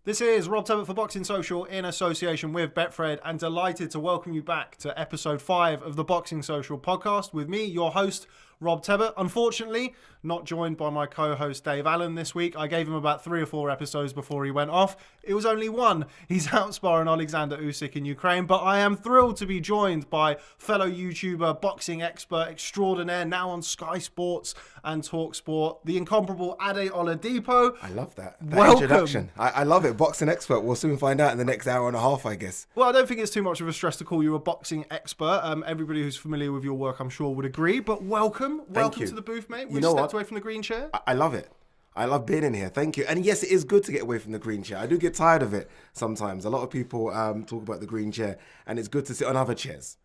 This is Rob Tebbutt for Boxing Social in association with Betfred, and delighted to welcome you back to episode 5 of the Boxing Social podcast with me, your host, Rob Tebbutt. Unfortunately, not joined by my co-host Dave Allen this week. I gave him about 3 or 4 episodes before he went off. It was only one. He's out sparring Alexander Usyk in Ukraine, but I am thrilled to be joined by fellow YouTuber, boxing expert extraordinaire, now on Sky Sports and TalkSport, the incomparable Ade Oladipo. I love that Welcome. introduction. I love it. Boxing expert. We'll soon find out in the next hour and a half, I guess. Well, I don't think it's too much of a stress to call you a boxing expert. Everybody who's familiar with your work, I'm sure, would agree. But welcome you. To the booth, mate. You know stepped what? away from the green chair. I love it. I love being in here. Thank you. And yes, it is good to get away from the green chair. I do get tired of it sometimes. A lot of people talk about the green chair, and it's good to sit on other chairs.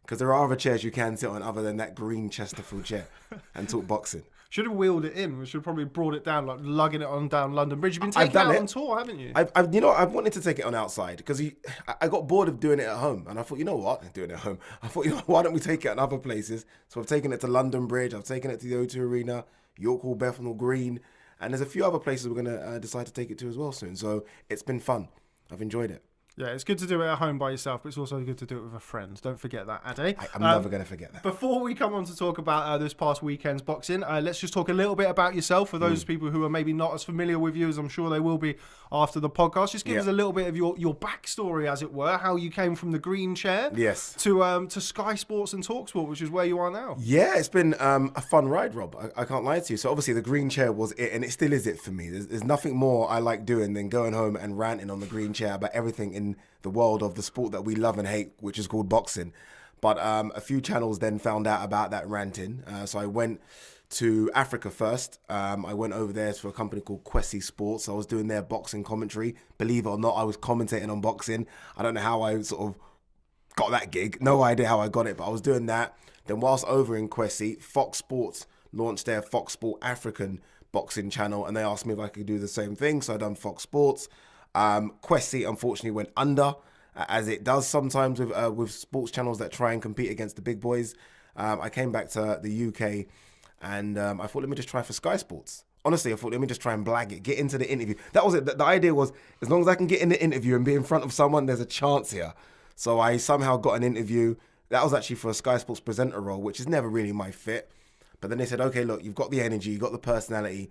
Because there are other chairs you can sit on other than that green Chesterfield chair and talk boxing. Should have wheeled it in. We should have probably brought it down, like lugging it on down London Bridge. You've been taking it out on tour, haven't you? I've wanted to take it on outside because I got bored of doing it at home. And I thought, you know what? Doing it at home. I thought, why don't we take it in other places? So I've taken it to London Bridge. I've taken it to the O2 Arena, York Hall, Bethnal Green. And there's a few other places we're going to decide to take it to as well soon. So it's been fun. I've enjoyed it. Yeah, it's good to do it at home by yourself, but it's also good to do it with a friend. Don't forget that, Ade. I'm never going to forget that. Before we come on to talk about this past weekend's boxing, let's just talk a little bit about yourself for those people who are maybe not as familiar with you, as I'm sure they will be after the podcast. Just give us a little bit of your backstory, as it were, how you came from the green chair to Sky Sports and TalkSport, which is where you are now. Yeah, it's been a fun ride, Rob. I can't lie to you. So obviously the green chair was it, and it still is it for me. There's nothing more I like doing than going home and ranting on the green chair about everything in the world of the sport that we love and hate, which is called boxing. But a few channels then found out about that ranting. So I went to Africa first. I went over there to a company called Kwesi Sports. I was doing their boxing commentary. Believe it or not, I was commentating on boxing. I don't know how I sort of got that gig. No idea how I got it, but I was doing that. Then whilst over in Kwesi, Fox Sports launched their Fox Sport African boxing channel, and they asked me if I could do the same thing. So I done Fox Sports. Kwesi unfortunately went under, as it does sometimes with sports channels that try and compete against the big boys. I came back to the UK and I thought, let me just try for Sky Sports. Honestly, I thought, let me just try and blag it, get into the interview. That was it. The idea was, as long as I can get in the interview and be in front of someone, there's a chance here. So I somehow got an interview. That was actually for a Sky Sports presenter role, which is never really my fit. But then they said, okay, look, you've got the energy, you've got the personality.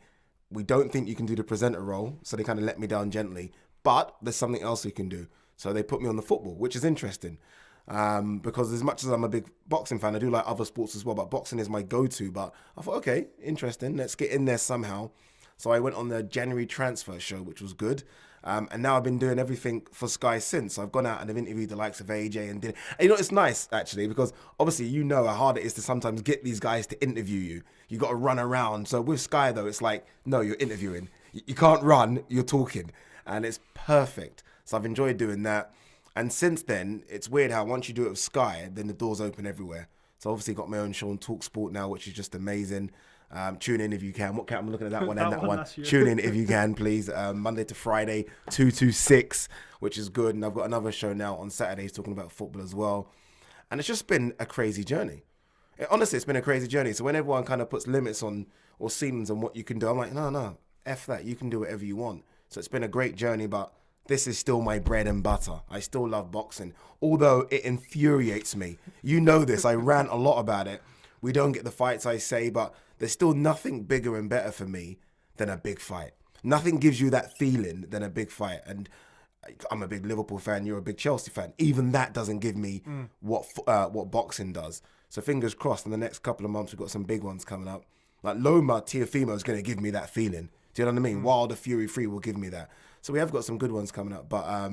We don't think you can do the presenter role. So they kind of let me down gently. But there's something else we can do. So they put me on the football, which is interesting. Because as much as I'm a big boxing fan, I do like other sports as well. But boxing is my go-to. But I thought, okay, interesting. Let's get in there somehow. So I went on the January transfer show, which was good. And now I've been doing everything for Sky since. So I've gone out and I've interviewed the likes of AJ and did. And it's nice, actually, because obviously you know how hard it is to sometimes get these guys to interview you. You got to run around. So with Sky, though, it's like, no, you're interviewing. You can't run, you're talking. And it's perfect. So I've enjoyed doing that. And since then, it's weird how once you do it with Sky, then the doors open everywhere. So obviously got my own show on TalkSport now, which is just amazing. Tune in if you can. I'm looking at that one and that one. Tune in if you can, please. Monday to Friday, 2 to 6, which is good. And I've got another show now on Saturdays talking about football as well. And it's just been a crazy journey. Honestly, it's been a crazy journey. So when everyone kind of puts limits on or ceilings on what you can do, I'm like, no, F that. You can do whatever you want. So it's been a great journey, but this is still my bread and butter. I still love boxing, although it infuriates me. You know this. I rant a lot about it. We don't get the fights I say, but there's still nothing bigger and better for me than a big fight. Nothing gives you that feeling than a big fight. And I'm a big Liverpool fan. You're a big Chelsea fan. Even that doesn't give me what boxing does. So fingers crossed in the next couple of months, we've got some big ones coming up. Like Loma Tiafimo is going to give me that feeling. Do you know what I mean? Wilder Fury 3 will give me that. So we have got some good ones coming up. But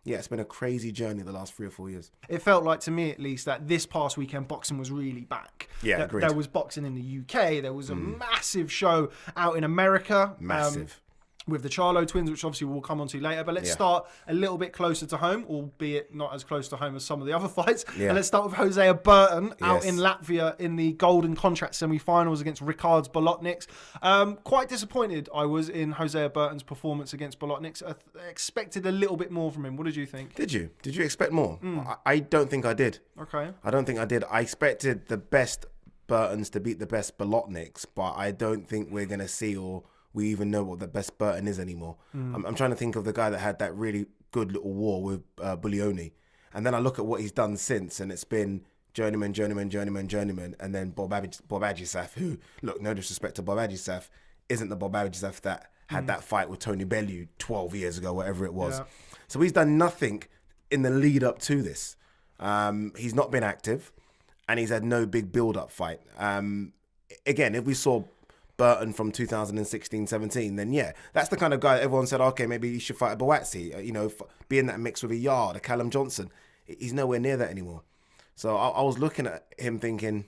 yeah, it's been a crazy journey the last 3 or 4 years. It felt like, to me at least, that this past weekend boxing was really back. Yeah, agreed. There was boxing in the UK. There was a massive show out in America. Massive. With the Charlo twins, which obviously we'll come on to later. But let's start a little bit closer to home, albeit not as close to home as some of the other fights. Yeah. And let's start with Hosea Burton out in Latvia in the Golden Contract semi-finals against Ricards Bolotniks. Quite disappointed I was in Hosea Burton's performance against Bolotniks. I expected a little bit more from him. What did you think? Did you? Did you expect more? I don't think I did. Okay. I don't think I did. I expected the best Burtons to beat the best Bolotniks, but I don't think we're going to see or we even know what the best Burton is anymore. I'm trying to think of the guy that had that really good little war with Buglioni. And then I look at what he's done since, and it's been journeyman, and then Bob Agisaf, who, look, no disrespect to Bob Agisaf, isn't the Bob Agisaf that had that fight with Tony Bellew 12 years ago, whatever it was. Yeah. So he's done nothing in the lead up to this. He's not been active, and he's had no big build-up fight. Again, if we saw Burton from 2016-17, then yeah, that's the kind of guy that everyone said, okay, maybe he should fight a Bowatsi, be in that mix with a Yard, a Callum Johnson. He's nowhere near that anymore. So I was looking at him thinking,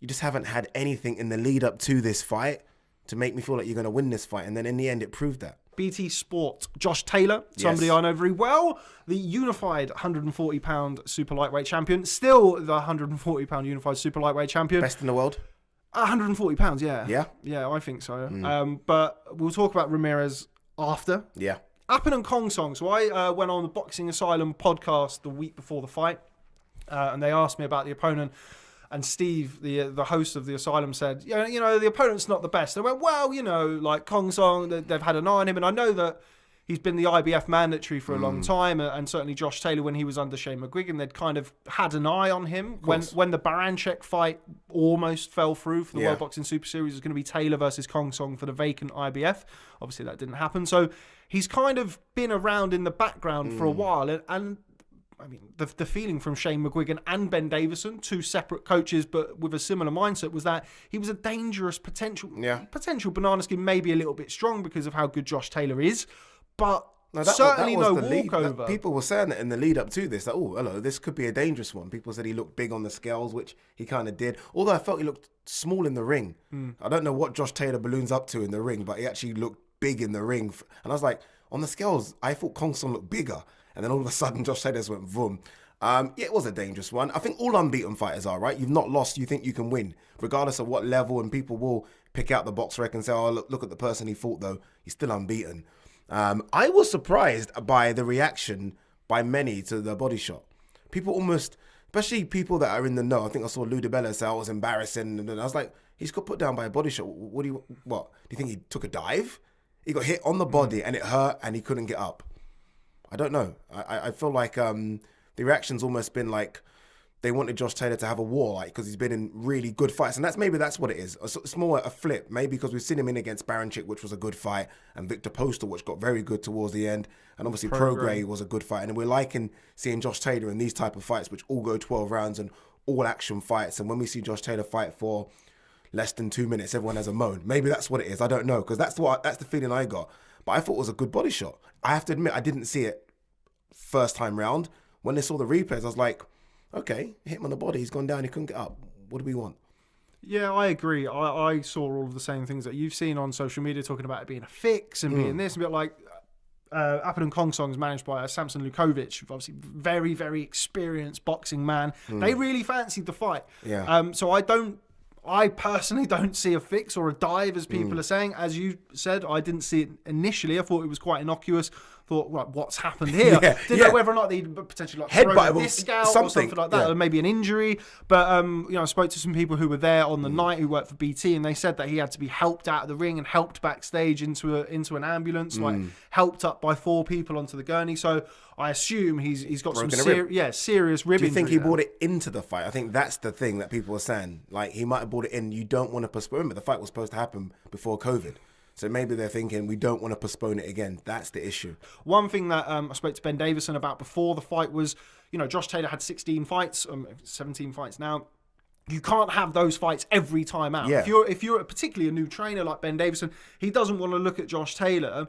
you just haven't had anything in the lead up to this fight to make me feel like you're going to win this fight. And then in the end, it proved that. BT Sport, Josh Taylor, somebody I know very well, the unified 140-pound super lightweight champion, still the 140-pound unified super lightweight champion. Best in the world? 140 pounds, yeah. Yeah? Yeah, I think so. But we'll talk about Ramirez after. Yeah. Appen and Kong Song. So I went on the Boxing Asylum podcast the week before the fight, and they asked me about the opponent. And Steve, the host of the Asylum, said, the opponent's not the best. And I went, well, like Kong Song, they've had an eye on him. And I know that he's been the IBF mandatory for a long time. And certainly Josh Taylor, when he was under Shane McGuigan, they'd kind of had an eye on him. When the Barancek fight almost fell through for the World Boxing Super Series, it was going to be Taylor versus Kong Song for the vacant IBF. Obviously, that didn't happen. So he's kind of been around in the background for a while. And I mean, the feeling from Shane McGuigan and Ben Davison, two separate coaches but with a similar mindset, was that he was a dangerous potential banana skin, maybe a little bit strong because of how good Josh Taylor is, but certainly no walkover. People were saying that in the lead up to this, that, this could be a dangerous one. People said he looked big on the scales, which he kind of did, although I felt he looked small in the ring. I don't know what Josh Taylor balloons up to in the ring, but he actually looked big in the ring. And I was like, on the scales, I thought Kong Song looked bigger. And then all of a sudden, Josh Taylor just went vroom. It was a dangerous one. I think all unbeaten fighters are, right? You've not lost, you think you can win, regardless of what level, and people will pick out the box rec and say, look at the person he fought, though. He's still unbeaten. I was surprised by the reaction by many to the body shot. People almost, especially people that are in the know. I think I saw Lou DiBella say, it was embarrassing. And I was like, he's got put down by a body shot. What? Do you think he took a dive? He got hit on the body and it hurt and he couldn't get up. I don't know. I feel like the reaction's almost been like they wanted Josh Taylor to have a war, because he's been in really good fights. And maybe that's what it is. It's more a flip. Maybe because we've seen him in against Barancek, which was a good fight, and Victor Postal, which got very good towards the end. And obviously Prograis was a good fight. And we're liking seeing Josh Taylor in these type of fights, which all go 12 rounds and all action fights. And when we see Josh Taylor fight for less than 2 minutes, everyone has a moan. Maybe that's what it is. I don't know, because that's the feeling I got. But I thought it was a good body shot. I have to admit, I didn't see it first time round. When they saw the replays, I was like, okay, hit him on the body. He's gone down. He couldn't get up. What do we want? Yeah, I agree. I saw all of the same things that you've seen on social media, talking about it being a fix and being this, and a bit like Appen and Kong Song is managed by Samson Lukovic, obviously very, very experienced boxing man. They really fancied the fight. Yeah. So I personally don't see a fix or a dive, as people are saying. As you said, I didn't see it initially. I thought it was quite innocuous. Thought, right, what's happened here? Didn't know whether or not they'd potentially throw a disc out or something like that, or maybe an injury. But I spoke to some people who were there on the night who worked for BT, and they said that he had to be helped out of the ring and helped backstage into an ambulance, helped up by 4 people onto the gurney. So I assume he's got some serious rib injury. Do you think he brought it into the fight? I think that's the thing that people are saying. Like, he might have brought it in. You don't want to postpone, but the fight was supposed to happen before COVID. So maybe they're thinking, we don't want to postpone it again. That's the issue. One thing that I spoke to Ben Davison about before the fight was, Josh Taylor had 16 fights, 17 fights now. You can't have those fights every time out. Yeah. If you're particularly a new trainer like Ben Davison, he doesn't want to look at Josh Taylor.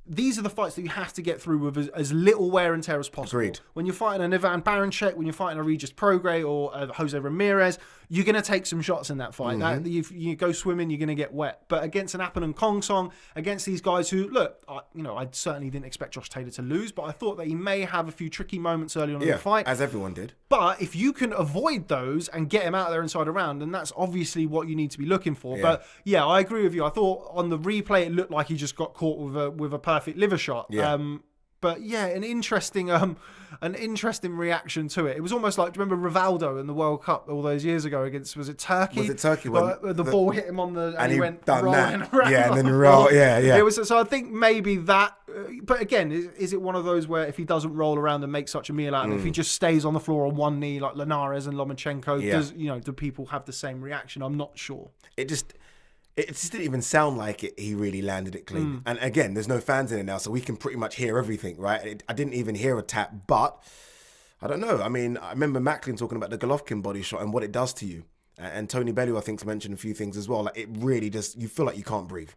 These are the fights that you have to get through with as little wear and tear as possible. Agreed. When you're fighting an Ivan Barancek, when you're fighting a Regis Prograis or Jose Ramirez, you're going to take some shots in that fight. You go swimming, you're going to get wet. But against an Appen and Kong Song, against these guys who, look, I certainly didn't expect Josh Taylor to lose, but I thought that he may have a few tricky moments early on in the fight. As everyone did. But if you can avoid those and get him out there inside a round, then that's obviously what you need to be looking for. Yeah. But I agree with you. I thought on the replay, it looked like he just got caught with a perfect liver shot. Yeah. But yeah, an interesting reaction to it. It was almost like, do you remember Rivaldo in the World Cup all those years ago against, was it Turkey? Was it Turkey? The ball hit him on the, and he went done rolling that. around. Yeah, and then roll. Yeah. It was, so I think maybe that, but again, is it one of those where if he doesn't roll around and make such a meal out of it, if he just stays on the floor on one knee like Linares and Lomachenko, do people have the same reaction? I'm not sure. It just didn't even sound like it. He really landed it clean. And again, there's no fans in it now, so we can pretty much hear everything, right? I didn't even hear a tap, but I don't know. I mean, I remember Macklin talking about the Golovkin body shot and what it does to you. And Tony Bellew, I think, mentioned a few things as well. Like, it really just, you feel like you can't breathe.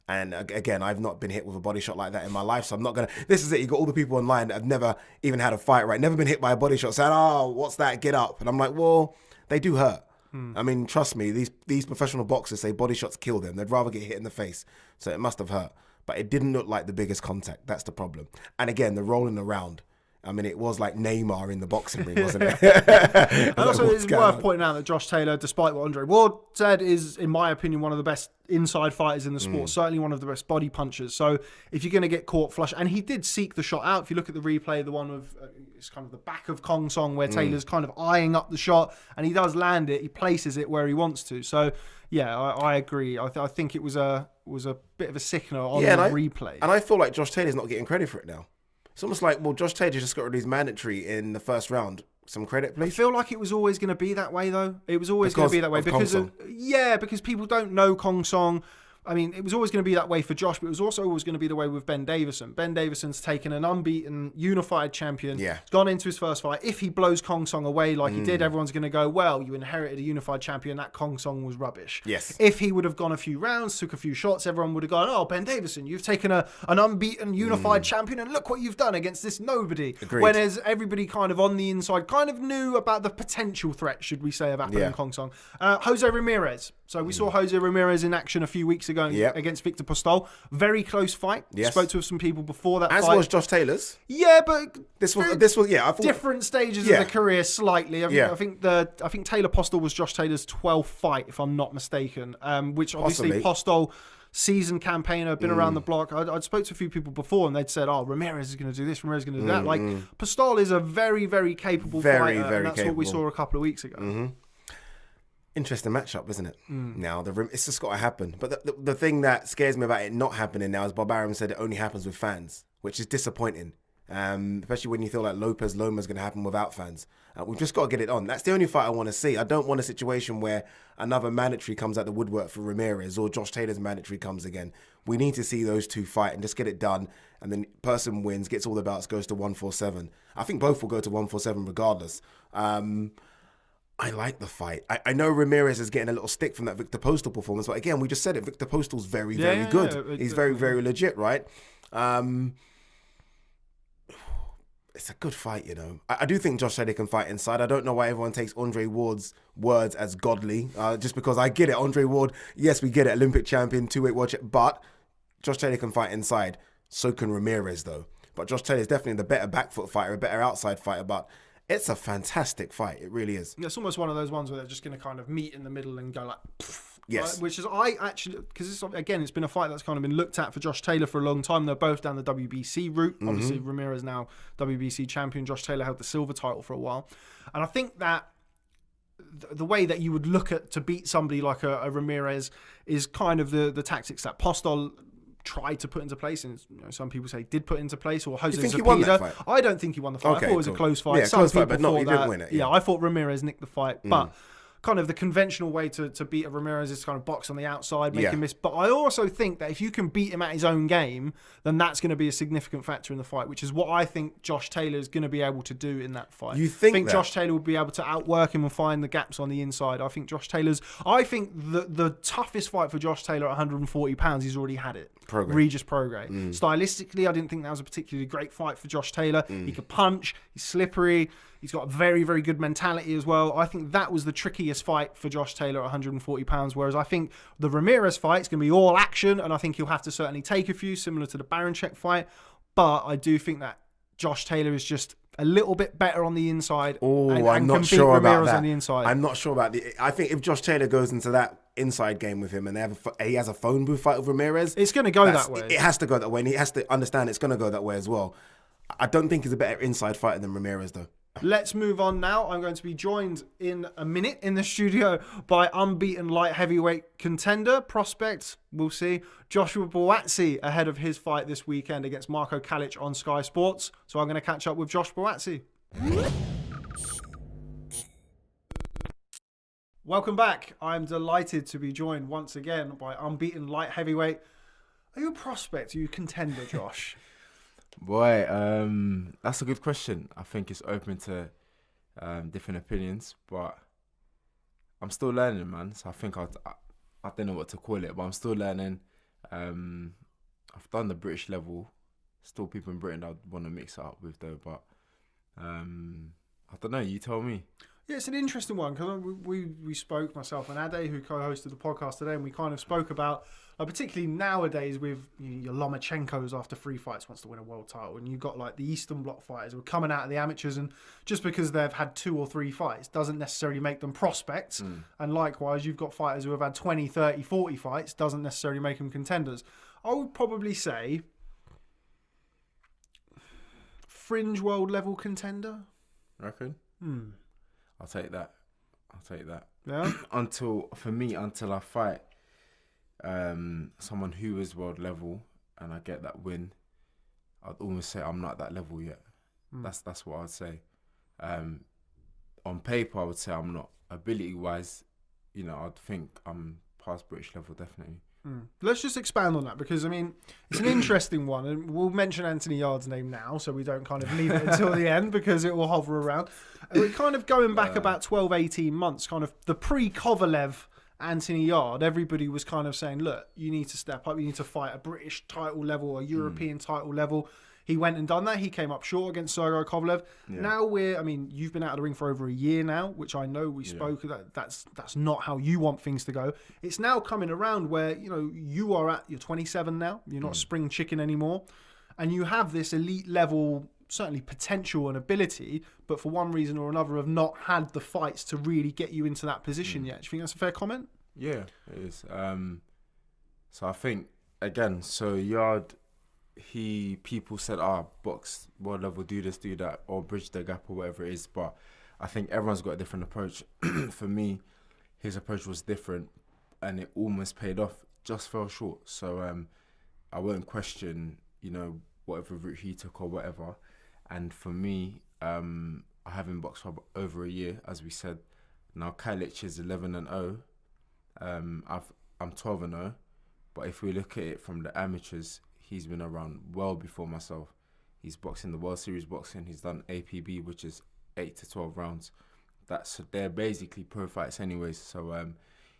And again, I've not been hit with a body shot like that in my life, so I'm not going to... This is it. You got all the people online that have never even had a fight, right? Never been hit by a body shot, saying, oh, what's that? Get up. And I'm like, well, they do hurt. I mean, trust me, these professional boxers say body shots kill them. They'd rather get hit in the face. So it must have hurt. But it didn't look like the biggest contact. That's the problem. And again, the rolling around. I mean, it was like Neymar in the boxing ring, wasn't it? And also, it's worth pointing out that Josh Taylor, despite what Andre Ward said, is, in my opinion, one of the best inside fighters in the sport. Certainly one of the best body punchers. So if you're going to get caught flush, and he did seek the shot out. If you look at the replay, the one of it's kind of the back of Kong Song where Taylor's kind of eyeing up the shot, and he does land it. He places it where he wants to. So yeah, I agree. I think it was a bit of a sickener on the replay. And I feel like Josh Taylor's not getting credit for it now. It's almost like, well, Josh Taylor just got rid of his mandatory in the first round. Some credit, please. I feel like it was always going to be that way, though. It was always going to be that way because people don't know Kong Song. I mean, it was always going to be that way for Josh, but it was also always going to be the way with Ben Davison. Ben Davison's taken an unbeaten, unified champion. Yeah. He's gone into his first fight. If he blows Kong Song away like he did, everyone's going to go, well, you inherited a unified champion. That Kong Song was rubbish. Yes. If he would have gone a few rounds, took a few shots, everyone would have gone, oh, Ben Davison, you've taken an unbeaten, unified champion, and look what you've done against this nobody. Agreed. Whereas everybody kind of on the inside kind of knew about the potential threat, should we say, of Apple Kong Song. Jose Ramirez. So we saw Jose Ramirez in action a few weeks ago against Victor Postol. Very close fight. Yes. Spoke to some people before that fight. As was Josh Taylor's. Yeah, but this was I thought different stages of the career slightly. I think Taylor Postol was Josh Taylor's 12th fight, if I'm not mistaken. Which obviously Postol, seasoned campaigner, been around the block. I'd spoke to a few people before and they'd said, oh, Ramirez is going to do this, Ramirez is going to do that. Like, Postol is a very, very capable fighter, and that's what we saw a couple of weeks ago. Interesting matchup, isn't it? Now, it's just got to happen. But the thing that scares me about it not happening now is Bob Arum said it only happens with fans, which is disappointing. Especially when you feel like Lopez Loma is going to happen without fans. We've just got to get it on. That's the only fight I want to see. I don't want a situation where another mandatory comes out the woodwork for Ramirez or Josh Taylor's mandatory comes again. We need to see those two fight and just get it done. And then person wins, gets all the belts, goes to 147. I think both will go to 147 regardless. I like the fight. I know Ramirez is getting a little stick from that Victor Postol performance, but again, we just said it. Victor Postal's very, very good. He's very, very legit, right? It's a good fight, you know. I do think Josh Taylor can fight inside. I don't know why everyone takes Andre Ward's words as godly, just because I get it. Andre Ward, yes, we get it. Olympic champion, two-weight watch it, but Josh Taylor can fight inside. So can Ramirez, though. But Josh Taylor is definitely the better back foot fighter, a better outside fighter, but it's a fantastic fight. It really is. It's almost one of those ones where they're just going to kind of meet in the middle and go like, pfft. Yes. Which is, because it's been a fight that's kind of been looked at for Josh Taylor for a long time. They're both down the WBC route. Obviously, Ramirez now WBC champion. Josh Taylor held the silver title for a while. And I think that the way that you would look at to beat somebody like a Ramirez is kind of the tactics that Postol tried to put into place, and some people say did put into place, or Jose Zapata. Won that fight? I don't think he won the fight. Okay, I thought it was a close fight. Yeah, close fight, but he didn't win it. Yeah, I thought Ramirez nicked the fight, but kind of the conventional way to beat a Ramirez is kind of box on the outside, make him miss. But I also think that if you can beat him at his own game, then that's going to be a significant factor in the fight, which is what I think Josh Taylor is going to be able to do in that fight. You think I think Josh Taylor will be able to outwork him and find the gaps on the inside. I think the toughest fight for Josh Taylor at 140 pounds, he's already had it. Regis Prograis. Stylistically, I didn't think that was a particularly great fight for Josh Taylor. He could punch, he's slippery, he's got a very, very good mentality as well. I think that was the trickiest fight for Josh Taylor at 140 pounds, whereas I think the Ramirez fight is going to be all action, and I think he'll have to certainly take a few, similar to the Barancek fight, but I do think that Josh Taylor is just a little bit better on the inside. I'm not sure about that. On the inside. I'm not sure about I think if Josh Taylor goes into that inside game with him and he has a phone booth fight with Ramirez, it's going to go that way. It has to go that way, and he has to understand it's going to go that way as well. I don't think he's a better inside fighter than Ramirez, though. Let's move on now. I'm going to be joined in a minute in the studio by unbeaten light heavyweight contender, prospect, we'll see, Joshua Buatsi, ahead of his fight this weekend against Marko Calic on Sky Sports. So I'm going to catch up with Josh Buatsi. Welcome back. I'm delighted to be joined once again by unbeaten light heavyweight. Are you a prospect? Are you a contender, Josh? Boy, that's a good question. I think it's open to different opinions, but I'm still learning, man. So I think I don't know what to call it, but I'm still learning. I've done the British level. Still people in Britain I'd want to mix it up with though, but I don't know. You tell me. Yeah, it's an interesting one because we spoke, myself and Ade, who co-hosted the podcast today, and we kind of spoke about, particularly nowadays with your Lomachenko's after 3 fights wants to win a world title, and you've got like the Eastern Bloc fighters who are coming out of the amateurs, and just because they've had 2 or 3 fights doesn't necessarily make them prospects. And likewise, you've got fighters who have had 20, 30, 40 fights, doesn't necessarily make them contenders. I would probably say fringe world level contender. Reckon? I'll take that. Yeah. Until I fight someone who is world level and I get that win, I'd almost say I'm not at that level yet. That's what I'd say. On paper, I would say I'm not. Ability wise, I'd think I'm past British level definitely. Let's just expand on that because, I mean, it's an interesting one, and we'll mention Anthony Yarde's name now so we don't kind of leave it until the end because it will hover around. And we're kind of going back about 12, 18 months, kind of the pre-Kovalev Anthony Yarde. Everybody was kind of saying, look, you need to step up, you need to fight a British title level, a European title level. He went and done that. He came up short against Sargo Kovalev. Yeah. Now you've been out of the ring for over a year now, which I know we spoke that's not how you want things to go. It's now coming around where, you are you're 27 now. You're not spring chicken anymore. And you have this elite level, certainly potential and ability, but for one reason or another have not had the fights to really get you into that position yet. Do you think that's a fair comment? Yeah, it is. So I think, again, Yarde, people said, box world level, do this, do that, or bridge the gap or whatever it is, but I think everyone's got a different approach. For me, his approach was different and it almost paid off, just fell short. So I won't question, whatever route he took or whatever. And for me, I haven't boxed for over a year, as we said. Now Calic is 11-0. I'm 12-0. But if we look at it from the amateurs, he's been around well before myself. He's boxed in the World Series boxing. He's done APB, which is 8 to 12 rounds. They're basically pro fights anyways. So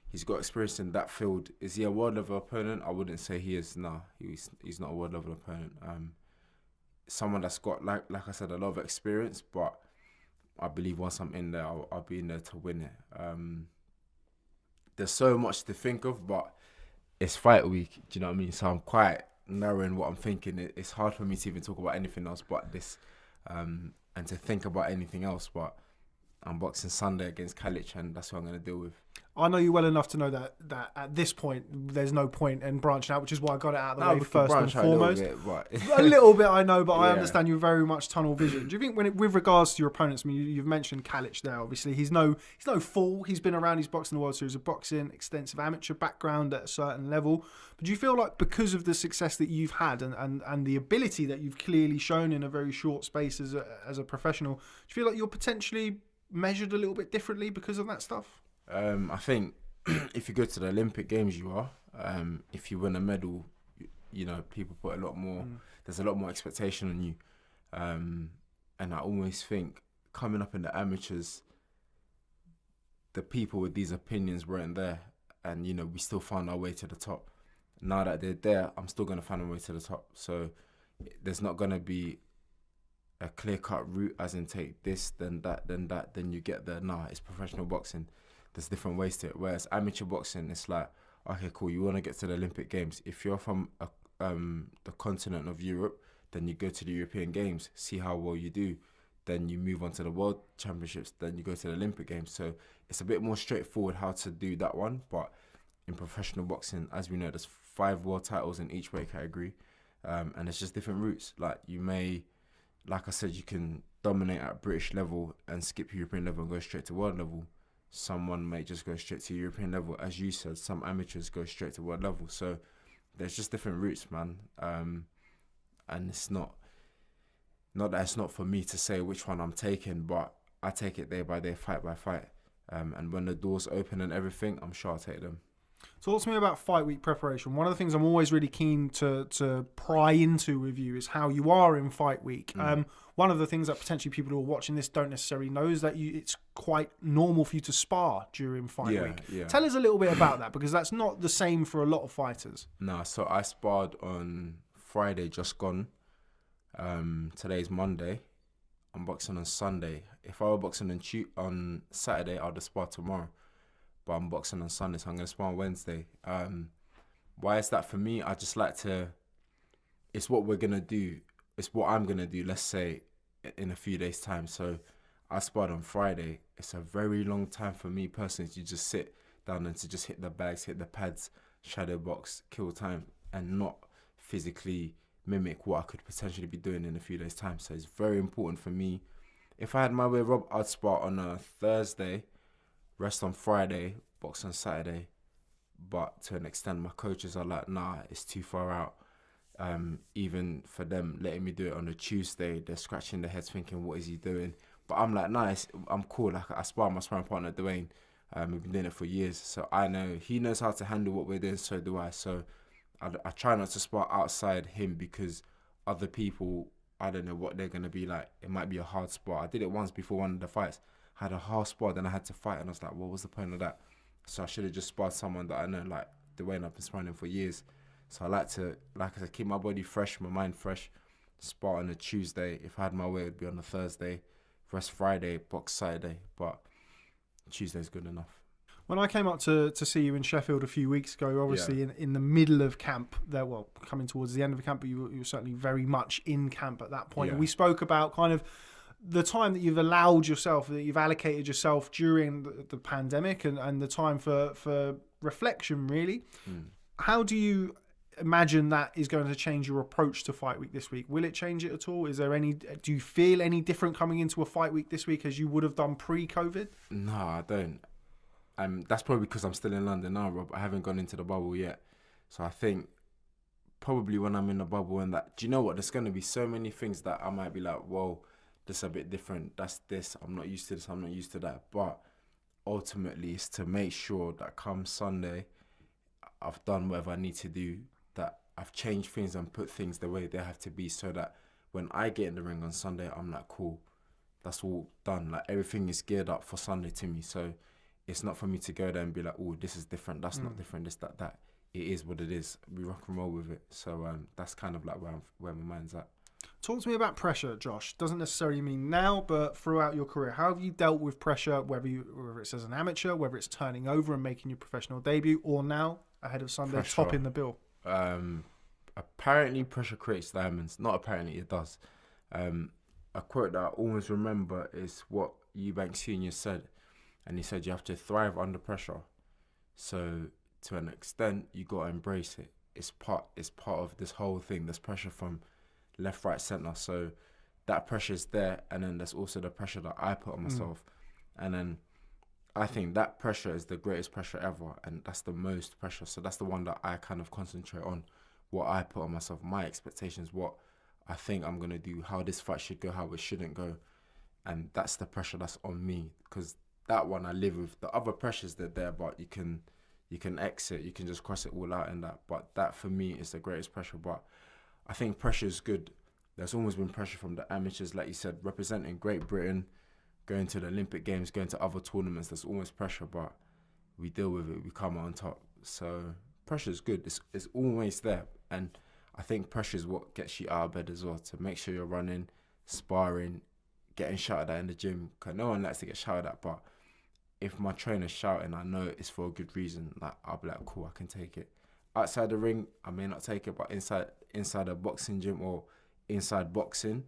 he's got experience in that field. Is he a world level opponent? I wouldn't say he is. No, he's not a world level opponent. Someone that's got, like I said, a lot of experience. But I believe once I'm in there, I'll be in there to win it. There's so much to think of, but it's fight week. Do you know what I mean? So I'm quite narrowing what I'm thinking. It's hard for me to even talk about anything else but this, and to think about anything else. But I'm boxing Sunday against Calic, and that's what I'm going to deal with. I know you well enough to know that at this point there's no point in branching out, which is why I got it out of the way first and foremost. A little bit, I know, but I understand you're very much tunnel vision. Do you think with regards to your opponents, I mean, you've mentioned Calic there, obviously he's no fool. He's been around, he's boxed in the World Series of Boxing, extensive amateur background at a certain level. But do you feel like because of the success that you've had and the ability that you've clearly shown in a very short space as a professional, do you feel like you're potentially measured a little bit differently because of that stuff? I think if you go to the Olympic Games, you are. If you win a medal, people put a lot more. There's a lot more expectation on you, and I always think coming up in the amateurs, the people with these opinions weren't there, and we still found our way to the top. Now that they're there, I'm still gonna find my way to the top. So there's not gonna be a clear-cut route, as in take this, then that, then you get there. Nah, it's professional boxing. There's different ways to it. Whereas amateur boxing, it's like, okay, cool, you want to get to the Olympic Games. If you're from the continent of Europe, then you go to the European Games, see how well you do. Then you move on to the World Championships, then you go to the Olympic Games. So it's a bit more straightforward how to do that one. But in professional boxing, as we know, there's 5 world titles in each weight category. And it's just different routes. Like you may like I said, you can dominate at British level and skip European level and go straight to world level. Someone may just go straight to European level. As you said, some amateurs go straight to world level. So there's just different routes, man. And it's not that it's not for me to say which one I'm taking, but I take it day by day, fight by fight. And when the doors open and everything, I'm sure I'll take them. Talk to me about fight week preparation. One of the things I'm always really keen to pry into with you is how you are in fight week. One of the things that potentially people who are watching this don't necessarily know is that it's quite normal for you to spar during fight week. Yeah. Tell us a little bit about that, because that's not the same for a lot of fighters. No, so I sparred on Friday just gone. Today's Monday. I'm boxing on Sunday. If I were boxing on Saturday, I'd have sparred tomorrow. But I'm boxing on Sunday, so I'm going to spar on Wednesday. Why is that for me? I just like to... It's what we're going to do. It's what I'm going to do, let's say, in a few days' time. So I sparred on Friday. It's a very long time for me personally to just sit down and to just hit the bags, hit the pads, shadow box, kill time, and not physically mimic what I could potentially be doing in a few days' time. So it's very important for me. If I had my way, Rob, I'd spar on a Thursday, rest on Friday, box on Saturday. But to an extent, my coaches are like, nah, it's too far out. Even for them letting me do it on a Tuesday, they're scratching their heads thinking, what is he doing? But I'm like, nice, I'm cool. Like, I spar my sparring partner, Dwayne. We've been doing it for years. So I know he knows how to handle what we're doing, so do I. So I try not to spar outside him, because other people, I don't know what they're going to be like. It might be a hard spar. I did it once before one of the fights. I had a hard spar, then I had to fight, and I was like, what was the point of that? So I should have just sparred someone that I know, like Dwayne. I've been sparring him for years. So I like to, like I said, keep my body fresh, my mind fresh. Spar on a Tuesday. If I had my way, it would be on a Thursday. Rest Friday, box Saturday. But Tuesday's good enough. When I came up to see you in Sheffield a few weeks ago, obviously in the middle of camp, coming towards the end of the camp, but you were certainly very much in camp at that point. Yeah. And we spoke about kind of the time that you've allowed yourself, that you've allocated yourself during the pandemic, and the time for reflection, really. How do you imagine that is going to change your approach to fight week this week? Will it change it at all? Do you feel any different coming into a fight week this week as you would have done pre-COVID? No, I don't. That's probably because I'm still in London now, Rob. I haven't gone into the bubble yet. So I think probably when I'm in the bubble and that, do you know what? There's going to be so many things that I might be like, whoa, this is a bit different. That's this. I'm not used to this. I'm not used to that. But ultimately, it's to make sure that come Sunday, I've done whatever I need to do, that I've changed things and put things the way they have to be, so that when I get in the ring on Sunday, I'm like, cool, that's all done. Like, everything is geared up for Sunday to me. So it's not for me to go there and be like, oh, this is different, that's not different, this, that. It is what it is. We rock and roll with it. So that's kind of like where my mind's at. Talk to me about pressure, Josh. Doesn't necessarily mean now, but throughout your career, how have you dealt with pressure, whether it's as an amateur, whether it's turning over and making your professional debut, or now ahead of Sunday, topping the bill? Apparently pressure creates diamonds. Not apparently, it does. A quote that I always remember is what Eubank Jr said, and he said you have to thrive under pressure. So to an extent, you got to embrace it. It's part of this whole thing. There's pressure from left, right, centre. So that pressure is there, and then there's also the pressure that I put on myself. And then I think that pressure is the greatest pressure ever, and that's the most pressure. So that's the one that I kind of concentrate on, what I put on myself, my expectations, what I think I'm going to do, how this fight should go, how it shouldn't go. And that's the pressure that's on me, because that one I live with. The other pressures that are there, but you can exit, you can just cross it all out in that. But that for me is the greatest pressure. But I think pressure is good. There's always been pressure from the amateurs, like you said, representing Great Britain, going to the Olympic Games, going to other tournaments. There's always pressure, but we deal with it. We come out on top. So pressure is good. It's always there. And I think pressure is what gets you out of bed as well, to make sure you're running, sparring, getting shouted at in the gym. Because no one likes to get shouted at, but if my trainer's shouting, I know it's for a good reason. Like, I'll be like, cool, I can take it. Outside the ring, I may not take it, but inside a boxing gym or inside boxing,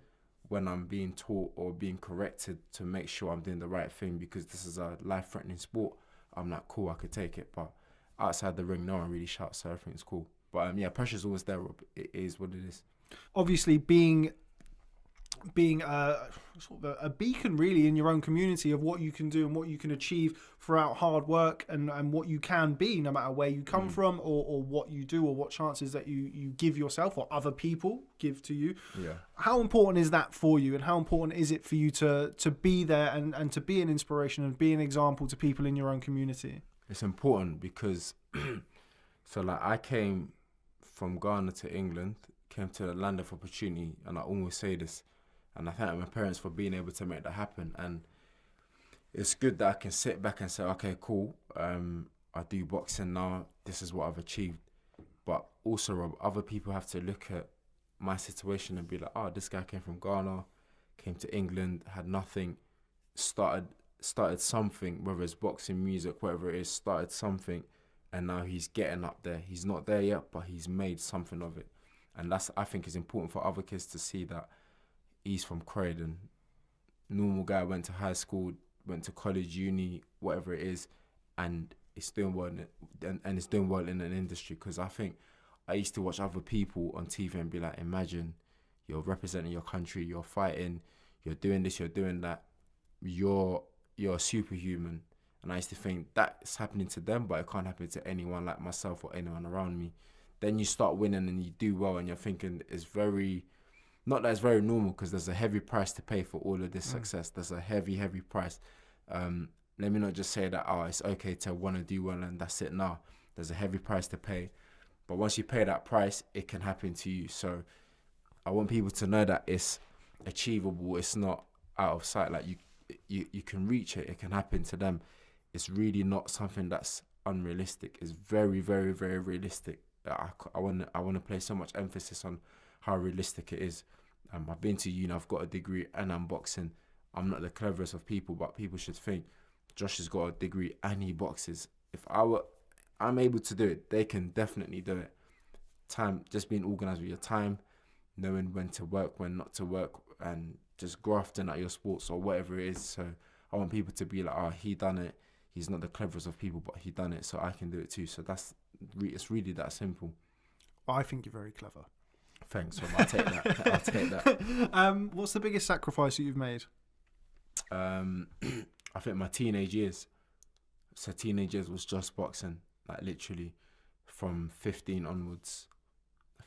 when I'm being taught or being corrected to make sure I'm doing the right thing, because this is a life-threatening sport, I'm like, cool, I could take it. But outside the ring, no one really shouts, so everything's cool. But yeah, pressure's always there, Rob. It is what it is. Obviously, being being sort of a beacon really in your own community of what you can do and what you can achieve throughout hard work and what you can be no matter where you come from or what you do or what chances that you give yourself or other people give to you. Yeah. How important is that for you, and how important is it for you to be there and to be an inspiration and be an example to people in your own community? It's important because so like I came from Ghana to England, came to the land of opportunity, and I always say this, and I thank my parents for being able to make that happen. And it's good that I can sit back and say, okay, cool, I do boxing now, this is what I've achieved. But also, Rob, other people have to look at my situation and be like, oh, this guy came from Ghana, came to England, had nothing, started something, whether it's boxing, music, whatever it is, started something, and now he's getting up there. He's not there yet, but he's made something of it. And that's, I think, is important for other kids to see that he's from Croydon. Normal guy, went to high school, went to college, uni, whatever it is, and it's doing well and it's doing well in an industry. Because I think I used to watch other people on TV and be like, imagine you're representing your country, you're fighting, you're doing this, you're doing that, you're a superhuman. And I used to think that's happening to them, but it can't happen to anyone like myself or anyone around me. Then you start winning and you do well, and you're thinking it's very, not that it's very normal, because there's a heavy price to pay for all of this success. There's a heavy, heavy price. Let me not just say that, oh, it's okay to want to do well and that's it. No, there's a heavy price to pay. But once you pay that price, it can happen to you. So I want people to know that it's achievable. It's not out of sight. Like you can reach it. It can happen to them. It's really not something that's unrealistic. It's very, very, very realistic. I want to place so much emphasis on how realistic it is. I've been to uni, I've got a degree, and I'm boxing. I'm not the cleverest of people, but people should think Josh has got a degree and he boxes. If I'm able to do it, they can definitely do it. Time, just being organised with your time, knowing when to work, when not to work, and just grafting at your sports or whatever it is. So I want people to be like, oh, he done it. He's not the cleverest of people, but he done it, so I can do it too. So it's really that simple. I think you're very clever. Thanks, Rob. I'll take that. I'll take that. What's the biggest sacrifice that you've made? I think my teenage years. So teenage years was just boxing, like literally from 15 onwards.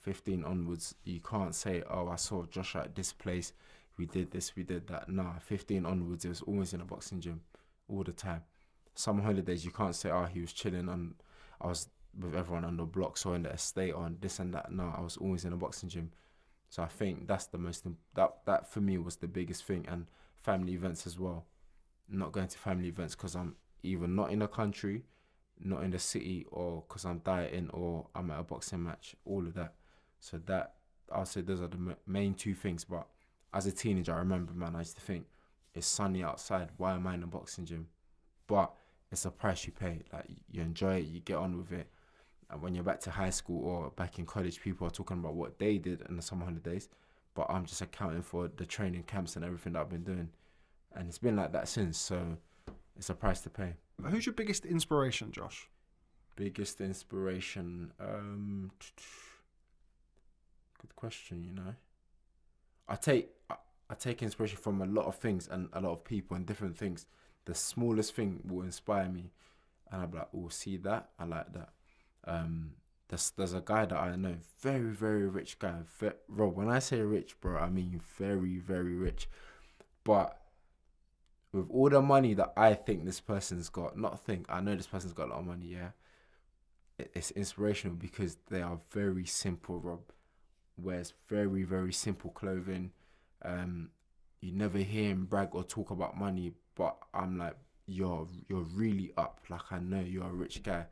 15 onwards, you can't say, oh, I saw Josh at this place, we did this, we did that. Nah, 15 onwards, it was always in a boxing gym all the time. Some holidays, you can't say, oh, he was chilling I was with everyone on the blocks or in the estate or this and that. No, I was always in a boxing gym. So I think that's the most, that for me was the biggest thing. And family events as well. Not going to family events because I'm either not in the country, not in the city, or because I'm dieting or I'm at a boxing match, all of that. So that, I'll say those are the main two things. But as a teenager, I remember, man, I used to think, it's sunny outside, why am I in a boxing gym? But it's a price you pay. Like, you enjoy it, you get on with it. And when you're back to high school or back in college, people are talking about what they did in the summer holidays, but I'm just accounting for the training camps and everything that I've been doing. And it's been like that since, so it's a price to pay. Who's your biggest inspiration, Josh? Biggest inspiration? Good question, you know. I take inspiration from a lot of things and a lot of people and different things. The smallest thing will inspire me, and I'll be like, oh, see that? I like that. There's a guy that I know, very, very rich guy. Rob, when I say rich, bro, I mean very, very rich. But with all the money that I think this person's got, I know this person's got a lot of money, yeah. It's inspirational because they are very simple, Rob. Wears very, very simple clothing. You never hear him brag or talk about money, but I'm like, you're really up. Like, I know you're a rich guy.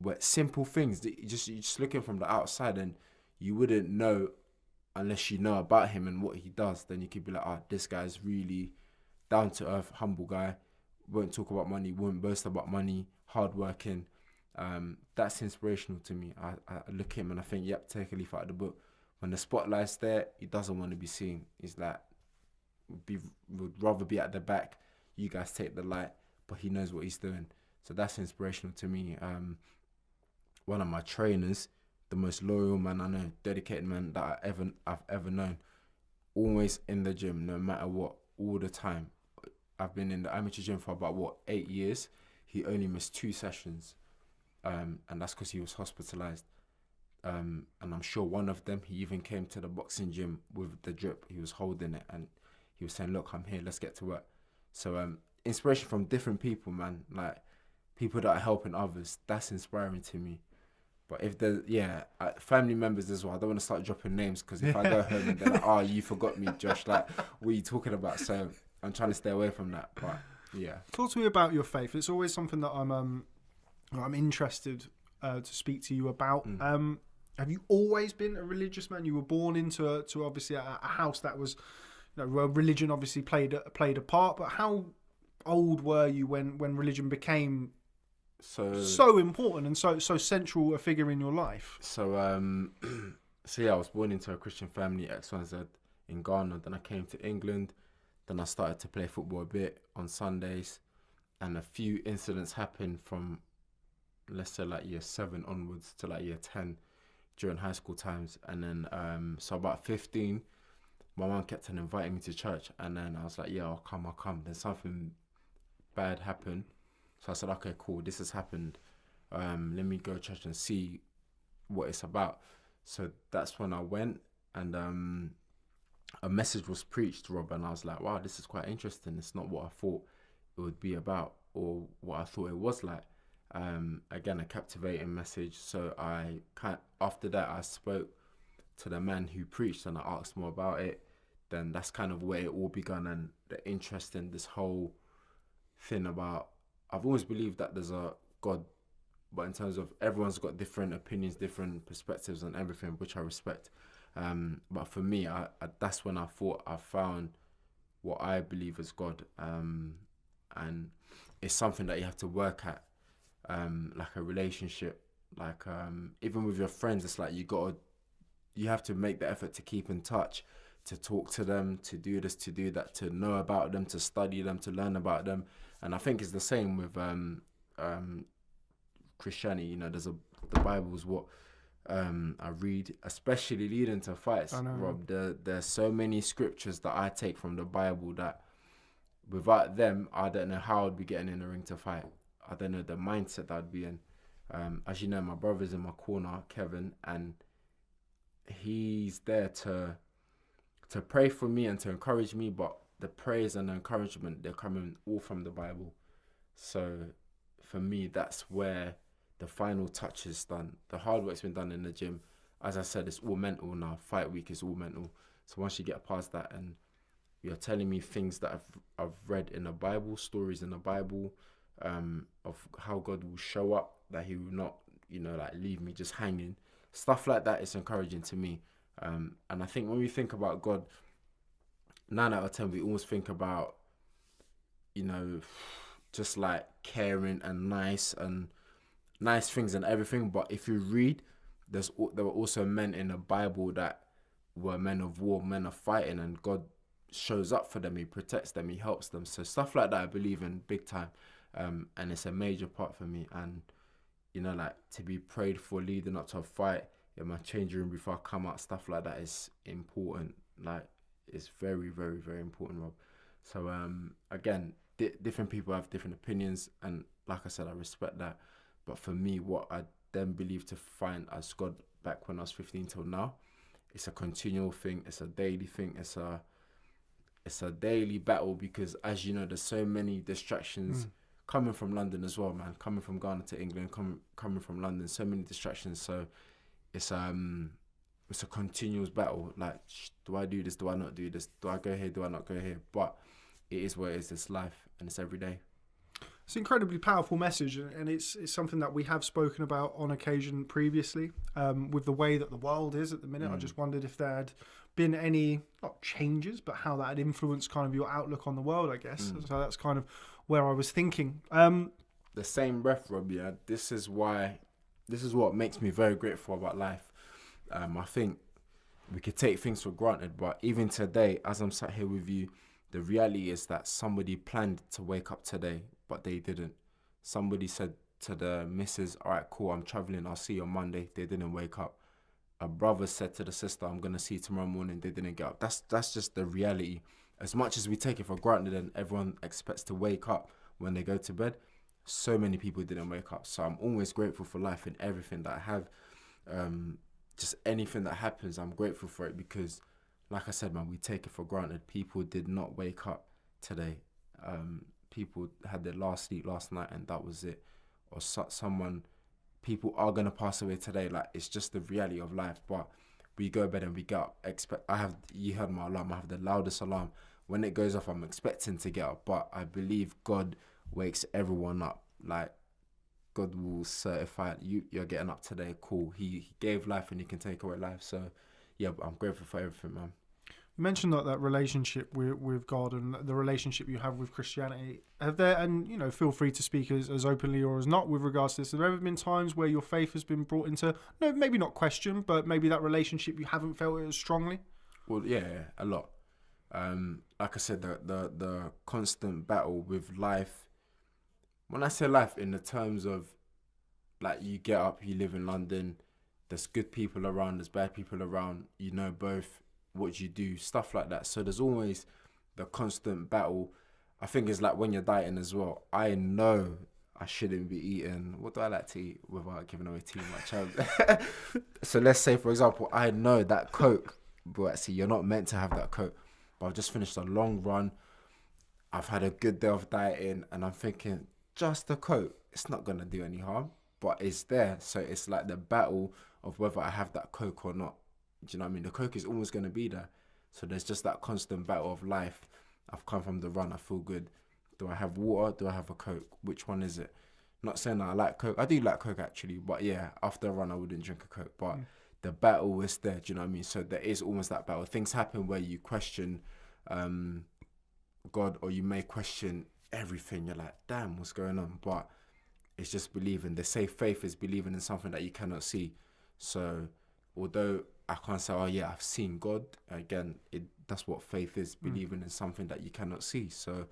But simple things that you're just looking from the outside, and you wouldn't know unless you know about him and what he does. Then you could be like, oh, this guy's really down to earth, humble guy. Won't talk about money, won't boast about money, hardworking. That's inspirational to me. I look at him and I think, yep, take a leaf out of the book. When the spotlight's there, he doesn't want to be seen. He's like, would rather be at the back. You guys take the light, but he knows what he's doing. So that's inspirational to me. One of my trainers, the most loyal man I know, dedicated man that I've ever known. always in the gym, no matter what, all the time. I've been in the amateur gym for about 8 years. He only missed 2 sessions, and that's because he was hospitalized. And I'm sure one of them, he even came to the boxing gym with the drip. He was holding it and he was saying, "Look, I'm here. Let's get to work." So inspiration from different people, man. Like people that are helping others. That's inspiring to me. But if there's, family members as well. I don't want to start dropping names because if I go home and they're like, "Oh, you forgot me, Josh," like, what are you talking about? So I'm trying to stay away from that. But yeah. Talk to me about your faith. It's always something that I'm interested to speak to you about. Have you always been a religious man? You were born into obviously a house that was, where religion obviously played a part. But how old were you when religion became so important and so central a figure in your life? So I was born into a Christian family, X1Z, in Ghana. Then I came to England. Then I started to play football a bit on Sundays, and a few incidents happened from, let's say, like year 7 onwards to like year 10 during high school times. And then so about 15, my mum kept on inviting me to church, and then I was like, yeah, I'll come. Then something bad happened, so I said, okay, cool, this has happened, let me go to church and see what it's about. So that's when I went, and a message was preached, Rob, and I was like, wow, this is quite interesting. It's not what I thought it would be about or what I thought it was like. Again, a captivating message. So after that, I spoke to the man who preached and I asked more about it. Then that's kind of where it all began, and the interest in this whole thing about, I've always believed that there's a God, but in terms of everyone's got different opinions, different perspectives and everything, which I respect. But for me, I that's when I thought I found what I believe is God. And it's something that you have to work at. Like a relationship, like even with your friends, it's like you have to make the effort to keep in touch, to talk to them, to do this, to do that, to know about them, to study them, to learn about them. And I think it's the same with Christianity. The Bible is what I read, especially leading to fights. Rob, there's so many scriptures that I take from the Bible that without them, I don't know how I'd be getting in the ring to fight. I don't know the mindset that I'd be in. As you know, my brother's in my corner, Kevin, and he's there to pray for me and to encourage me, but the praise and the encouragement, they're coming all from the Bible. So for me, that's where the final touch is done. The hard work's been done in the gym. As I said, it's all mental now. Fight week is all mental. So once you get past that and you're telling me things that I've read in the Bible, stories in the Bible, of how God will show up, that he will not, like leave me just hanging. Stuff like that is encouraging to me. And I think when we think about God, 9 out of 10, we always think about, just like caring and nice things and everything. But if you read, there were also men in the Bible that were men of war, men of fighting, and God shows up for them. He protects them. He helps them. So stuff like that I believe in big time. And it's a major part for me. And, like to be prayed for leading up to a fight in my changing room before I come out, stuff like that is important. Like, it's very, very, very important, Rob. So, again, different people have different opinions. And like I said, I respect that. But for me, what I then believe to find as God back when I was 15 till now, it's a continual thing. It's a daily thing. It's a daily battle because, as you know, there's so many distractions coming from London as well, man. Coming from Ghana to England, coming from London, so many distractions. So it's a continuous battle. Like, do I do this? Do I not do this? Do I go here? Do I not go here? But it is what it is. It's life, and it's every day. It's an incredibly powerful message, and it's something that we have spoken about on occasion previously. With the way that the world is at the minute, I just wondered if there had been any, not changes, but how that had influenced kind of your outlook on the world, I guess. So that's kind of where I was thinking. The same breath, Rob, yeah. This is what makes me very grateful about life. I think we could take things for granted, but even today, as I'm sat here with you, the reality is that somebody planned to wake up today, but they didn't. Somebody said to the missus, all right, cool, I'm traveling, I'll see you on Monday. They didn't wake up. a brother said to the sister, I'm going to see you tomorrow morning, they didn't get up. That's just the reality. As much as we take it for granted and everyone expects to wake up when they go to bed, so many people didn't wake up. So I'm always grateful for life and everything that I have. Just anything that happens, I'm grateful for it because, like I said, man, we take it for granted. People did not wake up today. People had their last sleep last night and that was it. Or people are going to pass away today. Like, it's just the reality of life. But we go to bed and we get up. You heard my alarm. I have the loudest alarm. When it goes off, I'm expecting to get up. But I believe God wakes everyone up. Like, God will certify you're getting up today. Cool. He gave life and he can take away life. So, yeah, I'm grateful for everything, man. You mentioned that relationship with God and the relationship you have with Christianity. Have there, and feel free to speak as openly or as not with regards to this, have there ever been times where your faith has been brought into, no, maybe not question, but maybe that relationship you haven't felt it as strongly? Well, yeah, a lot. Like I said, the constant battle with life. When I say life, in the terms of, like, you get up, you live in London, there's good people around, there's bad people around, both what you do, stuff like that. So there's always the constant battle. I think it's like when you're dieting as well. I know I shouldn't be eating. What do I like to eat without giving away too much? So let's say, for example, I know that Coke, Bowatsi, you're not meant to have that Coke. But I've just finished a long run. I've had a good day of dieting and I'm thinking, just a Coke, it's not going to do any harm. But it's there. So it's like the battle of whether I have that Coke or not. Do you know what I mean? The Coke is always going to be there. So there's just that constant battle of life. I've come from the run. I feel good. Do I have water? Do I have a Coke? Which one is it? Not saying that I like Coke. I do like Coke actually. But yeah, after a run, I wouldn't drink a Coke. But the battle is there. Do you know what I mean? So there is almost that battle. Things happen where you question God, or you may question everything. You're like, damn, what's going on? But it's just believing. They say faith is believing in something that you cannot see. So although I can't say, oh yeah, I've seen God. Again, that's what faith is, believing in something that you cannot see. So,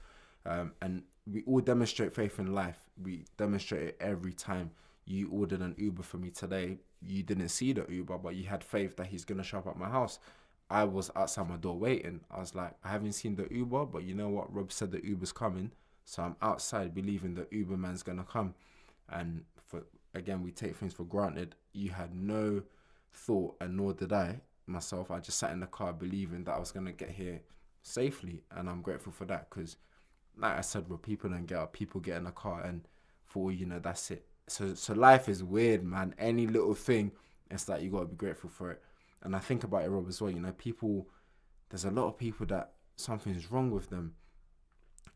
and we all demonstrate faith in life. We demonstrate it every time. You ordered an Uber for me today. You didn't see the Uber, but you had faith that he's going to show up at my house. I was outside my door waiting. I was like, I haven't seen the Uber, but you know what? Rob said the Uber's coming. So I'm outside believing the Uber man's going to come. And again, we take things for granted. You had no thought, and nor did I myself. I just sat in the car believing that I was going to get here safely. And I'm grateful for that because, like I said, well, people don't get up. People get in the car and for all you know, that's it. So life is weird, man. Any little thing, it's like you got to be grateful for it. And I think about it, Rob, as well. There's a lot of people that something's wrong with them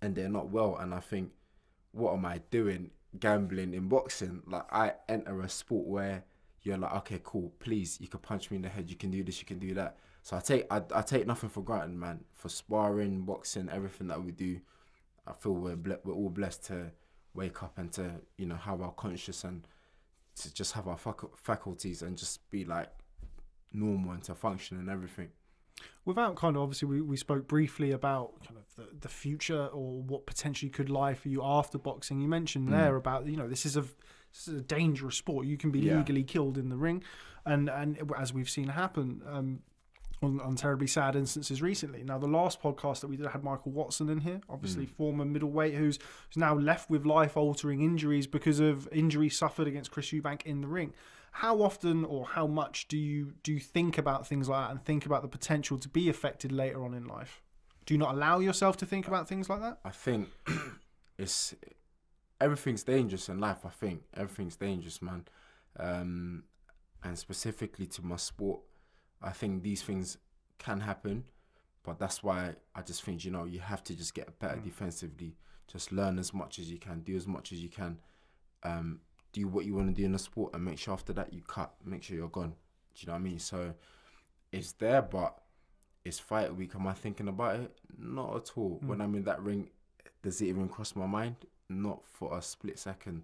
and they're not well. And I think, what am I doing? Gambling in boxing. Like, I enter a sport where you're like, okay, cool, please, you can punch me in the head, you can do this, you can do that. So I take nothing for granted, man. For sparring, boxing, everything that we do, I feel we're all blessed to wake up and to, have our conscious and to just have our faculties and just be like normal and to function and everything. Without kind of, obviously we spoke briefly about kind of the future or what potentially could lie for you after boxing. You mentioned there about, this is a dangerous sport. You can be legally killed in the ring. And as we've seen happen on terribly sad instances recently. Now, the last podcast that we did had Michael Watson in here, obviously former middleweight who's now left with life-altering injuries because of injuries suffered against Chris Eubank in the ring. How often or how much do you think about things like that and think about the potential to be affected later on in life? Do you not allow yourself to think about things like that? I think everything's dangerous in life. I think everything's dangerous, man. And specifically to my sport, I think these things can happen, but that's why I just think, you have to just get better defensively. Just learn as much as you can, do as much as you can. Do what you want to do in the sport and make sure after that you cut, make sure you're gone. Do you know what I mean? So it's there, but it's fight week. Am I thinking about it? Not at all. When I'm in that ring, does it even cross my mind? Not for a split second.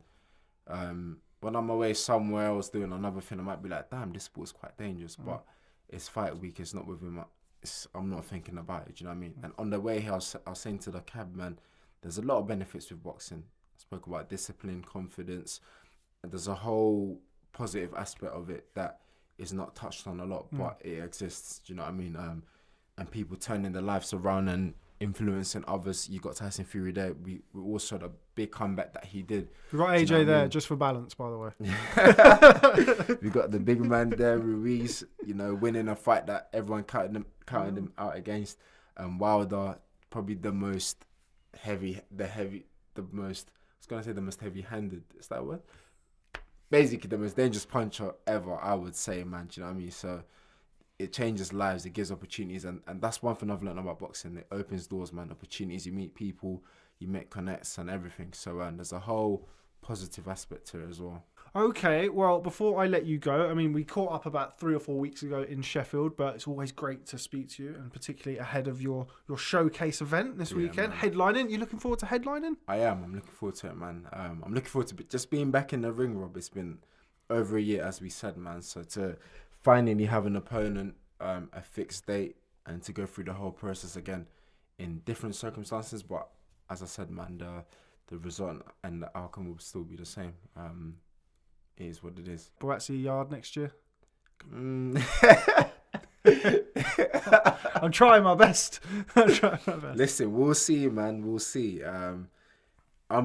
When I'm away somewhere else doing another thing, I might be like, damn, this sport's quite dangerous, but it's fight week. It's not within my... I'm not thinking about it, do you know what I mean? And on the way here, I was saying to the cab, man, there's a lot of benefits with boxing. I spoke about discipline, confidence, and there's a whole positive aspect of it that is not touched on a lot, but it exists. Do you know what I mean? And people turning their lives around and influencing others. You got Tyson Fury there. We also had a big comeback that he did. We got AJ there just for balance, by the way. We got the big man there, Ruiz. Winning a fight that everyone counted him out against. Wilder, probably the most heavy-handed. Is that a word? Basically, the most dangerous puncher ever, I would say, man. Do you know what I mean? So it changes lives, it gives opportunities, and that's one thing I've learned about boxing. It opens doors, man. Opportunities, you meet people, you make connects and everything. So there's a whole positive aspect to it as well. Okay, well, before I let you go, I mean, we caught up about 3 or 4 weeks ago in Sheffield, but it's always great to speak to you, and particularly ahead of your showcase event this weekend. Man. Headlining, you looking forward to headlining? I am. I'm looking forward to it, man. I'm looking forward to just being back in the ring, Rob. It's been over a year, as we said, man. So to finally have an opponent, a fixed date, and to go through the whole process again in different circumstances, but as I said, man, the result and the outcome will still be the same. It is what it is. Bowatsi yard next year? I'm trying my best. Listen, we'll see, man. We'll see. I'm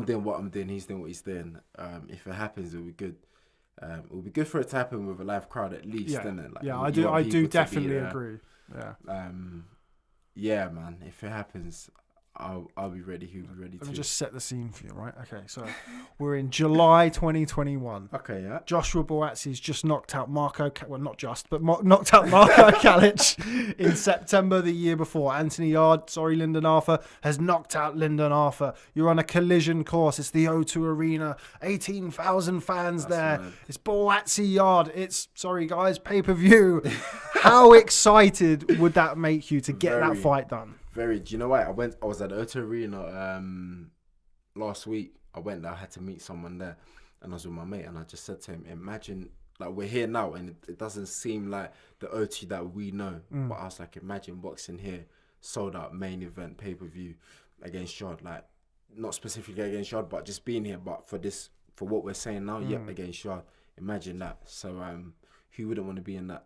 doing what I'm doing. He's doing what he's doing. If it happens, it'll be good. It'll be good for it to happen with a live crowd at least, isn't it? I do definitely agree. Yeah, man. If it happens, I'll be ready. He'll be ready. Let me just set the scene for you, right? Okay, so we're in July 2021. Okay, yeah. Joshua Buatsi just knocked out knocked out Marko Calic in September the year before. Lyndon Arthur has knocked out Lyndon Arthur. You're on a collision course. It's the O2 Arena. 18,000 fans there. Mad. It's Bowatsi yard. It's, sorry guys, pay-per-view. How excited would that make you to get that fight done? Very. Do you know what? I was at the O2 Arena last week. I went there. I had to meet someone there, and I was with my mate. And I just said to him, "Imagine, like, we're here now, and it doesn't seem like the O2 that we know." But I was like, "Imagine boxing here, sold out main event pay-per-view against Shard. Like, not specifically against Shard, but just being here. But for what we're saying now, against Shard. Imagine that. So who wouldn't want to be in that?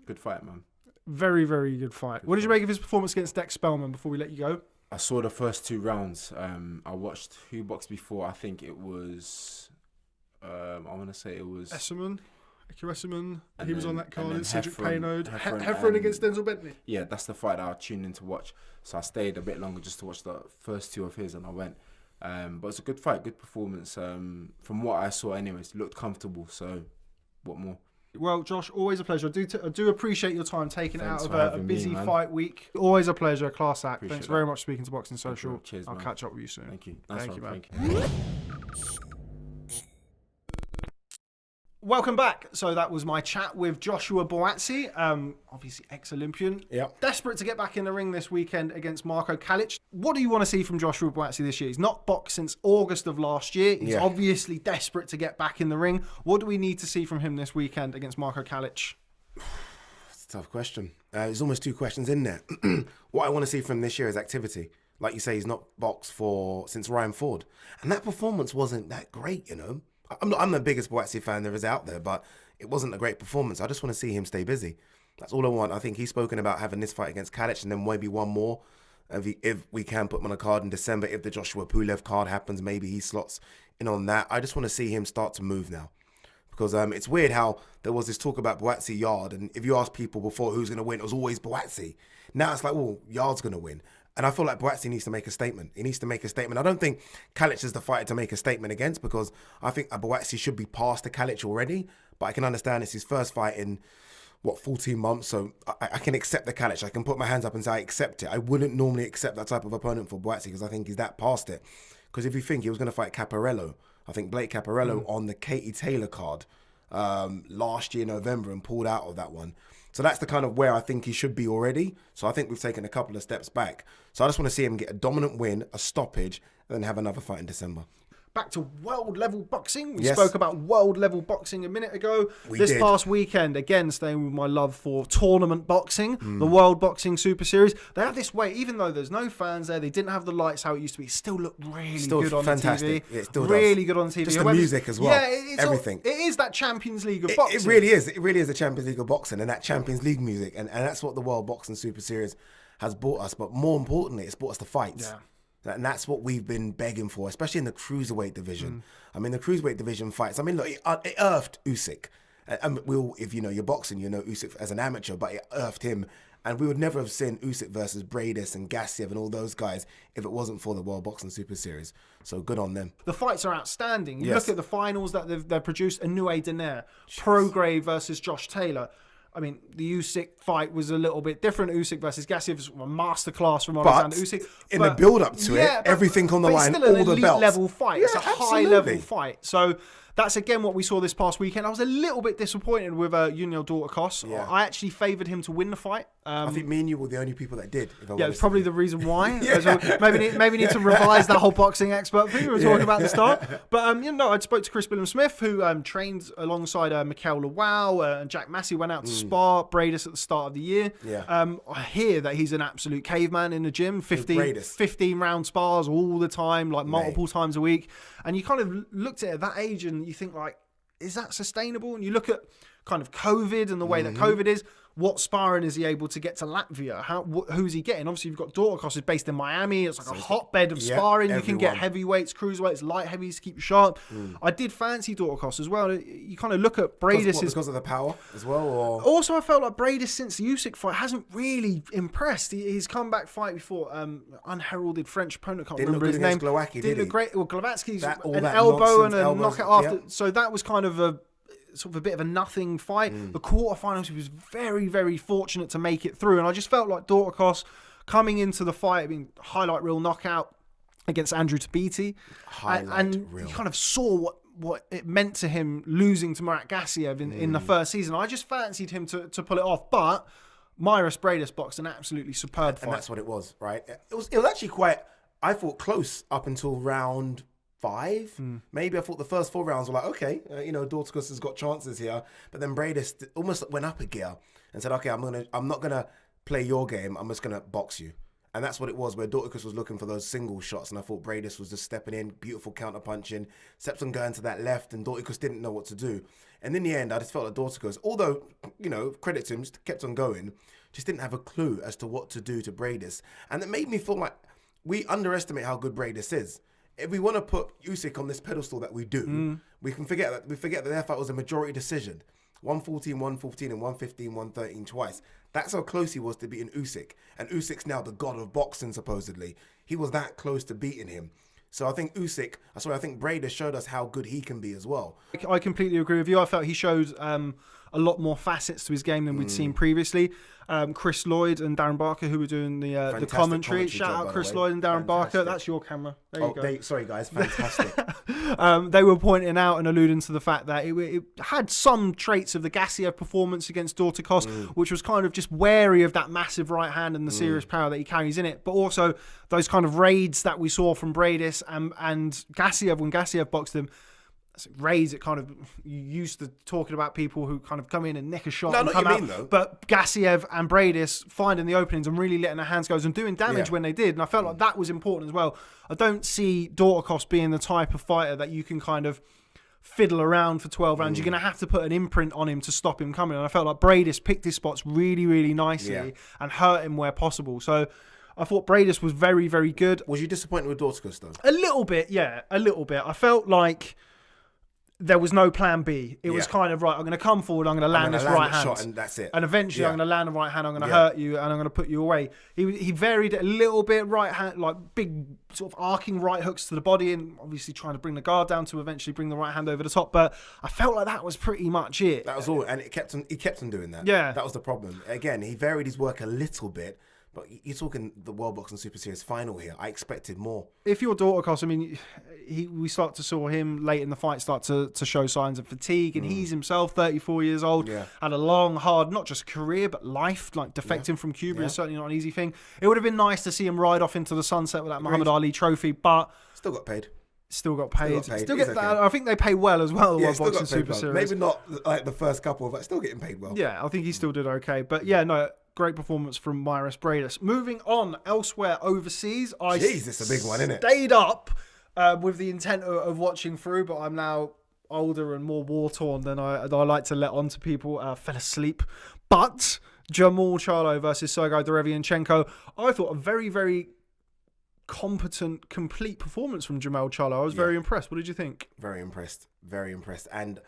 Good fight, man." Very, very good fight. What did you make of his performance against Dex Spellman before we let you go? I saw the first 2 rounds. I watched who boxed before. I think it was, I want to say it was... Esserman. He was on that card. Cedric Paynold. Heffron against Denzel Bentley. Yeah, that's the fight that I tuned in to watch. So I stayed a bit longer just to watch the first 2 of his, and I went. But it's a good fight, good performance. From what I saw anyways, it looked comfortable. So what more? Well, Josh, always a pleasure. I do appreciate your time taking it out of a busy fight week. Always a pleasure. Class act. Appreciate Thanks very much for speaking to Boxing Social. Cheers, I'll catch up with you soon. Thank you. Thank you, man. Welcome back. So that was my chat with Joshua Buatsi, obviously ex-Olympian. Yep. Desperate to get back in the ring this weekend against Marko Calic. What do you want to see from Joshua Buatsi this year? He's not boxed since August of last year. He's obviously desperate to get back in the ring. What do we need to see from him this weekend against Marko Calic? It's a tough question. There's almost 2 questions in there. What I want to see from this year is activity. Like you say, he's not boxed since Ryan Ford. And that performance wasn't that great, you know. I'm the biggest Bowatsi fan there is out there, but it wasn't a great performance. I just want to see him stay busy. That's all I want. I think he's spoken about having this fight against Calic and then maybe one more. If we can put him on a card in December, if the Joshua Pulev card happens, maybe he slots in on that. I just want to see him start to move now. Because it's weird how there was this talk about Bowatsi Yard, and if you ask people before who's going to win, it was always Bowatsi. Now it's like, well, Yard's going to win. And I feel like Bowatsi needs to make a statement. He needs to make a statement. I don't think Calic is the fighter to make a statement against, because I think Bowatsi should be past the Calic already. But I can understand it's his first fight in, 14 months. So I can accept the Calic. I can put my hands up and say I accept it. I wouldn't normally accept that type of opponent for Bowatsi because I think he's that past it. Because if you think he was going to fight Caparello, I think Blake Caparello on the Katie Taylor card last year, November, and pulled out of that one. So that's the kind of where I think he should be already. So I think we've taken a couple of steps back. So I just want to see him get a dominant win, a stoppage, and then have another fight in December. back to world level boxing. We Yes. spoke about world level boxing a minute ago. We This did. past weekend, again, staying with my love for tournament boxing, the World Boxing Super Series. They have this way, even though there's no fans there, they didn't have the lights how it used to be. It still looked really good on fantastic. the TV. It still really does. good on the TV. Just the music as well. Yeah, it's Everything. it is that Champions League of boxing. It really is. It really is the Champions League of boxing and that Champions League music. And that's what the World Boxing Super Series has brought us. But more importantly, it's brought us the fights. Yeah. And that's what we've been begging for, especially in the cruiserweight division. I mean, the cruiserweight division fights. I mean, look, it earthed Usyk. And if you know you're boxing, you know Usyk as an amateur, but it earthed him. And we would never have seen Usyk versus Bradis and Gassiev and all those guys if it wasn't for the World Boxing Super Series. So good on them. The fights are outstanding. You Yes. look at the finals that they've produced: Inoue Daenerys, Prograis versus Josh Taylor. I mean, the Usyk fight was a little bit different. Usyk versus Gassiev was a masterclass from Alexander Usyk. In the build-up to it, everything on the line, it's still an all the elite belts. level fight. It's a Yeah, high-level absolutely. fight. So that's, again, what we saw this past weekend. I was a little bit disappointed with Junior Dorticos. Yeah. I actually favoured him to win the fight. I think me and you were the only people that did. Yeah, it's probably the reason why. Maybe need to revise that whole boxing expert thing we were talking about at the start. But I spoke to Chris Billam-Smith, who trained alongside Mikael Lawal and Jack Massey. Went out to spar Bradis at the start of the year. Yeah. I hear that he's an absolute caveman in the gym. 15 round spars all the time, like multiple times a week. And you kind of looked at it at that age and you think, like, is that sustainable? And you look at kind of COVID and the way that COVID is. What sparring is he able to get to Latvia? Who's he getting? Obviously, you've got Dorticos is based in Miami. It's like a hotbed of sparring. You can get heavyweights, cruiserweights, light heavies, keep you sharp. I did fancy Dorticos as well. You kind of look at Bradis. Because of the power as well? Or? Also, I felt like Bradis, since the Usyk fight, hasn't really impressed. His comeback fight before unheralded French opponent, can't remember his name. Glowacki, did look great. Well, Glowacki's an that elbow and nonsense a knockout after. yeah. So that was kind of a bit of a nothing fight. The quarterfinals, he was very, very fortunate to make it through. And I just felt like Dorticos coming into the fight, I mean, highlight reel knockout against Andrew Tebbutt. And you kind of saw what it meant to him losing to Murat Gassiev in the first season. I just fancied him to pull it off. But Mairis Bradis boxed an absolutely superb fight. And that's what it was, right? It was actually quite, I thought, close up until round 5. Maybe I thought the first 4 rounds were like, okay, Dorticos has got chances here. But then Bradis almost went up a gear and said, okay, I'm not gonna play your game. I'm just gonna box you. And that's what it was, where Dorticos was looking for those single shots, and I thought Bradis was just stepping in, beautiful counter punching, steps on going to that left, and Dorticos didn't know what to do. And in the end, I just felt like Dorticos, although credit to him, just kept on going, just didn't have a clue as to what to do to Bradis, and it made me feel like we underestimate how good Bradis is. If we want to put Usyk on this pedestal that we do, we forget that their fight was a majority decision. 114, 114, and 115, 113 twice. That's how close he was to beating Usyk. And Usyk's now the god of boxing, supposedly. He was that close to beating him. So I think Bradis showed us how good he can be as well. I completely agree with you. I felt he showed a lot more facets to his game than we'd seen previously. Chris Lloyd and Darren Barker, who were doing the commentary. Shout out Chris Lloyd and Darren Barker. That's your camera. There you go. Sorry guys, fantastic. They were pointing out and alluding to the fact that it had some traits of the Gassiev performance against Dorticos, which was kind of just wary of that massive right hand and the serious power that he carries in it, but also those kind of raids that we saw from Bradis and Gassiev when Gassiev boxed him. Raids, it kind of, you used to talking about people who kind of come in and nick a shot and come out, but Gassiev and Bradis finding the openings and really letting their hands go and doing damage when they did, and I felt like that was important as well. I don't see Dorticos being the type of fighter that you can kind of fiddle around for 12 rounds. You're going to have to put an imprint on him to stop him coming, and I felt like Bradis picked his spots really, really nicely and hurt him where possible. So I thought Bradis was very, very good. Was you disappointed with Dorticos though? A little bit, yeah, a little bit. I felt like there was no plan B. It was kind of, right, I'm going to come forward, I'm going to land this right hand. Shot and that's it. And eventually I'm going to land the right hand, I'm going to hurt you, and I'm going to put you away. He varied it a little bit, right hand, like big sort of arcing right hooks to the body, and obviously trying to bring the guard down to eventually bring the right hand over the top. But I felt like that was pretty much it. That was all, and he kept on doing that. Yeah. That was the problem. Again, he varied his work a little bit, but you're talking the World Boxing Super Series final here. I expected more. If you're Dorticos, I mean, we start to saw him late in the fight start to show signs of fatigue, and he's himself 34 years old, had a long, hard, not just career, but life, like defecting from Cuba is certainly not an easy thing. It would have been nice to see him ride off into the sunset with that Muhammad Ali trophy, but still got paid. Still got paid. Still Still got get paid. that. I think they pay well as well. Yeah, The still got Boxing paid Super well. Series. Maybe not like the first couple, but still getting paid well. Yeah, I think he still did okay. But yeah, no, great performance from Myris Bradis. Moving on elsewhere overseas, I Jeez, it's a big one, isn't it? stayed up with the intent of watching through, but I'm now older and more war-torn than I like to let on to people. Fell asleep. But Jamal Charlo versus Sargo Revienchenko, I thought a very, very competent, complete performance from Jamal Charlo. I was very impressed. What did you think? Very impressed. Very impressed. And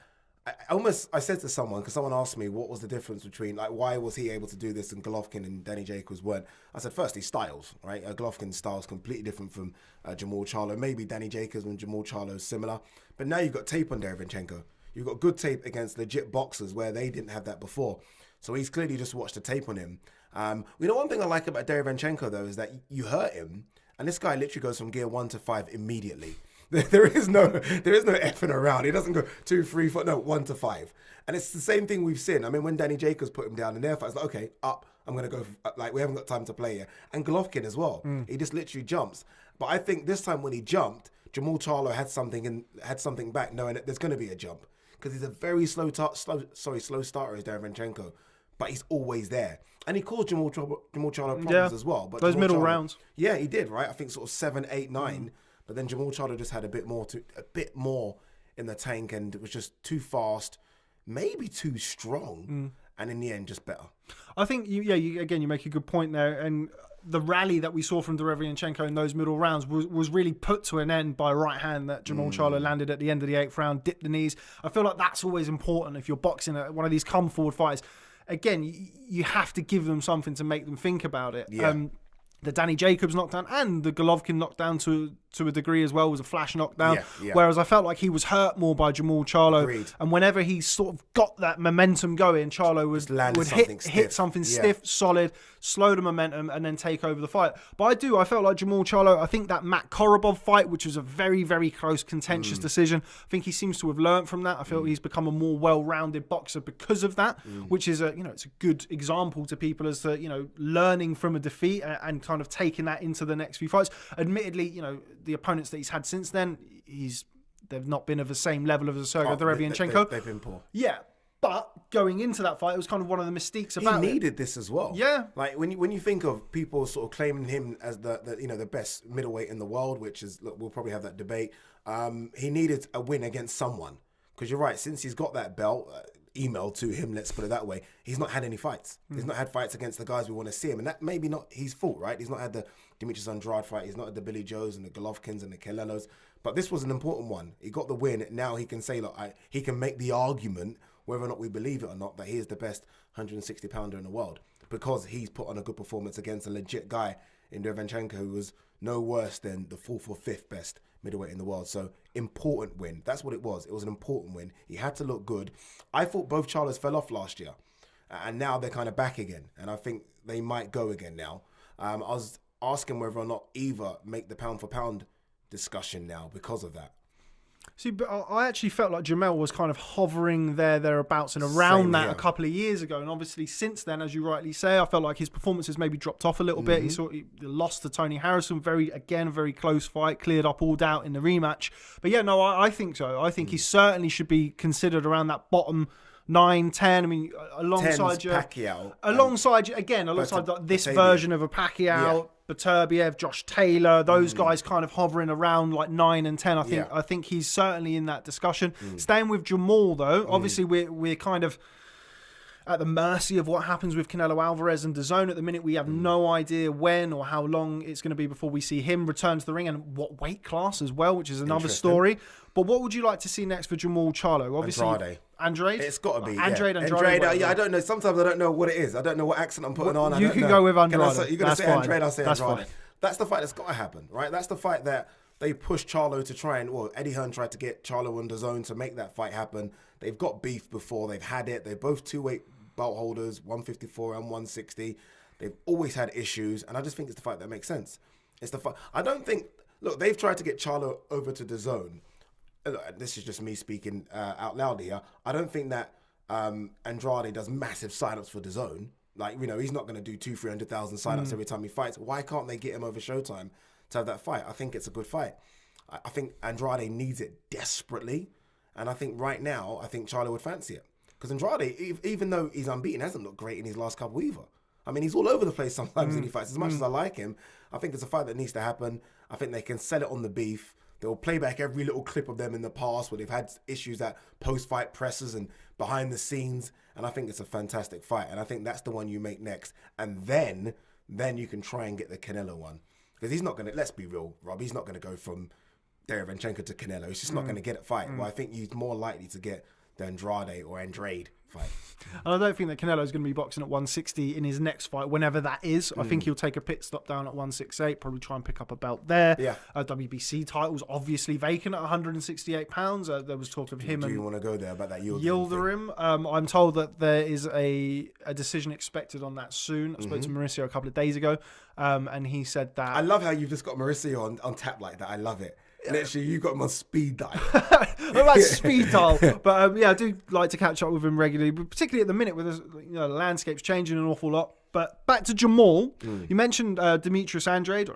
I said to someone, because someone asked me what was the difference between, like, why was he able to do this and Golovkin and Danny Jacobs weren't? I said, firstly, styles, right? Golovkin's style is completely different from Jamal Charlo. Maybe Danny Jacobs and Jamal Charlo is similar. But now you've got tape on Revienchenko. You've got good tape against legit boxers where they didn't have that before. So he's clearly just watched the tape on him. One thing I like about Revienchenko, though, is that you hurt him, and this guy literally goes from gear 1 to 5 immediately. There is no effing around. He doesn't go 2, 3, 4, no, 1 to 5. And it's the same thing we've seen. I mean, when Danny Jacobs put him down in their fight, it's like, okay, up, I'm going to go, like, we haven't got time to play here. And Golovkin as well. He just literally jumps. But I think this time when he jumped, Jamal Charlo had something back, knowing that there's going to be a jump. Because he's a very slow starter, is Revienchenko. But he's always there. And he caused Jamal Charlo problems as well. But those Jamal middle Charlo, rounds. Yeah, he did, right? I think sort of 7, 8, 9. But then Jamal Charlo just had a bit more in the tank, and it was just too fast, maybe too strong, and in the end, just better. I think you make a good point there, and the rally that we saw from Revienchenko in those middle rounds was really put to an end by a right hand that Jamal Charlo landed at the end of the 8th round, dipped the knees. I feel like that's always important if you're boxing at one of these come forward fights. Again, you have to give them something to make them think about it. Yeah. The Danny Jacobs knockdown and the Golovkin knockdown to a degree as well was a flash knockdown. Yeah. Whereas I felt like he was hurt more by Jamal Charlo. Agreed. And whenever he sort of got that momentum going, Charlo would hit something stiff, solid, slow the momentum, and then take over the fight. But I felt like Jamal Charlo, I think that Matt Korobov fight, which was a very, very close, contentious decision, I think he seems to have learned from that. I feel he's become a more well-rounded boxer because of that, which is it's a good example to people as to, learning from a defeat and kind of taking that into the next few fights. Admittedly, the opponents that he's had since then, they've not been of the same level as Sargo Revienchenko. They've been poor. Yeah, but going into that fight, it was kind of one of the mystiques about He needed this as well. Yeah. Like when you think of people sort of claiming him as the best middleweight in the world, which is, look, we'll probably have that debate. He needed a win against someone, because you're right. Since he's got that belt emailed to him, let's put it that way, he's not had any fights. He's not had fights against the guys we want to see him, and that maybe not his fault, right? He's not had the Demetrius Andrade fight. He's not had the Billy Joes and the Golovkins and the Canelos. But this was an important one. He got the win. Now he can say, look, he can make the argument, whether or not we believe it or not, that he is the best 160-pounder in the world, because he's put on a good performance against a legit guy in Revienchenko, who was no worse than the 4th or 5th best middleweight in the world. So important win. That's what it was. It was an important win. He had to look good. I thought both Charlos fell off last year, and now they're kind of back again, and I think they might go again now. I was asking whether or not either make the pound for pound discussion now because of that. See, but I actually felt like Jamal was kind of hovering thereabouts and around that a couple of years ago. And obviously since then, as you rightly say, I felt like his performances maybe dropped off a little bit. He lost to Tony Harrison, very close fight, cleared up all doubt in the rematch. But yeah, no, I think so. I think he certainly should be considered around that bottom 9, 10. I mean, alongside Pacquiao, alongside this version of a Pacquiao, Beterbiev, Josh Taylor, those guys kind of hovering around like 9 and 10. I think he's certainly in that discussion. Staying with Jamal though, obviously we're kind of at the mercy of what happens with Canelo Alvarez and DAZN at the minute. We have no idea when or how long it's going to be before we see him return to the ring, and what weight class as well, which is another story. But what would you like to see next for Jamal Charlo? Obviously, Andrade? It's got to be. Andrade. I don't know. Sometimes I don't know what it is. I don't know what accent I'm putting on. You can go with Andrade. You're going to say fine. Andrade, I'll say That's Andrade. fine. That's the fight that's got to happen, right? That's the fight that they pushed Charlo to try and, Eddie Hearn tried to get Charlo on DAZN to make that fight happen. They've got beef before. They've had it. They're both 2-weight belt holders, 154 and 160. They've always had issues, and I just think it's the fight that makes sense. It's the fight. I don't think. Look, they've tried to get Charlo over to DAZN. This is just me speaking out loud here. I don't think that Andrade does massive signups for DAZN. Like, he's not going to do 200,000-300,000 signups every time he fights. Why can't they get him over Showtime to have that fight? I think it's a good fight. I think Andrade needs it desperately. And I think right now, I think Charlo would fancy it. Because Andrade, even though he's unbeaten, hasn't looked great in his last couple either. I mean, he's all over the place sometimes in he fights. As much as I like him, I think it's a fight that needs to happen. I think they can sell it on the beef. They'll play back every little clip of them in the past where they've had issues at post-fight presses and behind the scenes. And I think it's a fantastic fight. And I think that's the one you make next. And then you can try and get the Canelo one. Because he's not going to, let's be real, Rob, he's not going to go from Revienchenko to Canelo. He's just not going to get it fight. Well, I think he's more likely to get the Andrade fight. And I don't think that Canelo's going to be boxing at 160 in his next fight, whenever that is. I think he'll take a pit stop down at 168, probably try and pick up a belt there. Yeah. WBC title's obviously vacant at 168 pounds. There was talk of him Do and you want to go there about that Yildirim? I'm told that there is a decision expected on that soon. I spoke to Mauricio a couple of days ago, and he said that... I love how you've just got Mauricio on tap like that. I love it. Literally, you got him on speed dial. Well, that's speed dial. But I do like to catch up with him regularly, but particularly at the minute where the landscape's changing an awful lot. But back to Jamal, you mentioned Demetrius Andrade.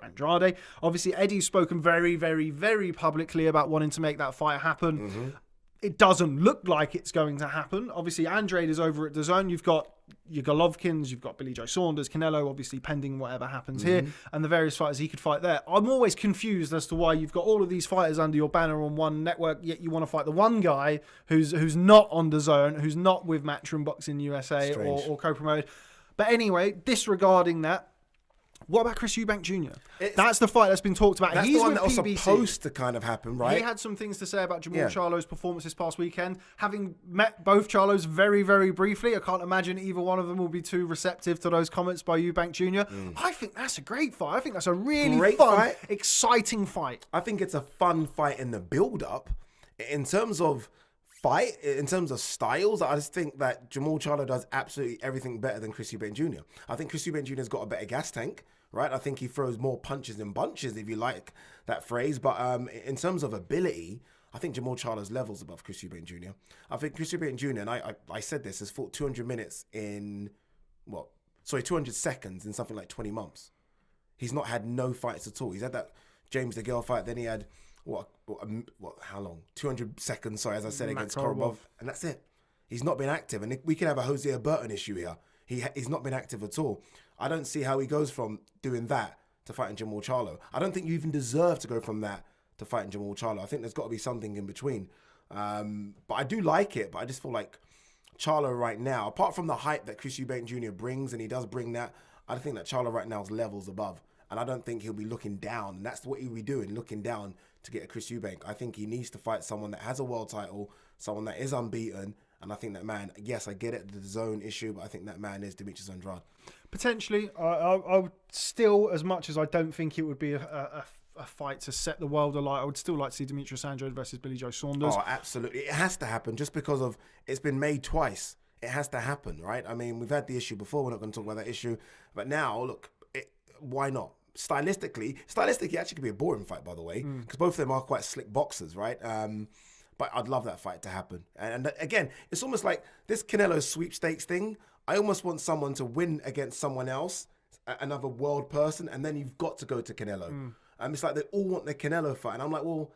Obviously, Eddie's spoken very, very, very publicly about wanting to make that fight happen. It doesn't look like it's going to happen. Obviously, Andrade is over at DAZN. You've got your Golovkins, you've got Billy Joe Saunders, Canelo, obviously pending whatever happens here, and the various fighters he could fight there. I'm always confused as to why you've got all of these fighters under your banner on one network, yet you want to fight the one guy who's not on DAZN, who's not with Matchroom Boxing USA or co-promoted. But anyway, disregarding that, what about Chris Eubank Jr.? That's the fight that's been talked about. That's He's the one with that was PBC. supposed to kind of happen, right? He had some things to say about Jamal Charlo's performance this past weekend. Having met both Charlos very, very briefly, I can't imagine either one of them will be too receptive to those comments by Eubank Jr. I think that's a great fight. I think that's a really fun, exciting fight. I think it's a fun fight in the build-up. In terms of fight, in terms of styles, I just think that Jamal Charlo does absolutely everything better than Chris Eubank Jr. I think Chris Eubank Jr. has got a better gas tank, right? I think he throws more punches in bunches, if you like that phrase. But in terms of ability, I think Jamal Charlo's levels above Chris Eubank Jr. I think Chris Eubank Jr., and I said this, has fought 200 minutes in, 200 seconds in something like 20 months. He's not had no fights at all. He's had that James DeGale fight, then he had, how long? 200 seconds, sorry, as I said, against Korobov, and that's it. He's not been active, and we can have a Hosea Burton issue here. He's not been active at all. I don't see how he goes from doing that to fighting Jamal Charlo. I don't think you even deserve to go from that to fighting Jamal Charlo. I think there's got to be something in between. But I do like it, but I just feel like Charlo right now, apart from the hype that Chris Eubank Jr. brings, and he does bring that, I think that Charlo right now is levels above. And I don't think he'll be looking down. And that's what he'll be doing, looking down to get a Chris Eubank. I think he needs to fight someone that has a world title, someone that is unbeaten. And I think that man, yes, I get it, the zone issue, but I think that man is Demetrius Andrade. Potentially. I would still, as much as I don't think it would be a fight to set the world alight, I would still like to see Demetrius Andrade versus Billy Joe Saunders. Oh, absolutely. It has to happen just because of it's been made twice. It has to happen, right? I mean, we've had the issue before. We're not going to talk about that issue. But now, look, why not? Stylistically, actually could be a boring fight, by the way, because both of them are quite slick boxers, right? But I'd love that fight to happen. And again, it's almost like this Canelo sweepstakes thing. I almost want someone to win against someone else, another world person, and then you've got to go to Canelo. It's like they all want the Canelo fight. And I'm like, well,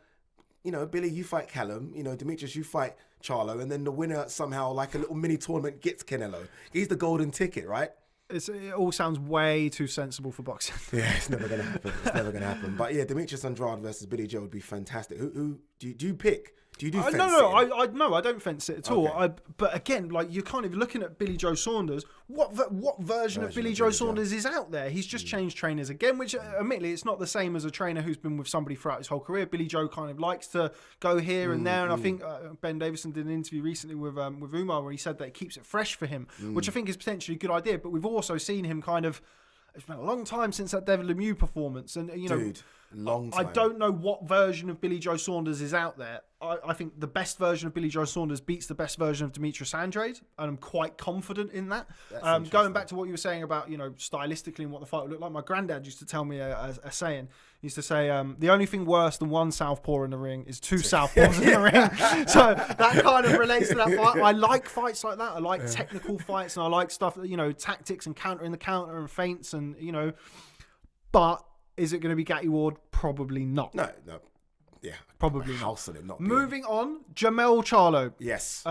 Billy, you fight Callum. Demetrius, you fight Charlo. And then the winner somehow, like a little mini tournament, gets Canelo. He's the golden ticket, right? It all sounds way too sensible for boxing. Yeah, it's never going to happen. But yeah, Demetrius Andrade versus Billy Joe would be fantastic. Who do you pick? Do you do fence No, I don't fence it at all. Okay. But again, like you're kind of looking at Billy Joe Saunders. What version of Billy Joe Saunders is out there? He's just changed trainers again, which admittly it's not the same as a trainer who's been with somebody throughout his whole career. Billy Joe kind of likes to go here and there, and I think Ben Davison did an interview recently with Umar where he said that it keeps it fresh for him, which I think is potentially a good idea. But we've also seen him kind of. It's been a long time since that David Lemieux performance, and long time. I don't know what version of Billy Joe Saunders is out there. I think the best version of Billy Joe Saunders beats the best version of Demetrius Andrade, and I'm quite confident in that. Going back to what you were saying about stylistically and what the fight would look like, my granddad used to tell me a saying. He used to say, the only thing worse than one southpaw in the ring is two southpaws in the ring. So that kind of relates to that fight. I like fights like that. I like technical fights, and I like stuff, tactics and countering the counter and feints and, but is it going to be Gatti Ward? Probably not. No. Yeah, Probably not. house on it. Not being. Moving on, Jamal Charlo. Yes.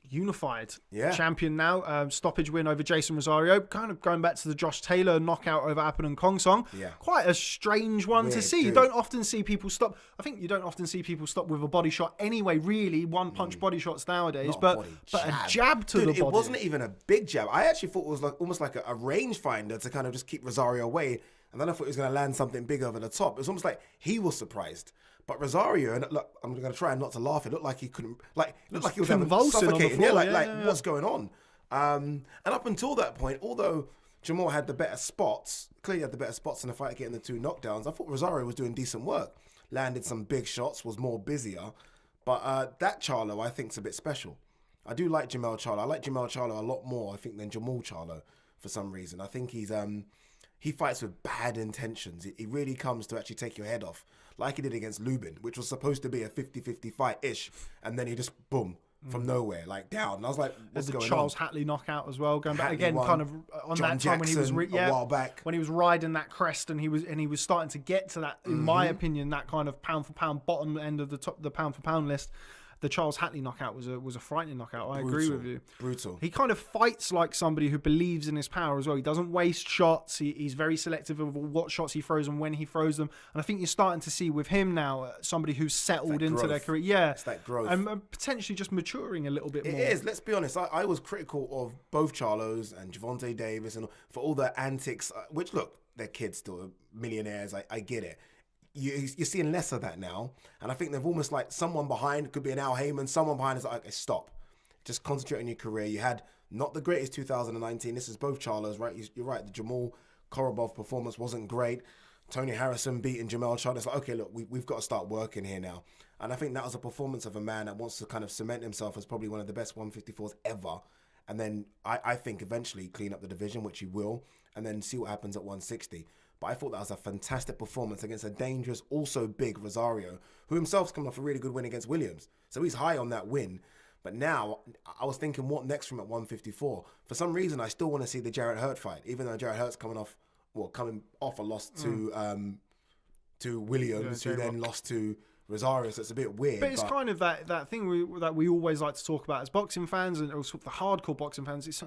Unified Yeah. champion now. Stoppage win over Jason Rosario. Kind of going back to the Josh Taylor knockout over Appen and Kong Song. Yeah. Quite a strange one to Weird, see. You dude. don't often see people stop. I think you don't often see people stop with a body shot anyway, really. One punch body shots nowadays. Not But, body, but a jab to Dude, the body. It wasn't even a big jab. I actually thought it was like almost like a rangefinder to kind of just keep Rosario away. And then I thought he was going to land something big over the top. It was almost like he was surprised. But Rosario, and look, I'm going to try not to laugh. It looked like he couldn't, like, it looked like he was having convulsing on the suffocating. floor, Yeah, what's going on? And up until that point, although Jamal had the better spots, clearly had the better spots in the fight, getting the 2 knockdowns, I thought Rosario was doing decent work. Landed some big shots, was more busier. But that Charlo, I think, is a bit special. I do like Jamal Charlo. I like Jamal Charlo a lot more, I think, than Jamal Charlo for some reason. I think he fights with bad intentions. He really comes to actually take your head off, like he did against Lubin, which was supposed to be a 50-50 fight-ish, and then he just, boom, from nowhere, like down. And I was like, what's going on? The Charles Hatley knockout as well, going back Hatley again, won. kind of on John that time when he was Jackson a while back. when he was riding that crest, and he was starting to get to that, in my opinion, that kind of pound for pound bottom end of the pound for pound list. The Charles Hatley knockout was a frightening knockout. I agree with you. Brutal. He kind of fights like somebody who believes in his power as well. He doesn't waste shots. He's very selective of what shots he throws and when he throws them. And I think you're starting to see with him now somebody who's settled into growth. their career. Yeah, It's that growth. and potentially just maturing a little bit more. It is. Let's be honest. I was critical of both Charlos and Gervonta Davis and for all their antics, which, look, they're kids still, millionaires. I get it. You're seeing less of that now. And I think they've almost like someone behind, could be an Al Heyman, someone behind is like, okay, stop. Just concentrate on your career. You had not the greatest 2019. This is both Charlos, right? You're right. The Jamal Korobov performance wasn't great. Tony Harrison beating Jamal Charlo. It's like, okay, look, we've got to start working here now. And I think that was a performance of a man that wants to kind of cement himself as probably one of the best 154s ever. And then I think eventually clean up the division, which he will, and then see what happens at 160. But I thought that was a fantastic performance against a dangerous, also big Rosario, who himself's coming off a really good win against Williams. So he's high on that win. But now, I was thinking, what next from at 154? For some reason, I still want to see the Jarrett Hurt fight, even though Jarrett Hurt's coming off a loss to Williams, who then lost to Rosario, so it's a bit weird. But it's kind of that thing that we always like to talk about as boxing fans, and also the hardcore boxing fans. It's,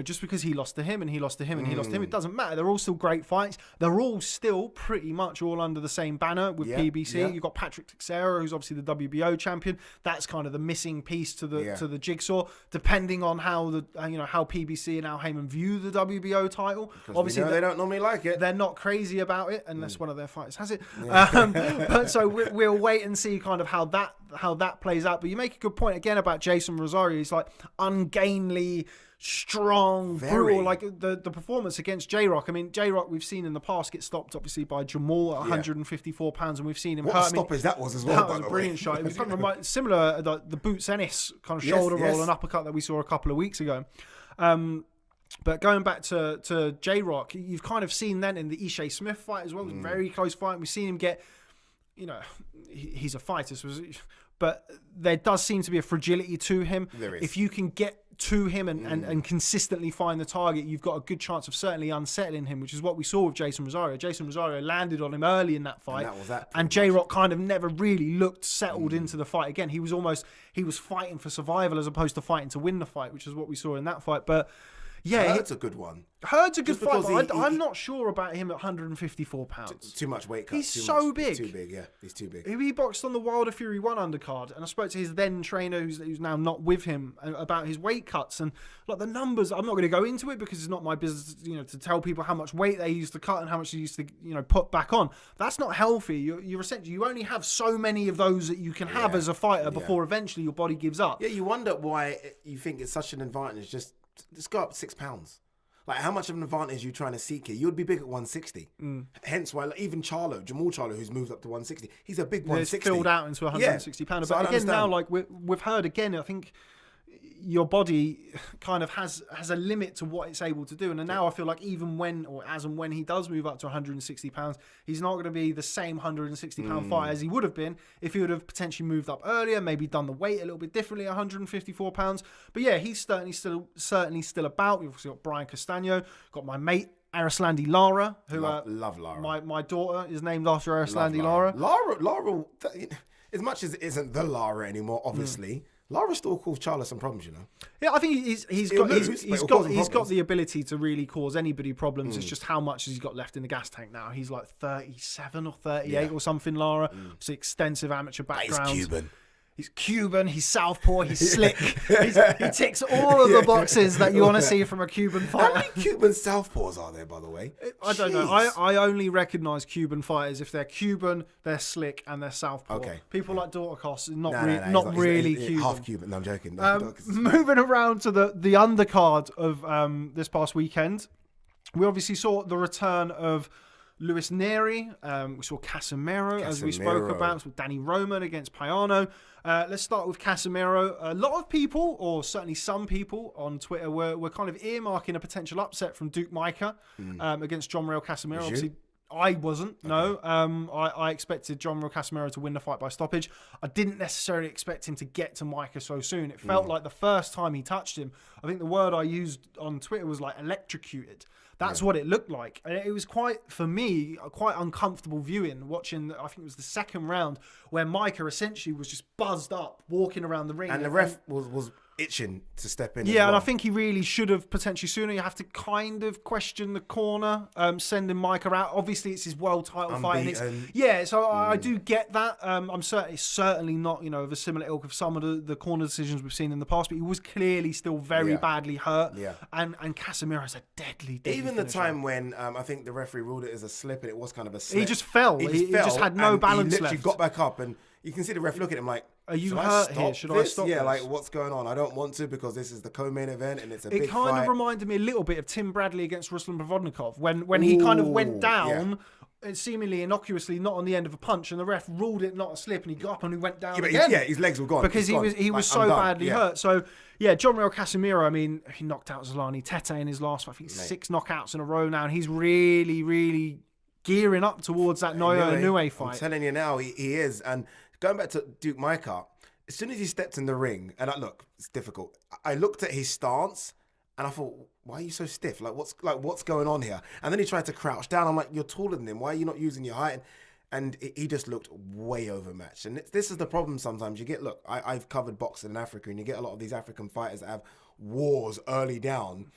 just because he lost to him and he lost to him and he lost to him, it doesn't matter. They're all still great fights. They're all still pretty much all under the same banner with PBC. Yeah. You've got Patrick Teixeira, who's obviously the WBO champion. That's kind of the missing piece to the jigsaw, depending on how how PBC and Al Heyman view the WBO title. Because obviously, they don't normally like it. They're not crazy about it unless one of their fighters has it. Yeah. But so we'll wait and see kind of how that plays out. But you make a good point again about Jason Rosario. He's like ungainly, strong, brutal. Like the performance against J-Rock. I mean, J-Rock we've seen in the past get stopped obviously by Jamal at 154 pounds, and we've seen him what hurt. a stoppage that was as well. That was a brilliant shot. It was kind of similar the Boots Ennis kind of shoulder roll and uppercut that we saw a couple of weeks ago. But going back to J-Rock, you've kind of seen then in the Ishe Smith fight as well. It was a very close fight. We've seen him get, he's a fighter, but there does seem to be a fragility to him. There is. If you can get to him and consistently find the target, you've got a good chance of certainly unsettling him, which is what we saw with Jason Rosario. Jason Rosario landed on him early in that fight, and J-Rock kind of never really looked settled into the fight again. He was fighting for survival as opposed to fighting to win the fight, which is what we saw in that fight. But yeah, Hurd's a good one. Hurd's a good fight, but I'm not sure about him at 154 pounds. Too much weight cut. He's so big. He's too big, yeah. He's too big. He boxed on the Wilder Fury 1 undercard, and I spoke to his then trainer, who's now not with him, about his weight cuts. And like the numbers, I'm not going to go into it because it's not my business, to tell people how much weight they used to cut and how much they used to, put back on. That's not healthy. You're essentially, you only have so many of those that you can have as a fighter before eventually your body gives up. Yeah, you wonder why you think it's such an advantage. Just go up 6 pounds. Like, how much of an advantage are you trying to seek here? You would be big at 160. Hence why, even Jamal Charlo, who's moved up to 160, he's a big 160. It's filled out into 160 pounder. But again, now, like we've heard again, I think your body kind of has a limit to what it's able to do. And now I feel like even when he does move up to 160 pounds, he's not going to be the same 160 pound fighter as he would have been if he would have potentially moved up earlier, maybe done the weight a little bit differently at 154 pounds. But yeah, he's certainly still about. We've obviously got Brian Castano, got my mate Arislandi Lara, who love Lara. My daughter is named after Arislandi Lara. Lara. Lara, as much as it isn't the Lara anymore, obviously, Lara still calls Charlo some problems, you know. Yeah, I think he's got the ability to really cause anybody problems. It's just how much has he got left in the gas tank now. He's like 37 or 38 or something, Lara. It's an extensive amateur background. He's Cuban, he's southpaw, he's slick. He ticks all of the boxes that you want to see from a Cuban fighter. How many Cuban southpaws are there, by the way? I don't know. I only recognise Cuban fighters if they're Cuban, they're slick, and they're southpaw. Okay. People like Dorcas, not he's really Cuban. Half Cuban. No, I'm joking. Moving around to the undercard of this past weekend, we obviously saw the return of Luis Neri. We saw Casemiro, as we spoke about, with Danny Roman against Payano. Let's start with Casemiro. A lot of people, or certainly some people on Twitter, were kind of earmarking a potential upset from Duke Micah against John Rail Casemiro. Obviously, I wasn't. Okay. No, I expected John Rail Casemiro to win the fight by stoppage. I didn't necessarily expect him to get to Micah so soon. It felt like the first time he touched him, I think the word I used on Twitter was like electrocuted. That's what it looked like. And it was quite uncomfortable viewing, watching, I think it was the second round, where Micah essentially was just buzzed up, walking around the ring. And the ref was itching to step in. Yeah, and I think he really should have potentially sooner. You have to kind of question the corner, sending Micah out. Obviously, it's his world title fight. And so I do get that. I'm certainly not, of a similar ilk of some of the corner decisions we've seen in the past, but he was clearly still very badly hurt. Yeah. And Casemiro's a deadly Even the time when I think the referee ruled it as a slip, and it was kind of a slip. He just fell. He just had no balance left. He literally got back up, and you can see the ref look at him like, are you hurt here? Should I stop this? Yeah, like, what's going on? I don't want to, because this is the co-main event and it's a big fight. It kind of reminded me a little bit of Tim Bradley against Ruslan Provodnikov when he kind of went down, seemingly innocuously, not on the end of a punch, and the ref ruled it not a slip, and he got up and he went down again. His legs were gone. Because he was so badly hurt. So, John Rail Casemiro, I mean, he knocked out Zolani Tete in his last, I think, 6 knockouts in a row now, and he's really, really gearing up towards that Naoya Inoue fight. I'm telling you now, he is. And going back to Duke Micah, as soon as he stepped in the ring, and look, it's difficult. I looked at his stance, and I thought, why are you so stiff? What's going on here? And then he tried to crouch down. I'm like, you're taller than him. Why are you not using your height? And he just looked way overmatched. And this is the problem sometimes. You get, I've covered boxing in Africa, and you get a lot of these African fighters that have wars early down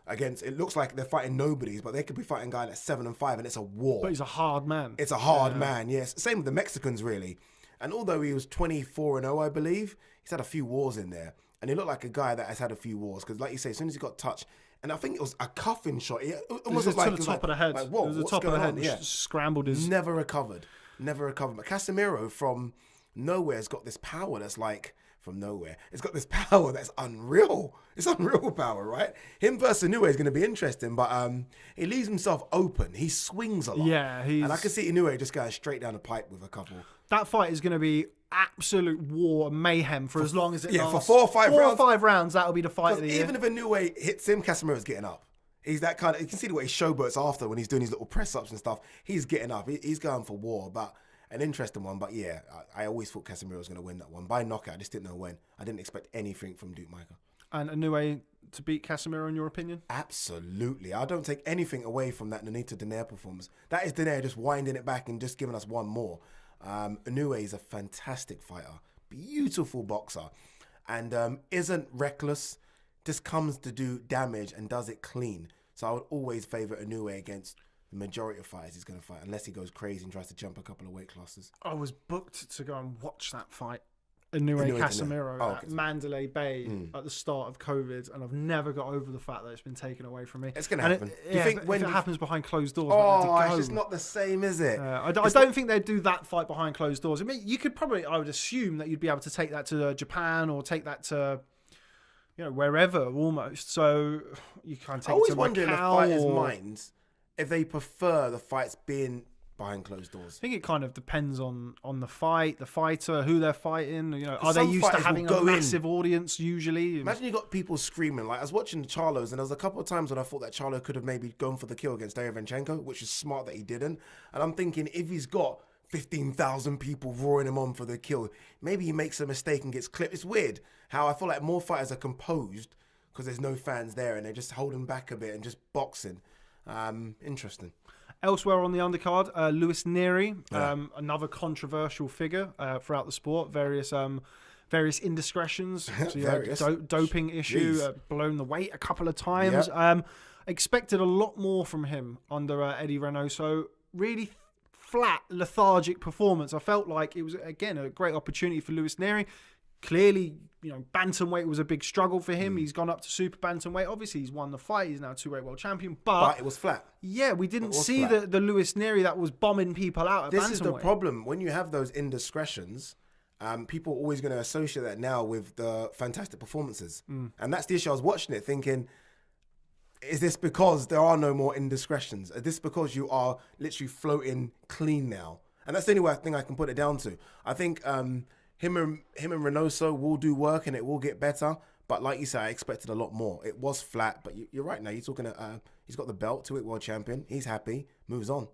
against, it looks like they're fighting nobodies, but they could be fighting a guy that's 7-5, and it's a war. But he's a hard man. It's a hard man, yes. Same with the Mexicans, really. And although he was 24-0, I believe, he's had a few wars in there. And he looked like a guy that has had a few wars. Because like you say, as soon as he got touched, and I think it was a cuffing shot. It almost was to the top of the head. Like, whoa, it was the top of the head. Yeah. Scrambled his... Never recovered. But Casemiro, from nowhere, has got this power that's like... From nowhere. It's got this power that's unreal. It's unreal power, right? Him versus Inoue is going to be interesting, but he leaves himself open. He swings a lot. Yeah, and I can see Inoue just going straight down the pipe with a couple. That fight is going to be absolute war mayhem for as long as it lasts. For 4 or 5 rounds. 4 or 5 rounds, that'll be the fight of the year. Even if Inoue hits him, Casemiro's getting up. He's that kind of... You can see the way he showboats after when he's doing his little press-ups and stuff. He's getting up. He's going for war, but... An interesting one, but I always thought Casemiro was going to win that one. By knockout, I just didn't know when. I didn't expect anything from Duke Micah. And Inoue to beat Casemiro, in your opinion? Absolutely. I don't take anything away from that Nonito Donaire performance. That is Donaire just winding it back and just giving us one more. Inoue is a fantastic fighter, beautiful boxer, and isn't reckless, just comes to do damage and does it clean. So I would always favour Inoue against... The majority of fighters he's going to fight, unless he goes crazy and tries to jump a couple of weight classes. I was booked to go and watch that fight, Inoue Casemiro at Mandalay Bay at the start of COVID, and I've never got over the fact that it's been taken away from me. It's going to happen. Do you think when it happens behind closed doors? It's just not the same, is it? I don't think they'd do that fight behind closed doors. I mean, you could probably, I would assume that you'd be able to take that to Japan or take that to... wherever almost. So you can't take it to Macau. I always wonder in the fighters' minds if they prefer the fights being behind closed doors. I think it kind of depends on the fight, the fighter, who they're fighting. Are they used to having a massive audience usually? Imagine you got people screaming. Like I was watching the Charlos, and there was a couple of times when I thought that Charlo could have maybe gone for the kill against Revienchenko, which is smart that he didn't. And I'm thinking, if he's got 15,000 people roaring him on for the kill, maybe he makes a mistake and gets clipped. It's weird how I feel like more fighters are composed because there's no fans there and they're just holding back a bit and just boxing. Interesting. Elsewhere on the undercard, Lewis Neary, Yeah. another controversial figure throughout the sport. Various indiscretions, so Various. doping issue, Jeez. blown the weight a couple of times. Yep. Expected a lot more from him under Eddie Reynoso. Really flat, lethargic performance. I felt like it was, again, a great opportunity for Lewis Neary. Clearly, bantamweight was a big struggle for him. He's gone up to super bantamweight. Obviously, he's won the fight. He's now two-weight world champion. But it was flat. Yeah, we didn't see flat. the Lewis Neary that was bombing people out at bantamweight. This is the problem. When you have those indiscretions, people are always going to associate that now with the fantastic performances. And that's the issue. I was watching it thinking, is this because there are no more indiscretions? Is this because you are literally floating clean now? And that's the only thing I can put it down to. I think him and Reynoso will do work and it will get better. But like you said, I expected a lot more. It was flat, but you're right now. You're talking, he's got the belt, two-weight world champion. He's happy, moves on.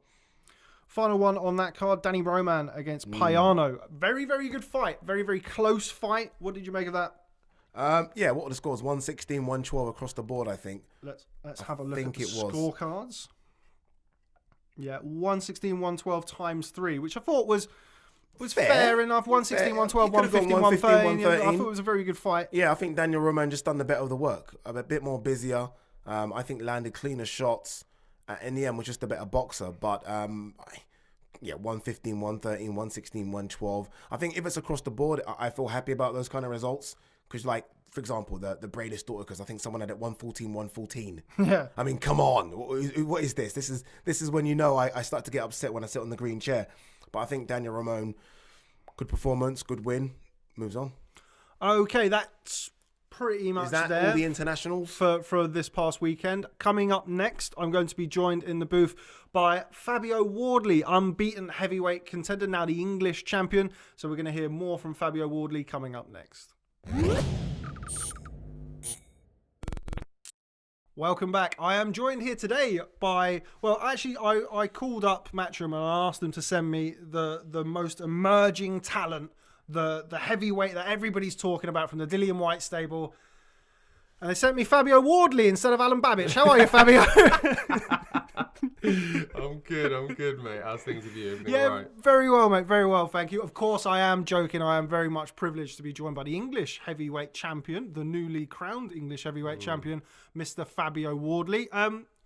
Final one on that card, Danny Roman against Payano. Very, very good fight. Very, very close fight. What did you make of that? Yeah, what were the scores? 116, 112 across the board, I think. Let's have a look at the scorecards. Yeah, 116, 112 times 3, which I thought was fair enough. 116, 112, 115, 113. I thought it was a very good fight. Yeah, I think Daniel Roman just done the better of the work. A bit more busier. I think landed cleaner shots. In the end, was just a better boxer. But, 115, 113, 116, 112. I think if it's across the board, I feel happy about those kind of results. Because, for example, the Braiders daughter, because I think someone had it 114, 114. Yeah. I mean, come on. What is this? This is when I start to get upset when I sit on the green chair. But I think Daniel Ramon, good performance, good win, moves on. Okay, that's pretty much is that there all the internationals for this past weekend. Coming up next, I'm going to be joined in the booth by Fabio Wardley, unbeaten heavyweight contender, now the English champion. So we're going to hear more from Fabio Wardley coming up next. Welcome back. I am joined here today by, I called up Matchroom and I asked them to send me the most emerging talent, the heavyweight that everybody's talking about from the Dillian White stable. And they sent me Fabio Wardley instead of Alan Babbage. How are you, Fabio? I'm good, mate. How's things with you? Everything Yeah, all right? very well, mate. Very well, thank you. Of course, I am joking. I am very much privileged to be joined by the English heavyweight champion, the newly crowned English heavyweight champion, Mr. Fabio Wardley.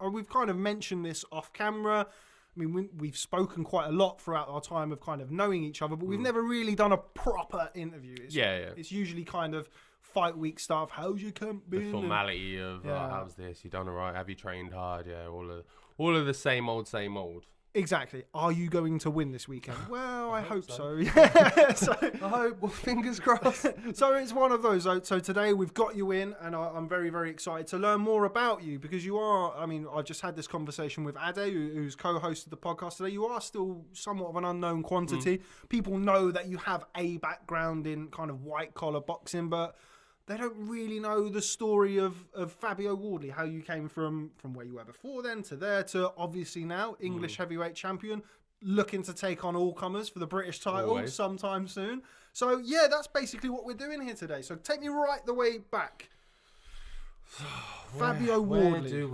We've kind of mentioned this off camera. I mean, we've spoken quite a lot throughout our time of kind of knowing each other, but we've never really done a proper interview. It's usually kind of fight week stuff. How's your camp been? The formality of how's this? You done all right? Have you trained hard? Yeah, all of the same old. Exactly. Are you going to win this weekend? Well, I hope so. Yeah. So, I hope. Well, fingers crossed. So it's one of those. So today we've got you in, and I'm very, very excited to learn more about you because you are. I mean, I just had this conversation with Ade, who's co-hosted the podcast today. You are still somewhat of an unknown quantity. People know that you have a background in kind of white collar boxing, but they don't really know the story of Fabio Wardley, how you came from where you were before then to there to obviously now English heavyweight champion, looking to take on all comers for the British title sometime soon. So yeah, that's basically what we're doing here today. So take me right the way back. Fabio Wardley. Where do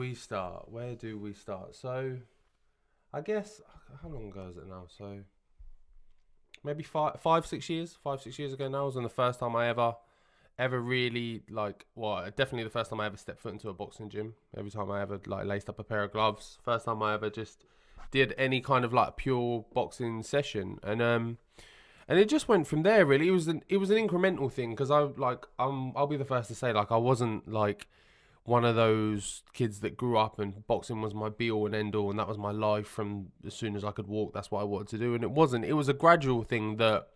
we start? So I guess, how long ago is it now? So maybe 6 years ago now was when the first time I ever really definitely the first time I ever stepped foot into a boxing gym. Every time I ever laced up a pair of gloves. First time I ever just did any kind of pure boxing session, and it just went from there. Really, it was an incremental thing because I'll be the first to say I wasn't one of those kids that grew up and boxing was my be all and end all and that was my life from as soon as I could walk. That's what I wanted to do, and it wasn't. It was a gradual thing that.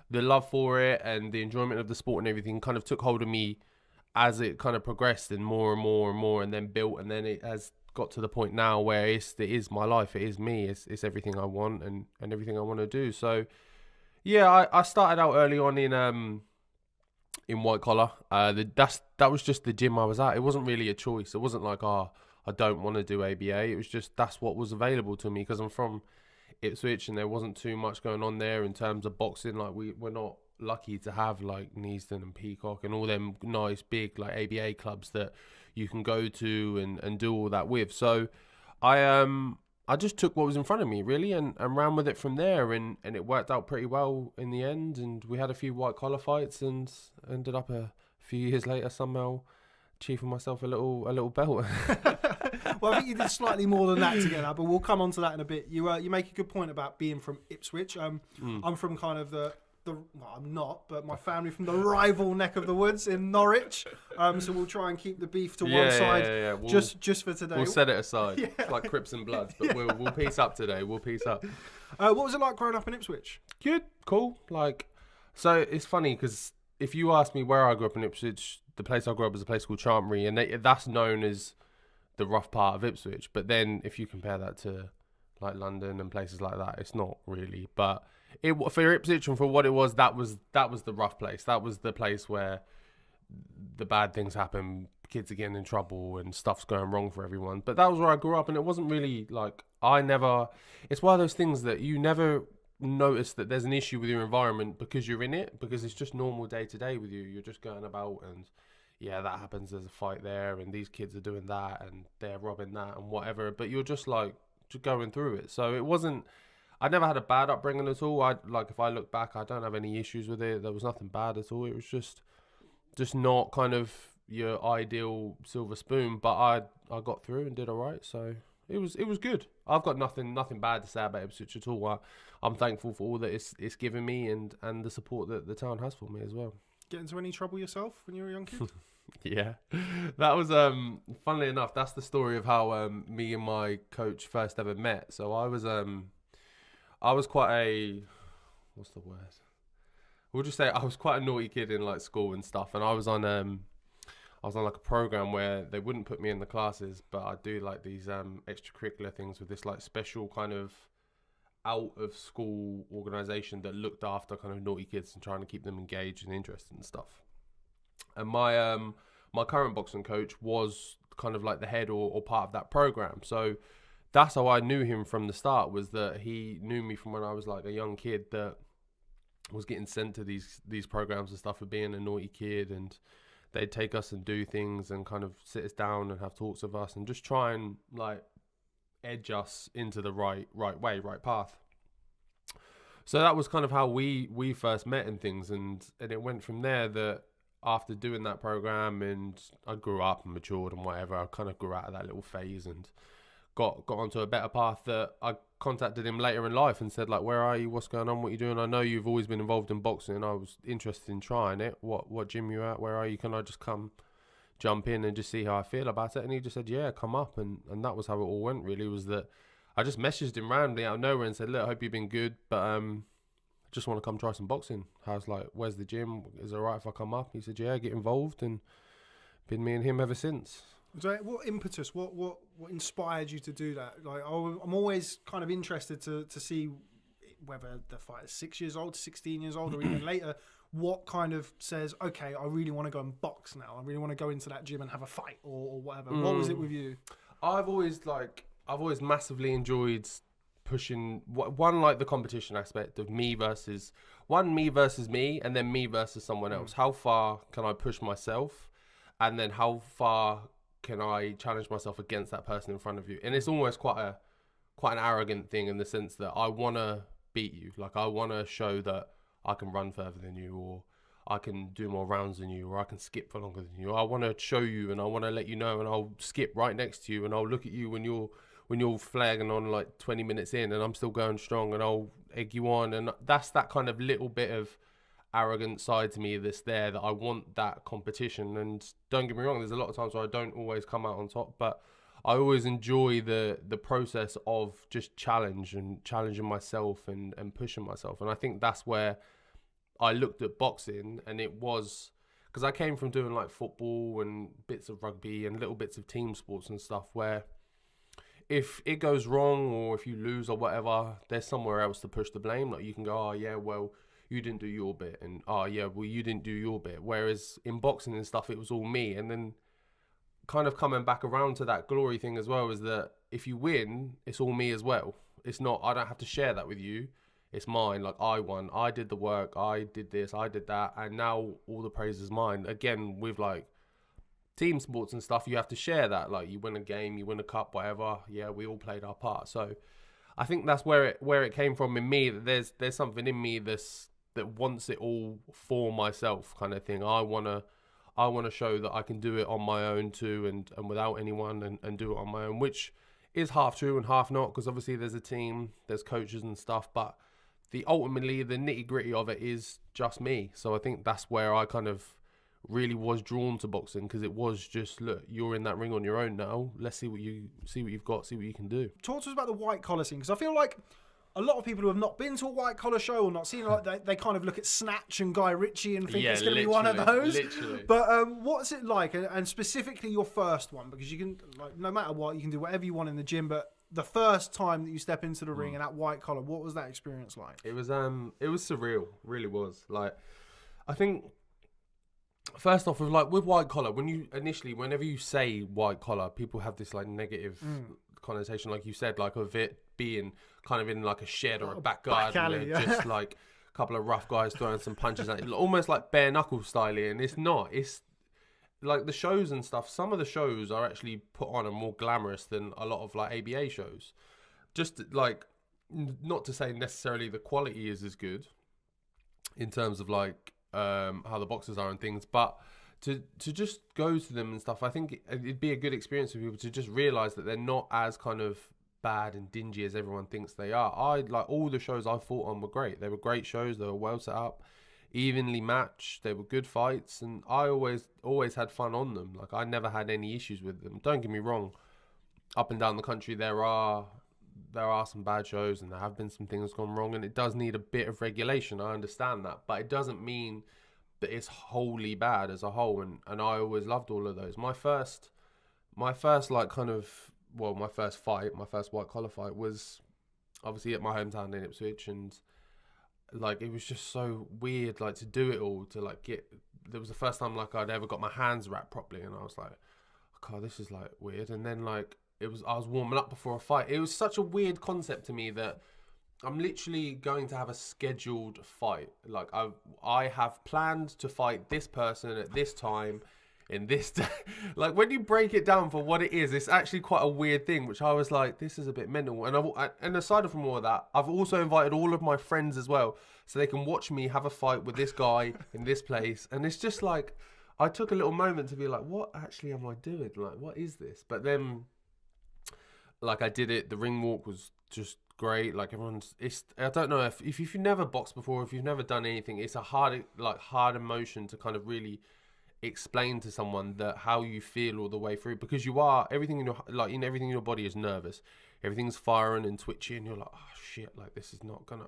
The love for it and the enjoyment of the sport and everything kind of took hold of me as it kind of progressed and more and then built, and then it has got to the point now where it is my life, it is me, it's everything I want and everything I want to do. So yeah, I started out early on in white collar. That was just the gym I was at. It wasn't really a choice. It wasn't I don't want to do ABA. It was just that's what was available to me because I'm from Ipswich and there wasn't too much going on there in terms of boxing. We're not lucky to have Neasden and Peacock and all them nice big ABA clubs that you can go to and do all that with. So I just took what was in front of me really and ran with it from there, and it worked out pretty well in the end. And we had a few white collar fights and ended up a few years later somehow achieving myself a little belt. Well, I think you did slightly more than that to get that, but we'll come on to that in a bit. You make a good point about being from Ipswich. I'm from kind of the well, I'm not, but my family from the rival neck of the woods in Norwich. So we'll try and keep the beef to one side. Yeah. We'll, just for today. We'll set it aside. Yeah. It's like Crips and Bloods, but we'll piece up today. We'll piece up. What was it like growing up in Ipswich? Good, cool. So it's funny because if you ask me where I grew up in Ipswich, the place I grew up is a place called Chantry, and that's known as the rough part of Ipswich. But then if you compare that to like London and places like that, it's not really. But for Ipswich and for what it was, that was the rough place. That was the place where the bad things happen, kids are getting in trouble and stuff's going wrong for everyone. But that was where I grew up, and it wasn't really like it's one of those things that you never notice that there's an issue with your environment because you're in it, because it's just normal day to day with you. You're just going about and yeah, that happens, there's a fight there and these kids are doing that and they're robbing that and whatever, but you're just going through it. So I never had a bad upbringing at all. If I look back, I don't have any issues with it. There was nothing bad at all. It was just not kind of your ideal silver spoon, but I got through and did all right. So it was good. I've got nothing bad to say about Ipswich at all. I'm thankful for all that it's given me and the support that the town has for me as well. Get into any trouble yourself when you were a young kid? Yeah, that was funnily enough, that's the story of how me and my coach first ever met. So I was quite a, what's the word? We'll just say I was quite a naughty kid in like school and stuff, and I was on like a program where they wouldn't put me in the classes, but I'd do like these extracurricular things with this like special kind of out of school organisation that looked after kind of naughty kids and trying to keep them engaged and interested and stuff. And my current boxing coach was kind of like the head or part of that program. So that's how I knew him from the start, was that he knew me from when I was like a young kid that was getting sent to these programs and stuff for being a naughty kid, and they'd take us and do things and kind of sit us down and have talks with us and just try and like edge us into the right way, right path. So that was kind of how we first met and things, and it went from there that after doing that program and I grew up and matured and whatever, I kind of grew out of that little phase and got onto a better path, that I contacted him later in life and said like, where are you? What's going on? What are you doing? I know you've always been involved in boxing. I was interested in trying it. What gym you at? Where are you? Can I just come jump in and just see how I feel about it? And he just said, yeah, come up. And that was how it all went really, was that I just messaged him randomly out of nowhere and said, look, I hope you've been good, but just want to come try some boxing. I was like, where's the gym? Is it alright if I come up? He said, yeah, get involved, and been me and him ever since. So what impetus, what inspired you to do that? Like, I'm always kind of interested to see whether the fighter's 6 years old, 16 years old, or even later. What kind of says, okay, I really want to go and box now. I really want to go into that gym and have a fight or whatever. What was it with you? I've always massively enjoyed pushing like the competition aspect of me versus me, and then me versus someone else. How far can I push myself, and then how far can I challenge myself against that person in front of you? And it's almost quite an arrogant thing in the sense that I want to beat you. Like, I want to show that I can run further than you, or I can do more rounds than you, or I can skip for longer than you. I want to show you, and I want to let you know, and I'll skip right next to you, and I'll look at you when you're flagging on like 20 minutes in and I'm still going strong, and I'll egg you on. And that's that kind of little bit of arrogant side to me that's there, that I want that competition. And don't get me wrong, there's a lot of times where I don't always come out on top, but I always enjoy the process of just challenging myself and pushing myself. And I think that's where I looked at boxing, and it was because I came from doing like football and bits of rugby and little bits of team sports and stuff, where if it goes wrong or if you lose or whatever, there's somewhere else to push the blame. Like, you can go, oh yeah, well, you didn't do your bit, and oh yeah, well, you didn't do your bit. Whereas in boxing and stuff, it was all me. And then kind of coming back around to that glory thing as well, is that if you win, it's all me as well. It's not, I don't have to share that with you. It's mine. Like, I won, I did the work, I did this, I did that, and now all the praise is mine. Again, with like team sports and stuff, you have to share that. Like, you win a game, you win a cup, whatever. Yeah, we all played our part. So I think that's where it came from in me. That there's something in me that wants it all for myself, kind of thing. I wanna show that I can do it on my own too, and without anyone, and do it on my own, which is half true and half not, because obviously there's a team, there's coaches and stuff, but ultimately the nitty gritty of it is just me. So I think that's where I kind of really was drawn to boxing, because it was just, look, you're in that ring on your own now. Let's see what you've got, see what you can do. Talk to us about the white collar scene, because I feel like a lot of people who have not been to a white collar show or not seen it, like they kind of look at Snatch and Guy Ritchie and think it's going to be one of those. Literally. But what's it like, and specifically your first one? Because you can, like, no matter what, you can do whatever you want in the gym. But the first time that you step into the ring and that white collar, what was that experience like? It was surreal, really was. Like, I think first off, with white collar, whenever you say white collar, people have this like negative connotation, like you said, like of it being kind of in like a shed or a back garden, alley, just like a couple of rough guys throwing some punches at it, almost like bare knuckle style. And it's not. It's like the shows and stuff. Some of the shows are actually put on and more glamorous than a lot of like ABA shows. Just like, not to say necessarily the quality is as good in terms of like how the boxers are and things, but to just go to them and stuff, I think it'd be a good experience for people to just realise that they're not as kind of bad and dingy as everyone thinks they are. All the shows I fought on were great. They were great shows. They were well set up, evenly matched. They were good fights, and I always had fun on them. Like, I never had any issues with them. Don't get me wrong. Up and down the country, there are some bad shows, and there have been some things gone wrong, and it does need a bit of regulation. I understand that, but it doesn't mean that it's wholly bad as a whole. And I always loved all of those. My first like kind of, well, my first white collar fight was obviously at my hometown in Ipswich, and like, it was just so weird, like, to do it all, to like there was the first time like I'd ever got my hands wrapped properly, and I was like, oh God, this is like weird. And then like I was warming up before a fight. It was such a weird concept to me that I'm literally going to have a scheduled fight. Like, I have planned to fight this person at this time in this day. Like, when you break it down for what it is, it's actually quite a weird thing, which I was like, this is a bit mental. And aside from all of that, I've also invited all of my friends as well, so they can watch me have a fight with this guy in this place. And it's just like, I took a little moment to be like, what actually am I doing? Like, what is this? But then, like, I did it. The ring walk was just great. Like, I don't know if you've never boxed before, if you've never done anything, it's a hard emotion to kind of really explain to someone that how you feel all the way through, because you are, everything in your body is nervous, everything's firing and twitching, and you're like, oh shit, like, this is not gonna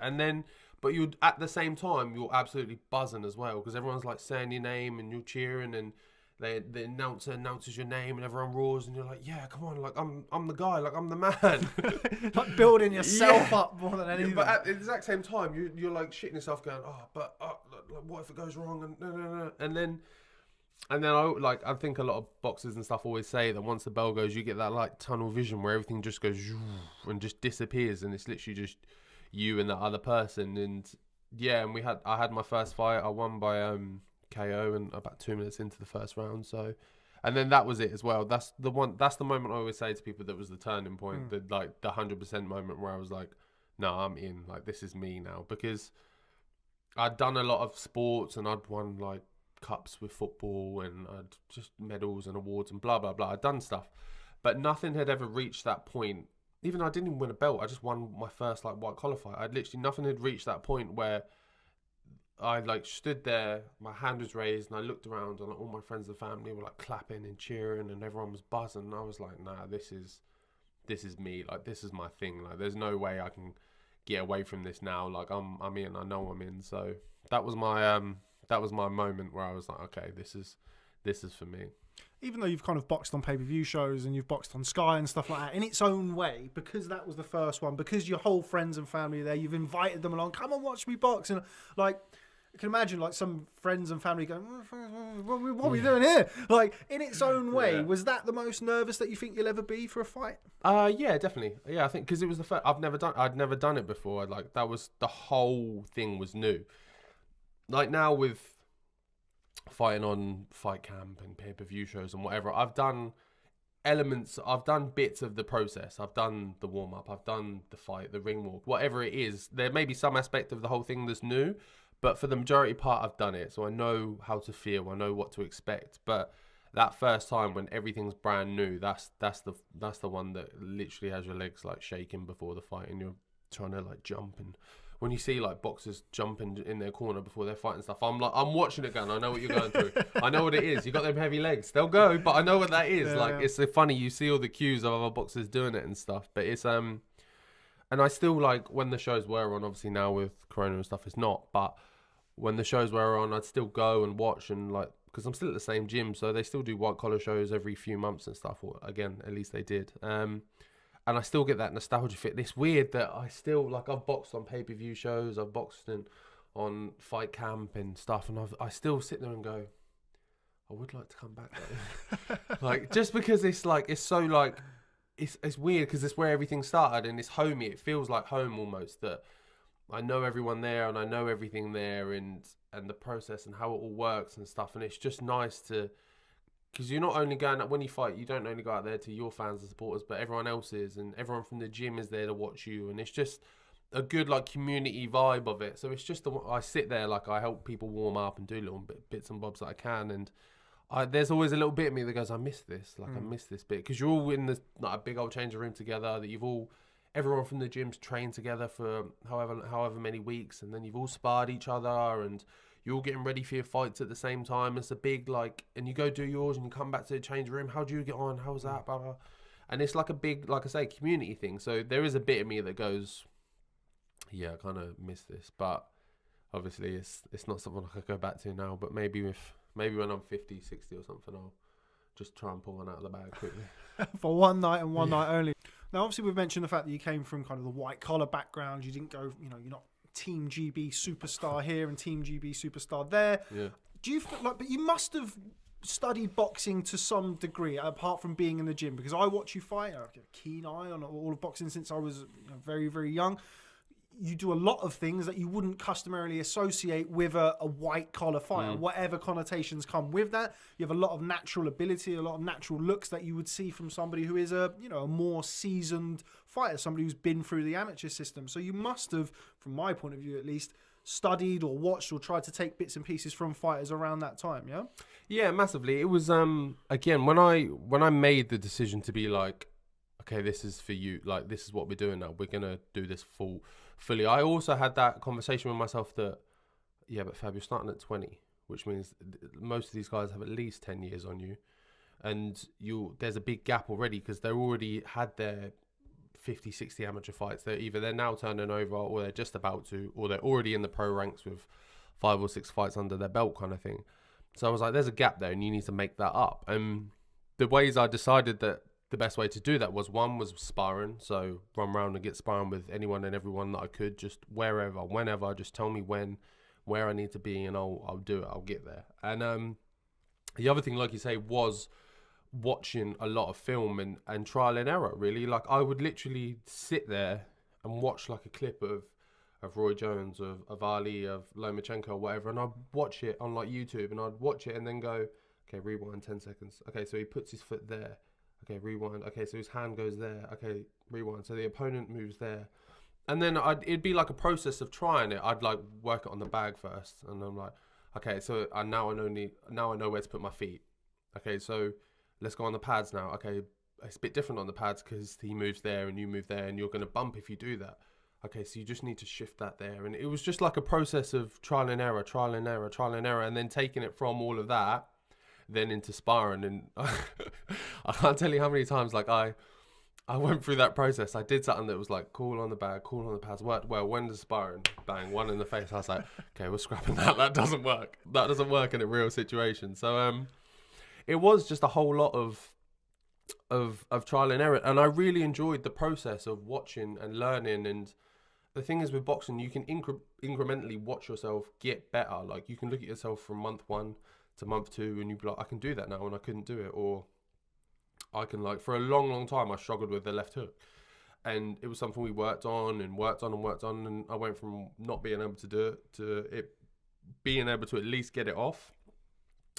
and then, but you at the same time, you're absolutely buzzing as well, because everyone's like saying your name and you're cheering, and the announcer announces your name and everyone roars, and you're like, yeah, come on, like, I'm the guy, like, I'm the man. Like, building yourself up more than anything. But at the exact same time, you're like shitting yourself, going, but what if it goes wrong? And no. And then I think a lot of boxers and stuff always say that once the bell goes, you get that like tunnel vision where everything just goes and just disappears, and it's literally just you and that other person. And yeah, and I had my first fight. I won by KO and about 2 minutes into the first round. So, and then that was it as well. That's the moment I always say to people that was the turning point, the 100% moment where I was like, no, I'm in. Like, this is me now, because I'd done a lot of sports and I'd won like cups with football, and I'd just medals and awards and blah blah blah. I'd done stuff, but nothing had ever reached that point. Even though I didn't even win a belt, I just won my first like white collar fight. Nothing had reached that point where I like stood there, my hand was raised, and I looked around, and like, all my friends and family were like clapping and cheering, and everyone was buzzing. And I was like, nah, this is me. Like, this is my thing. Like, there's no way I can get away from this now. Like, I'm in. I know I'm in. So that was my moment where I was like, okay, this is for me. Even though you've kind of boxed on pay-per-view shows and you've boxed on Sky and stuff like that, in its own way, because that was the first one, because your whole friends and family are there, you've invited them along, come and watch me box. And like, I can imagine like some friends and family going, what are we doing here? Like, in its own way, was that the most nervous that you think you'll ever be for a fight? Yeah, definitely. Yeah, I think because it was the first. I'd never done it before. Like, that was, the whole thing was new. Like, now with fighting on fight camp and pay-per-view shows and whatever, I've done elements, I've done bits of the process. I've done the warm-up, I've done the fight, the ring walk, whatever it is. There may be some aspect of the whole thing that's new, but for the majority part, I've done it. So I know how to feel, I know what to expect. But that first time when everything's brand new, that's the one that literally has your legs like shaking before the fight, and you're trying to like jump. And when you see like boxers jumping in their corner before they're fighting stuff, I'm watching it going, I know what you're going through. I know what it is. You got them heavy legs. They'll go, but I know what that is. It's so funny. You see all the cues of other boxers doing it and stuff, but it's and I still like when the shows were on. Obviously now with Corona and stuff, it's not. But when the shows were on, I'd still go and watch and like, because I'm still at the same gym, so they still do white collar shows every few months and stuff. Or again, at least they did. And I still get that nostalgia fit. It's weird that I still, like, I've boxed on pay-per-view shows, I've boxed on fight camp and stuff, and I still sit there and go, I would like to come back though. Like, just because it's like, it's so like, it's weird because it's where everything started and it's homey. It feels like home almost, that I know everyone there and I know everything there and the process and how it all works and stuff. And it's just nice to, because you're not only going out when you fight, you don't only go out there to your fans and supporters, but everyone else is, and everyone from the gym is there to watch you, and it's just a good like community vibe of it. So it's just I sit there, like I help people warm up and do little bits and bobs that I can, and there's always a little bit of me that goes, I miss this, like I miss this bit, because you're all in this like a big old changing room together, that everyone from the gym's trained together for however many weeks, and then you've all sparred each other, and you're all getting ready for your fights at the same time. It's a big, like, and you go do yours and you come back to the change room. How do you get on? How's that? Blah, blah. And it's like a big, like I say, community thing. So there is a bit of me that goes, yeah, I kind of miss this. But obviously it's not something I could go back to now. But maybe when I'm 50, 60 or something, I'll just try and pull one out of the bag quickly. For one night and one night only. Now, obviously, we've mentioned the fact that you came from kind of the white collar background. You didn't go, you're not Team GB superstar here and Team GB superstar there. Yeah. Do you feel like, but you must have studied boxing to some degree apart from being in the gym, because I watch you fight. I have a keen eye on all of boxing since I was very, very young. You do a lot of things that you wouldn't customarily associate with a white collar fighter, whatever connotations come with that. You have a lot of natural ability, a lot of natural looks that you would see from somebody who is a more seasoned fighter, somebody who's been through the amateur system. So you must have, from my point of view at least, studied or watched or tried to take bits and pieces from fighters around that time. Yeah, massively. It was again when I made the decision to be like, okay, this is for you, like this is what we're doing now, we're gonna do this fully. I also had that conversation with myself that, yeah, but Fab, you're starting at 20, which means most of these guys have at least 10 years on you, and there's a big gap already, because they already had their 50, 60 amateur fights. They're now turning over, or they're just about to, or they're already in the pro ranks with 5 or 6 fights under their belt kind of thing. So I was like, there's a gap there and you need to make that up. And the ways I decided that the best way to do that was sparring. So run around and get sparring with anyone and everyone that I could, just wherever, whenever, just tell me where I need to be, and I'll do it. I'll get there. And the other thing, like you say, was watching a lot of film and trial and error, really. Like I would literally sit there and watch like a clip of Roy Jones, of Ali, of Lomachenko or whatever, and I'd watch it on like YouTube, and I'd watch it and then go, okay, rewind 10 seconds. Okay, so he puts his foot there. Okay, rewind. Okay, so his hand goes there. Okay, rewind. So the opponent moves there. And then it'd be like a process of trying it. I'd like work it on the bag first. And I'm like, okay, so now I know where to put my feet. Okay, so let's go on the pads now. Okay, it's a bit different on the pads because he moves there and you move there and you're going to bump if you do that. Okay, so you just need to shift that there. And it was just like a process of trial and error, and then taking it from all of that then into sparring. And I can't tell you how many times like I went through that process. I did something that was like cool on the bag, cool on the pads, worked well. When does sparring? Bang, one in the face. I was like, okay, we're scrapping that. That doesn't work. That doesn't work in a real situation. So it was just a whole lot of trial and error, and I really enjoyed the process of watching and learning. And the thing is with boxing, you can incrementally watch yourself get better. Like you can look at yourself from month 1 to month 2 and you'd be like, I can do that now, and I couldn't do it. Or I can, like, for a long, long time I struggled with the left hook, and it was something we worked on, and I went from not being able to do it to it being able to at least get it off.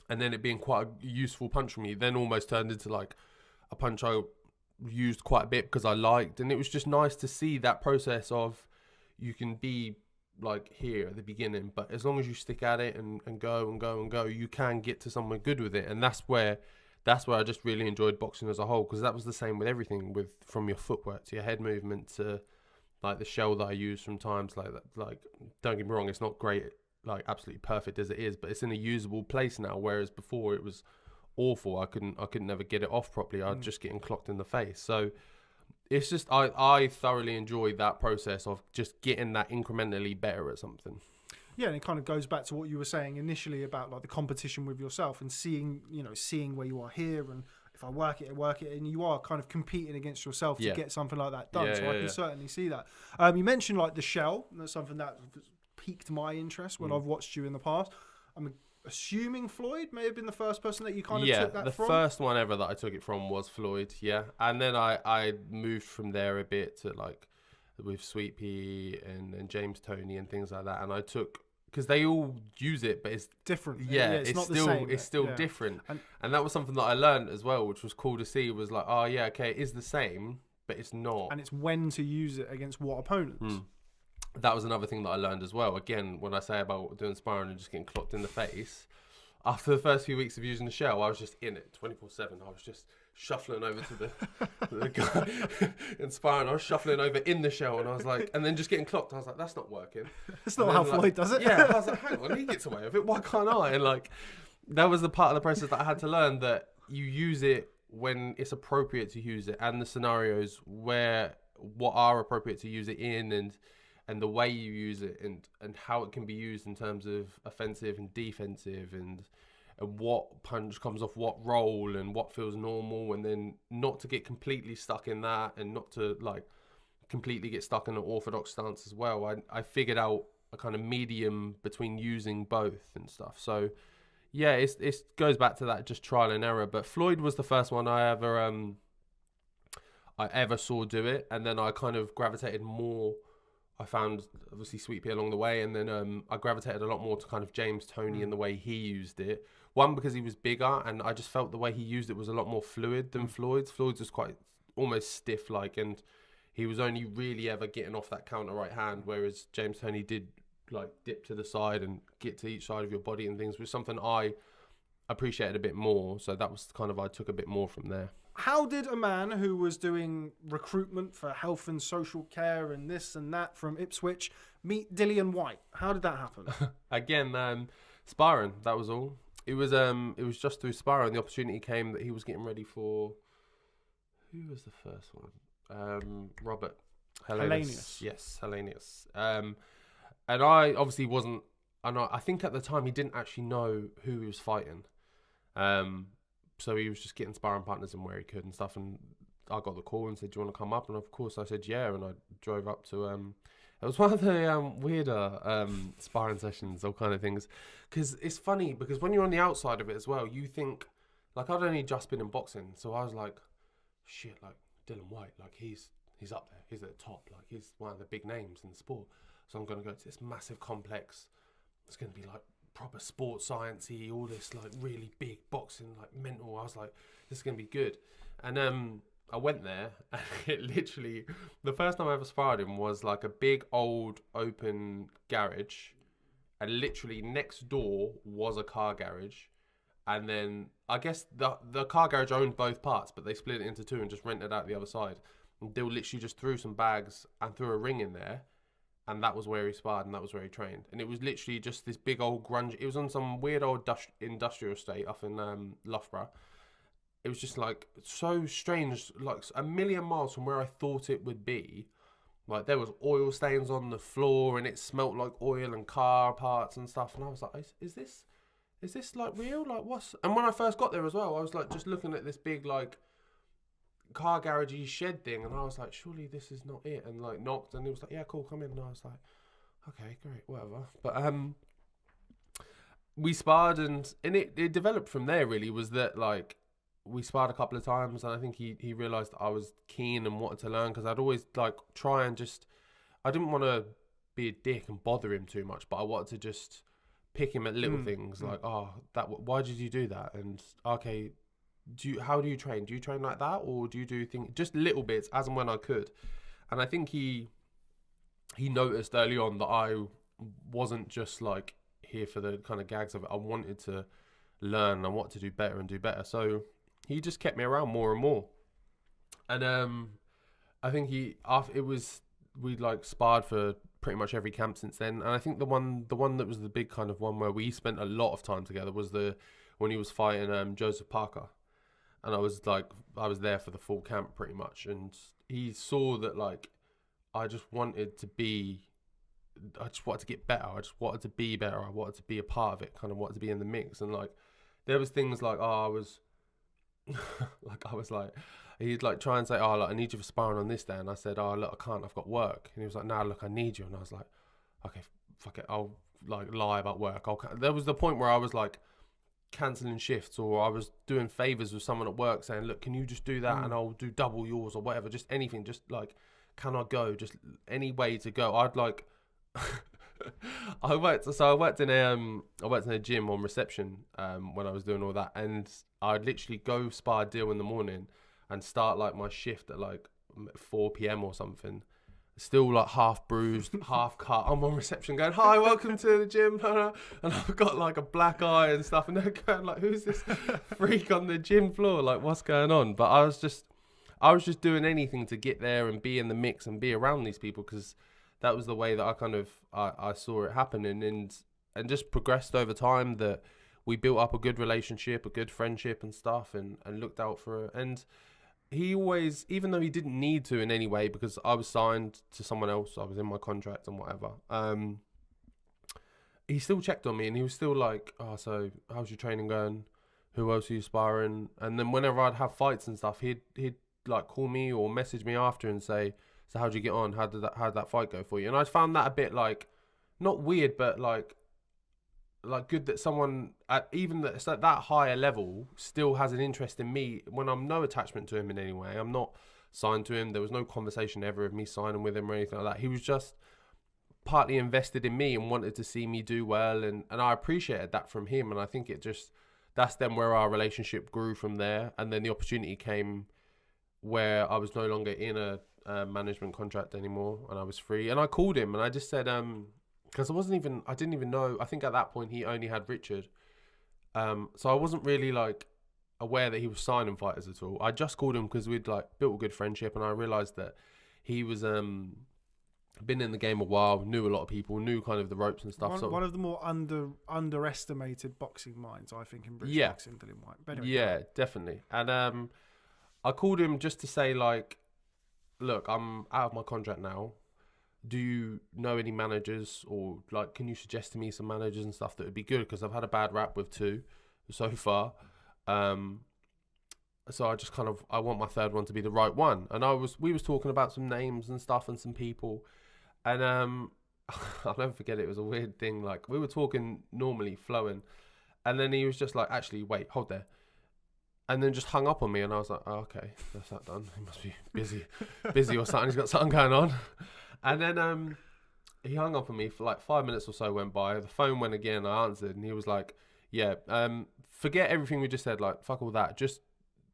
and then it being quite a useful punch for me, then almost turned into like a punch I used quite a bit because I liked, and it was just nice to see that process of you can be like here at the beginning, but as long as you stick at it and go, you can get to somewhere good with it. And that's where I just really enjoyed boxing as a whole, because that was the same with everything, from your footwork to your head movement to like the shell that I use from times like that. Like, don't get me wrong, it's not great, like absolutely perfect as it is, but it's in a usable place now, whereas before it was awful. I couldn't ever get it off properly. I'd just getting clocked in the face. So it's just I thoroughly enjoyed that process of just getting that incrementally better at something. Yeah, and it kind of goes back to what you were saying initially about like the competition with yourself and seeing where you are here, and if I work it, and you are kind of competing against yourself to get something like that done. So I can certainly see that. You mentioned like the shell, and that's something that piqued my interest when I've watched you in the past. I'm assuming Floyd may have been the first person that you kind of took that from? Yeah, the first one ever that I took it from was Floyd, and then I moved from there a bit to like with Sweet Pea and James Toney and things like that, and I took, because they all use it, but it's different. It's not still the same. It's still different, and that was something that I learned as well, which was cool to see. Was like, oh yeah, okay, it is the same, but it's not, and it's when to use it against what opponents. That was another thing that I learned as well. Again, when I say about doing sparring and just getting clocked in the face, after the first few weeks of using the shell, I was just in it 24/7. I was just shuffling over to the guy in sparring. I was shuffling over in the shell, and I was like, and then just getting clocked. I was like, that's not working. That's not how Floyd does it. Yeah, I was like, hang on, he gets away with it. Why can't I? And like, that was the part of the process that I had to learn, that you use it when it's appropriate to use it, and the scenarios what are appropriate to use it in, and the way you use it, and how it can be used in terms of offensive and defensive, and what punch comes off what roll, and what feels normal, and then not to get completely stuck in that, and not to like completely get stuck in an orthodox stance as well. I figured out a kind of medium between using both and stuff. So yeah, it goes back to that just trial and error. But Floyd was the first one I ever saw do it, and then I kind of gravitated more. I found obviously Sweet Pea along the way, and then I gravitated a lot more to kind of James Toney and the way he used it. One, because he was bigger, and I just felt the way he used it was a lot more fluid than Floyd's. Floyd's was quite almost stiff, like, and he was only really ever getting off that counter right hand, whereas James Toney did like dip to the side and get to each side of your body and things, which was something I appreciated a bit more. So that was kind of, I took a bit more from there. How did a man who was doing recruitment for health and social care and this and that from Ipswich meet Dillian Whyte? How did that happen? Again, sparring, that was all. It was just through sparring. The opportunity came that he was getting ready for, who was the first one? Robert Hellenius. Yes, Hellenius. And I obviously wasn't, and I think at the time he didn't actually know who he was fighting. So he was just getting sparring partners and where he could and stuff, and I got the call and said, do you want to come up? And of course I said yeah, and I drove up to it was one of the weirder sparring sessions or kind of things, because it's funny, because when you're on the outside of it as well, you think, like, I'd only just been in boxing, so I was like, shit, like Dillian Whyte, like he's up there, he's at the top, like he's one of the big names in the sport, so I'm going to go to this massive complex, it's going to be like proper sports science-y, all this like really big boxing, like mental. I was like, this is gonna be good. And I went there, and it literally, the first time I ever sparred him was like a big old open garage, and literally next door was a car garage, and then I guess the car garage owned both parts, but they split it into two and just rented out the other side. And Dill literally just threw some bags and threw a ring in there. And that was where he sparred, and that was where he trained. And it was literally just this big old grunge. It was on some weird old industrial estate up in Loughborough. It was just like so strange, like a million miles from where I thought it would be. Like there was oil stains on the floor, and it smelt like oil and car parts and stuff. And I was like, is this like real? Like what's? And when I first got there as well, I was like just looking at this big like car garagey shed thing, and I was like, surely this is not it, and like knocked, and it was like, yeah, cool, come in. And I was like, okay, great, whatever. But we sparred, and it developed from there. Really, was that like we sparred a couple of times, and I think he realized that I was keen and wanted to learn, because I'd always like try and just, I didn't want to be a dick and bother him too much, but I wanted to just pick him at little things like, why did you do that? And okay, how do you train? Do you train like that, or do you do things just little bits as and when I could? And I think he noticed early on that I wasn't just like here for the kind of gags of it. I wanted to learn and what to do better and do better. So he just kept me around more and more. And I think we like sparred for pretty much every camp since then. And I think the one that was the big kind of one where we spent a lot of time together was when he was fighting Joseph Parker. And I was there for the full camp pretty much. And he saw that like I just wanted to get better. I just wanted to be better. I wanted to be a part of it, kind of wanted to be in the mix. And like there was things like, he'd like try and say, I need you for sparring on this day. And I said, look, I can't, I've got work. And he was like, nah, look, I need you. And I was like, okay, fuck it, I'll like lie about work. There was the point where I was like cancelling shifts, or I was doing favours with someone at work saying, look, can you just do that and I'll do double yours or whatever, just anything, just like, can I go, just any way to go. I'd like I worked in a gym on reception when I was doing all that, and I'd literally go spar a deal in the morning and start like my shift at like 4 p.m. or something, still like half bruised, half cut. I'm on reception going, hi, welcome to the gym. And I've got like a black eye and stuff. And they're going like, who's this freak on the gym floor? Like, what's going on? But I was just doing anything to get there and be in the mix and be around these people, because that was the way that I kind of, I saw it happening, and just progressed over time, that we built up a good relationship, a good friendship and stuff, and looked out for it. And he always, even though he didn't need to in any way, because I was signed to someone else, I was in my contract and whatever, he still checked on me, and he was still like, so how's your training going? Who else are you sparring? And then whenever I'd have fights and stuff, he'd like call me or message me after and say, so how'd you get on? How'd that fight go for you? And I found that a bit like, not weird, but like good that someone at that higher level still has an interest in me when I'm no attachment to him in any way. I'm not signed to him. There was no conversation ever of me signing with him or anything like that. He was just partly invested in me and wanted to see me do well, and I appreciated that from him. And I think that's then where our relationship grew from there. And then the opportunity came where I was no longer in a management contract anymore, and I was free. And I called him and I just said, because I didn't even know, I think at that point he only had Richard. So I wasn't really like aware that he was signing fighters at all. I just called him because we'd like built a good friendship, and I realised that he was been in the game a while, knew a lot of people, knew kind of the ropes and stuff. One of the more underestimated boxing minds, I think, in British boxing, Dylan White. But anyway, definitely. And I called him just to say like, look, I'm out of my contract now. Do you know any managers, or like, can you suggest to me some managers and stuff that would be good? Because I've had a bad rap with 2 so far. So I just I want my third one to be the right one. And we was talking about some names and stuff and some people. And I'll never forget it. It was a weird thing. Like, we were talking normally, flowing. And then he was just like, actually, wait, hold there. And then just hung up on me. And I was like, oh, okay, that's that done. He must be busy or something. He's got something going on. And then he hung up on me for like 5 minutes or so went by. The phone went again. I answered, and he was like, yeah, forget everything we just said. Like, fuck all that. Just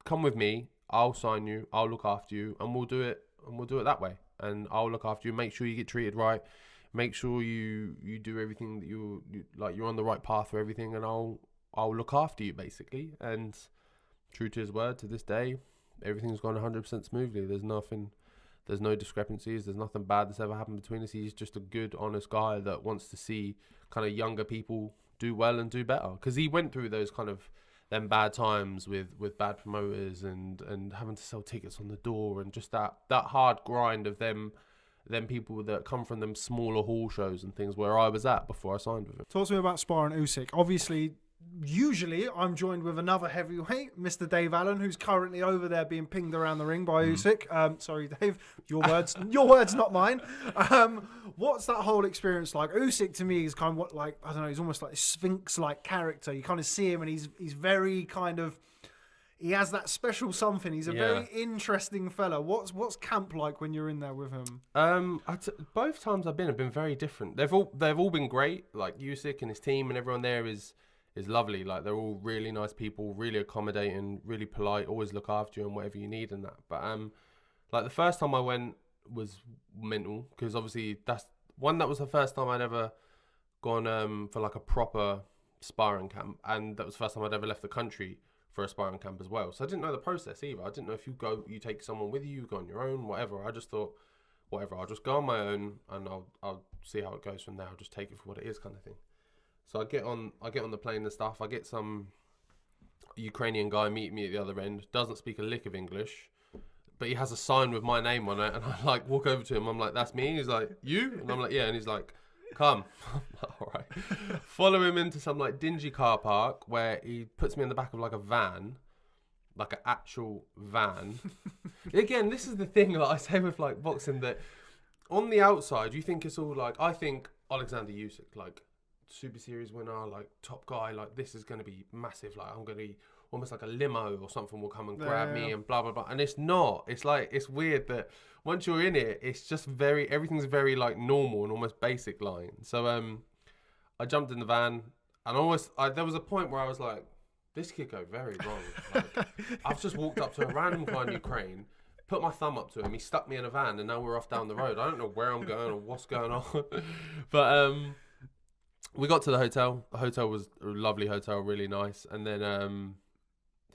come with me. I'll sign you. I'll look after you, and we'll do it. And we'll do it that way. And I'll look after you. Make sure you get treated right. Make sure you do everything that you like. You're on the right path for everything, and I'll look after you basically. And true to his word, to this day, everything's gone 100% smoothly. There's no discrepancies. There's nothing bad that's ever happened between us. He's just a good, honest guy that wants to see kind of younger people do well and do better. Because he went through those kind of them bad times with bad promoters and having to sell tickets on the door, and just that hard grind of them people that come from them smaller hall shows and things where I was at before I signed with him. Talk to me about sparring Usyk. Obviously, usually I'm joined with another heavyweight, Mr. Dave Allen, who's currently over there being pinged around the ring by Usyk. Sorry, Dave, your words, not mine. What's that whole experience like? Usyk to me is kind of what, like, I don't know, he's almost like a Sphinx-like character. You kind of see him and he's very kind of, he has that special something. He's a very interesting fella. What's camp like when you're in there with him? Both times I've been have been very different. They've all been great. Like Usyk and his team and everyone there is lovely. Like they're all really nice people, really accommodating, really polite, always look after you and whatever you need and that. But like the first time I went was mental because obviously that was the first time I'd ever gone for like a proper sparring camp, and that was the first time I'd ever left the country for a sparring camp as well. So I didn't know the process either. I didn't know if you take someone with you go on your own, whatever. I just thought, whatever, I'll just go on my own and I'll see how it goes from there. I'll just take it for what it is, kind of thing. So I get on the plane and stuff. I get some Ukrainian guy meet me at the other end. Doesn't speak a lick of English, but he has a sign with my name on it. And I like walk over to him. I'm like, "That's me." He's like, "You?" And I'm like, "Yeah." And he's like, "Come." I'm like, "All right." Follow him into some like dingy car park where he puts me in the back of like a van, like an actual van. Again, this is the thing that I say with like boxing, that on the outside you think it's all like, I think Alexander Usyk, like Super Series winner, like top guy, like this is going to be massive, like I'm going to be almost like a limo or something will come and grab me and blah blah blah. And it's not. It's like, it's weird that once you're in it, it's just everything's very like normal and almost basic line. So I jumped in the van and there was a point where I was like, this could go very wrong. Like, I've just walked up to a random guy in Ukraine, put my thumb up to him, he stuck me in a van, and now we're off down the road. I don't know where I'm going or what's going on. But we got to the hotel. The hotel was a lovely hotel, really nice. And then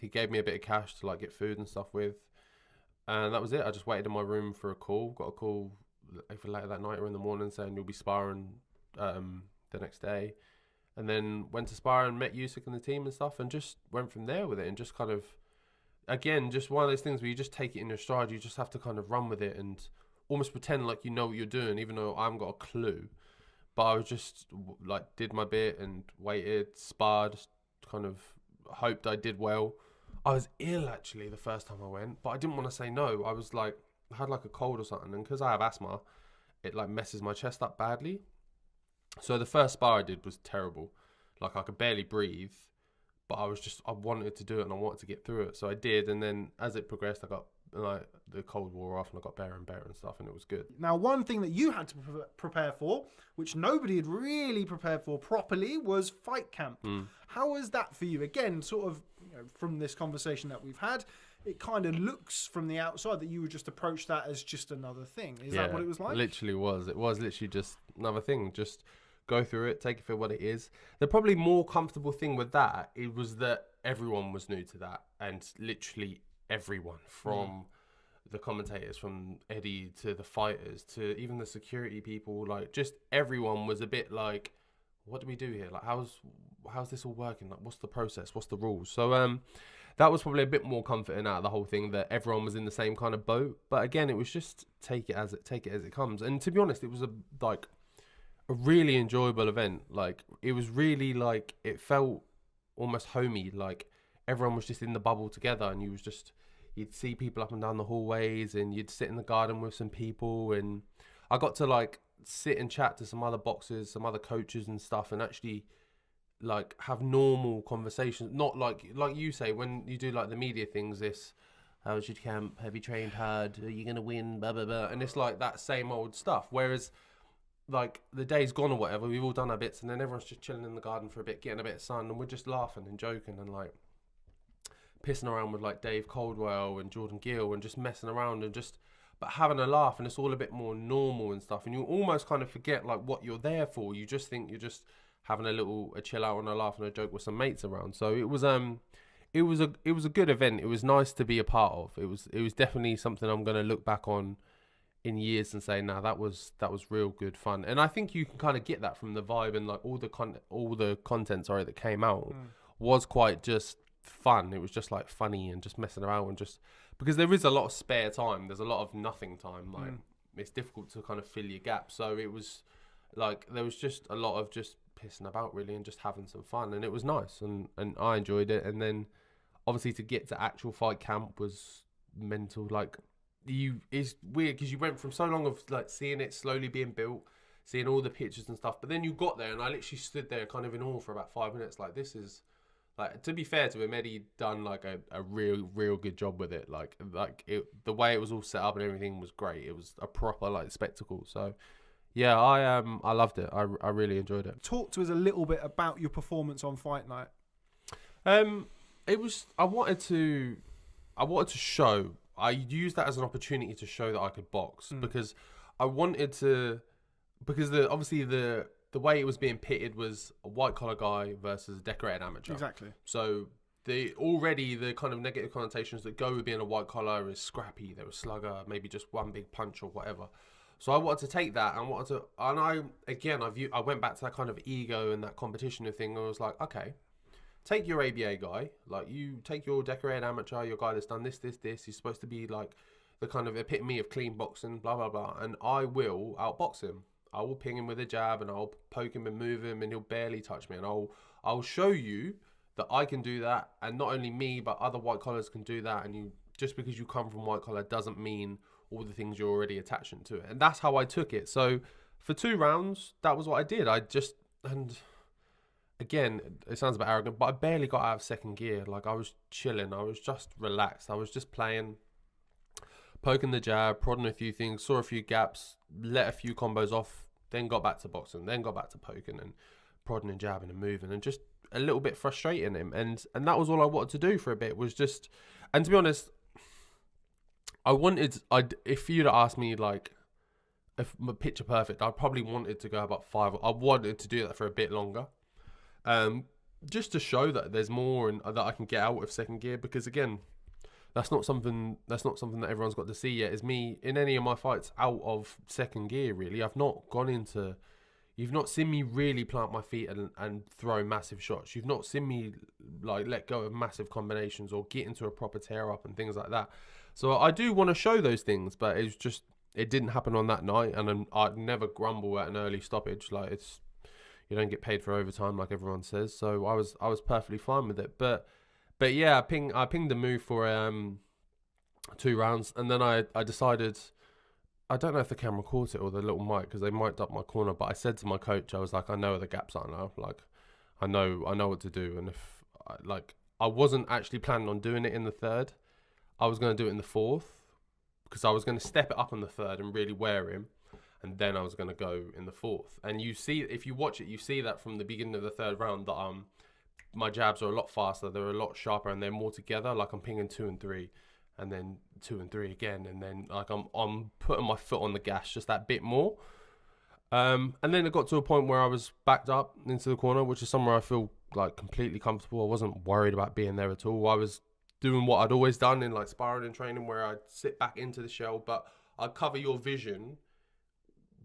he gave me a bit of cash to like get food and stuff with. And that was it. I just waited in my room for a call. Got a call either later that night or in the morning saying you'll be sparring the next day. And then went to spar and met Usyk and the team and stuff, and just went from there with it, and just kind of, again, just one of those things where you just take it in your stride. You just have to kind of run with it and almost pretend like you know what you're doing, even though I haven't got a clue. But I was just like, did my bit and waited, sparred, kind of hoped I did well. I was ill actually the first time I went, but I didn't want to say no. I was like, I had like a cold or something, and because I have asthma, it like messes my chest up badly. So the first spar I did was terrible. Like I could barely breathe, but I wanted to do it and I wanted to get through it. So I did, and then as it progressed, I got like the cold wore off and I got better and better and stuff, and it was good. Now, one thing that you had to prepare for, which nobody had really prepared for properly, was fight camp. How was that for you? Again, sort of, from this conversation that we've had, it kind of looks from the outside that you would just approach that as just another thing. Is that what it was like? Literally was. It was literally just another thing. Just go through it, take it for what it is. The probably more comfortable thing with that, it was that everyone was new to that, and literally everyone, from the commentators, from Eddie to the fighters to even the security people, like just everyone was a bit like, what do we do here? Like how's this all working? Like what's the process? What's the rules? So that was probably a bit more comforting out of the whole thing, that everyone was in the same kind of boat. But again, it was just take it as it comes. And to be honest, it was a really enjoyable event. Like it was really like, it felt almost homey, like everyone was just in the bubble together, and you'd see people up and down the hallways, and you'd sit in the garden with some people, and I got to like sit and chat to some other boxers, some other coaches and stuff, and actually like have normal conversations, not like you say when you do like the media things, this how was your camp, have you trained hard, are you gonna win, blah blah blah, and it's like that same old stuff. Whereas like the day's gone or whatever, we've all done our bits, and then everyone's just chilling in the garden for a bit, getting a bit of sun, and we're just laughing and joking and like pissing around with like Dave Coldwell and Jordan Gill, and just messing around and just but having a laugh, and it's all a bit more normal and stuff, and you almost kind of forget like what you're there for. You just think you're just having a chill out and a laugh and a joke with some mates around. So it was a good event. It was nice to be a part of. It was definitely something I'm going to look back on in years and say, nah, that was real good fun. And I think you can kind of get that from the vibe, and like all the content that came out was quite just fun. It was just like funny and just messing around, and just because there is a lot of spare time, there's a lot of nothing time, like it's difficult to kind of fill your gap. So it was like there was just a lot of just pissing about really, and just having some fun, and it was nice, and I enjoyed it. And then obviously to get to actual fight camp was mental. Like it's weird because you went from so long of like seeing it slowly being built, seeing all the pictures and stuff, but then you got there, and I literally stood there kind of in awe for about 5 minutes, like this is Like, to be fair to him, Eddie done like a real good job with it. Like the way it was all set up and everything was great. It was a proper like spectacle. So yeah, I loved it. I really enjoyed it. Talk to us a little bit about your performance on fight night. It was I wanted to show. I used that as an opportunity to show that I could box because I wanted to, because obviously the way it was being pitted was a white collar guy versus a decorated amateur. Exactly. So the kind of negative connotations that go with being a white collar is scrappy, they're a slugger, maybe just one big punch or whatever. So I wanted to take that and I went back to that kind of ego and that competition thing. I was like, okay, take your ABA guy, like you take your decorated amateur, your guy that's done this. He's supposed to be like the kind of epitome of clean boxing, blah, blah, blah. And I will outbox him. I will ping him with a jab and I'll poke him and move him and he'll barely touch me. And I'll show you that I can do that. And not only me, but other white collars can do that. And just because you come from white collar doesn't mean all the things you're already attaching to it. And that's how I took it. So for 2 rounds, that was what I did. And again, it sounds a bit arrogant, but I barely got out of second gear. Like, I was chilling. I was just relaxed. I was just playing, poking the jab, prodding a few things, saw a few gaps, let a few combos off, then got back to boxing, then got back to poking and prodding and jabbing and moving and just a little bit frustrating him. And that was all I wanted to do for a bit, was just, and to be honest, if you'd asked me, like, if my picture perfect, I probably wanted to go about 5. I wanted to do that for a bit longer. Just to show that there's more and that I can get out of second gear, because again, that's not something that everyone's got to see yet, is me in any of my fights out of second gear. Really, you've not seen me really plant my feet and throw massive shots. You've not seen me like let go of massive combinations or get into a proper tear up and things like that. So I do want to show those things, but it didn't happen on that night, and I'd never grumble at an early stoppage. Like, you don't get paid for overtime, like everyone says. So I was perfectly fine with it. But yeah, I pinged the move for 2 rounds, and then I decided, I don't know if the camera caught it or the little mic, because they mic'd up my corner, but I said to my coach, I was like, I know where the gaps are now. Like, I know what to do, and if I wasn't actually planning on doing it in the 3rd, I was going to do it in the 4th, because I was going to step it up in the 3rd and really wear him. And then I was going to go in the 4th. And you see, if you watch it, you see that from the beginning of the 3rd round that my jabs are a lot faster, they're a lot sharper, and they're more together. Like, I'm pinging 2 and 3, and then 2 and 3 again, and then like I'm putting my foot on the gas just that bit more. And then it got to a point where I was backed up into the corner, which is somewhere I feel like completely comfortable. I wasn't worried about being there at all. I was doing what I'd always done in like sparring and training, where I'd sit back into the shell, but I'd cover your vision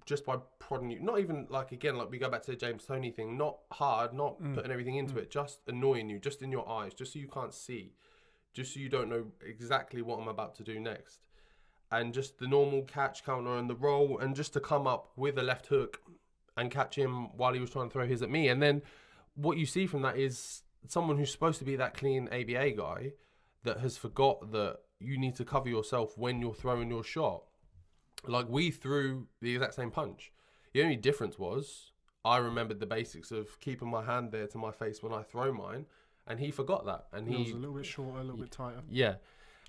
just by prodding you. Not even like, again, like we go back to the James Toney thing, not hard, not putting everything into it, just annoying you, just in your eyes, just so you can't see, just so you don't know exactly what I'm about to do next. And just the normal catch, counter, and the roll, and just to come up with a left hook and catch him while he was trying to throw his at me. And then what you see from that is someone who's supposed to be that clean ABA guy that has forgot that you need to cover yourself when you're throwing your shot. Like, we threw the exact same punch. The only difference was I remembered the basics of keeping my hand there to my face when I throw mine, and he forgot that. And he was a little bit shorter, a little bit tighter. Yeah,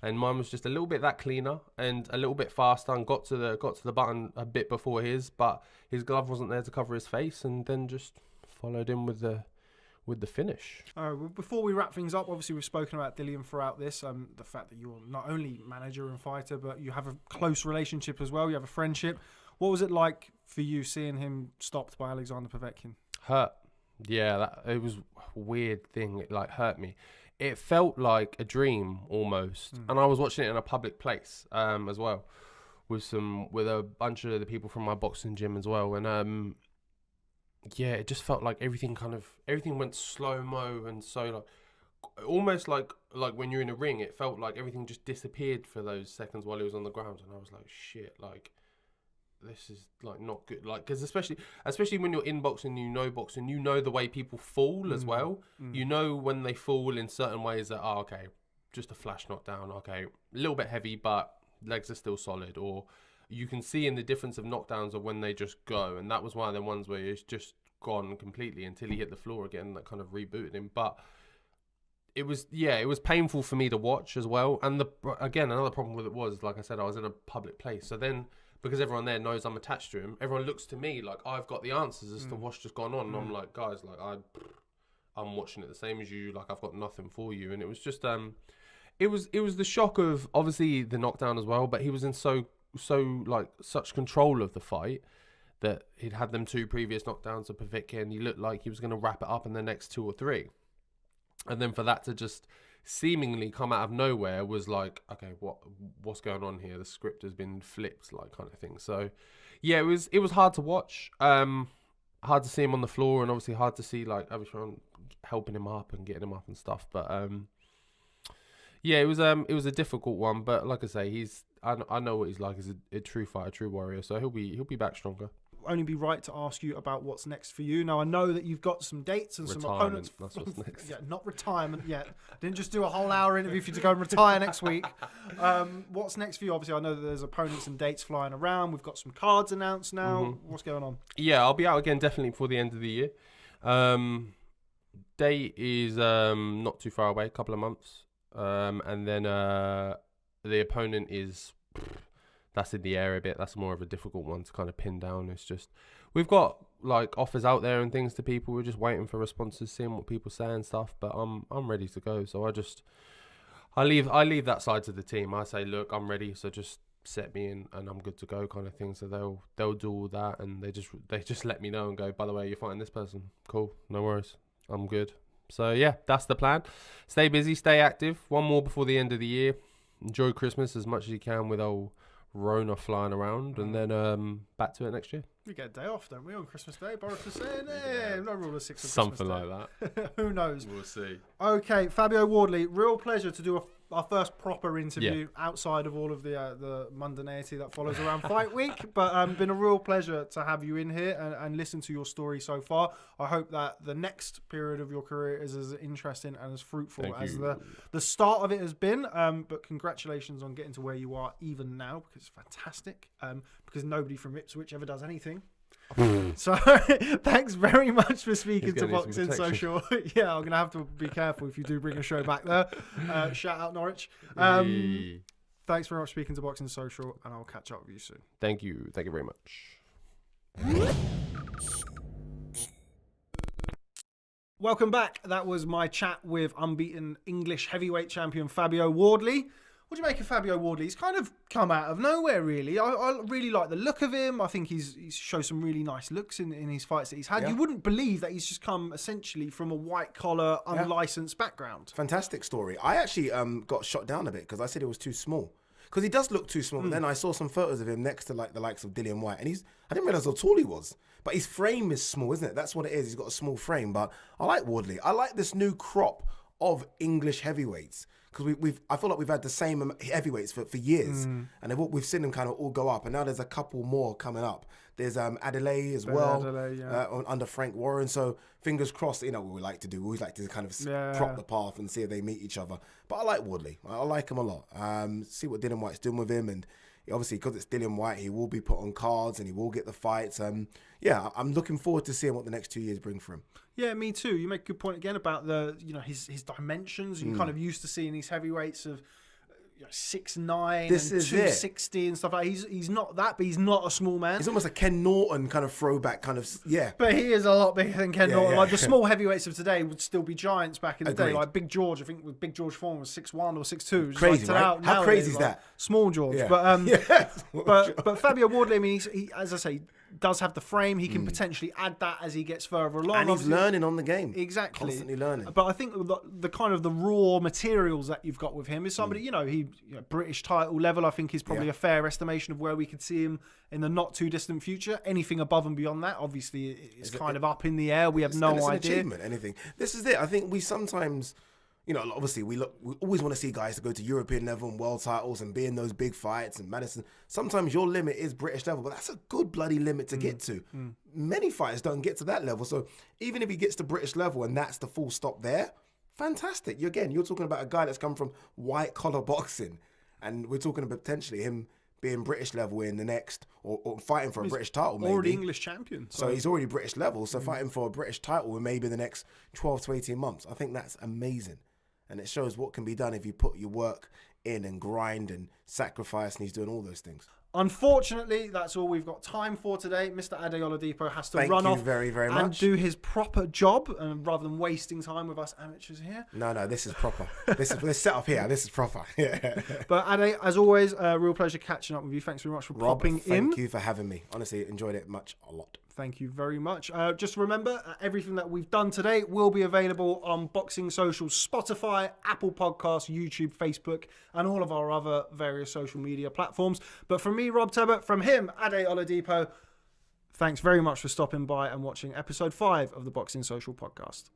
and mine was just a little bit that cleaner and a little bit faster, and got to the button a bit before his, but his glove wasn't there to cover his face, and then just followed him with the finish. Well, before we wrap things up, obviously we've spoken about Dillian throughout this, the fact that you're not only manager and fighter, but you have a close relationship as well. You have a friendship. What was it like for you seeing him stopped by Alexander Povetkin? Hurt. Yeah, it was a weird thing. It like hurt me. It felt like a dream almost. And I was watching it in a public place as well, with a bunch of the people from my boxing gym as well. And yeah, it just felt like everything went slow-mo, and so like almost like when you're in a ring, it felt like everything just disappeared for those seconds while he was on the ground, and I was like, shit, like this is like not good, like, because especially when you're in boxing, you know the way people fall as well. You know when they fall in certain ways that, okay, just a flash knockdown, okay, a little bit heavy but legs are still solid, or you can see in the difference of knockdowns of when they just go, and that was one of the ones where it's just gone completely until he hit the floor again. That kind of rebooted him. But it was painful for me to watch as well. And another problem with it was, like I said, I was in a public place. So then, because everyone there knows I'm attached to him, everyone looks to me like I've got the answers as to what's just gone on. And I'm like, guys, like I'm watching it the same as you. Like I've got nothing for you. And it was just it was the shock of obviously the knockdown as well. But he was in such control of the fight that he'd had them 2 previous knockdowns of Povetkin, and he looked like he was going to wrap it up in the next 2 or 3. And then for that to just seemingly come out of nowhere was like, okay, what's going on here? The script has been flipped, like kind of thing. So, yeah, it was hard to watch. Hard to see him on the floor, and obviously hard to see like everyone helping him up and getting him up and stuff. But yeah, it was a difficult one. But like I say, I know what he's like as a true fighter, a true warrior. So he'll be back stronger. Only be right to ask you about what's next for you. Now, I know that you've got some dates and some opponents. That's what's next. Yeah, not retirement yet. Didn't just do a whole hour interview for you to go and retire next week. What's next for you? Obviously, I know that there's opponents and dates flying around. We've got some cards announced now. What's going on? Yeah, I'll be out again definitely before the end of the year. Date is not too far away, a couple of months. And then the opponent is... That's in the air a bit. That's more of a difficult one to kind of pin down. It's just we've got like offers out there and things to people. We're just waiting for responses, seeing what people say and stuff. But I'm ready to go. So I leave that side to the team. I say, look, I'm ready. So just set me in and I'm good to go, kind of thing. So they'll do all that, and they just let me know and go, by the way, you're fighting this person. Cool, no worries. I'm good. So yeah, that's the plan. Stay busy, stay active. One more before the end of the year. Enjoy Christmas as much as you can with old Rona flying around, and then back to it next year. We get a day off, don't we, on Christmas Day? Boris was saying, no rule of 6 on something Christmas like that. Who knows? We'll see. Okay, Fabio Wardley, real pleasure to do our first proper interview outside of all of the mundanity that follows around Fight Week. But been a real pleasure to have you in here and listen to your story so far. I hope that the next period of your career is as interesting and as fruitful as the start of it has been. But congratulations on getting to where you are even now, because it's fantastic. Because nobody from Ipswich ever does anything. So thanks very much for speaking to Boxing Social. Yeah, I'm going to have to be careful if you do bring a show back there. Shout out Norwich. Thanks very much for speaking to Boxing Social, and I'll catch up with you soon. Thank you very much. Welcome back. That was my chat with unbeaten English heavyweight champion Fabio Wardley. What do you make of Fabio Wardley? He's kind of come out of nowhere, really. I really like the look of him. I think he's shows some really nice looks in his fights that he's had. Yeah. You wouldn't believe that he's just come essentially from a white-collar, unlicensed background. Fantastic story. I actually got shot down a bit because I said he was too small. Because he does look too small. But then I saw some photos of him next to like the likes of Dillian Whyte. And I didn't realise how tall he was. But his frame is small, isn't it? That's what it is. He's got a small frame. But I like Wardley. I like this new crop of English heavyweights. Because I feel like we've had the same heavyweights for years. And we've seen them kind of all go up. And now there's a couple more coming up. There's Adelaide as well, under Frank Warren. So fingers crossed, what we like to do. We always like to kind of prop the path and see if they meet each other. But I like Wardley. I like him a lot. See what Dillian Whyte's doing with him. And obviously, because it's Dillian Whyte, he will be put on cards and he will get the fights. I'm looking forward to seeing what the next 2 years bring for him. Yeah, me too. You make a good point again about his dimensions. You're kind of used to seeing these heavyweights of 6'9" and 260 and stuff like that. He's not that, but he's not a small man. He's almost a Ken Norton kind of throwback, But he is a lot bigger than Ken Norton. Like the small heavyweights of today would still be giants back in the day. Like Big George, I think with Big George Foreman was 6'1" or 6'2". Crazy, right? How crazy is that? Small George. Yeah. But Fabio Wardley, I mean, he, as I say, does have the frame. He can potentially add that as he gets further along. And he's learning on the game. Exactly. Constantly learning. But I think the kind of the raw materials that you've got with him is somebody, British title level, I think is probably a fair estimation of where we could see him in the not too distant future. Anything above and beyond that, obviously, is kind of up in the air. We have no idea. It's an achievement, anything. This is it. I think we sometimes... obviously we always want to see guys to go to European level and world titles and be in those big fights and Madison. Sometimes your limit is British level, but that's a good bloody limit to get to. Many fighters don't get to that level. So even if he gets to British level and that's the full stop there, fantastic. You're talking about a guy that's come from white collar boxing, and we're talking about potentially him being British level in the next, or fighting for a British title maybe. Already English champion. So he's already British level, so fighting for a British title in maybe the next 12 to 18 months. I think that's amazing. And it shows what can be done if you put your work in and grind and sacrifice, and he's doing all those things. Unfortunately, that's all we've got time for today. Mr. Ade Oladipo has to run off very, very and much. do his proper job, rather than wasting time with us amateurs here. No, this is proper. This set up here. This is proper. Yeah. But Ade, as always, a real pleasure catching up with you. Thanks very much for popping in. Thank you for having me. Honestly, enjoyed it a lot. Thank you very much. Just remember, everything that we've done today will be available on Boxing Social, Spotify, Apple Podcasts, YouTube, Facebook, and all of our other various social media platforms. But from me, Rob Tebbutt, from him, Ade Oladipo, thanks very much for stopping by and watching episode 5 of the Boxing Social podcast.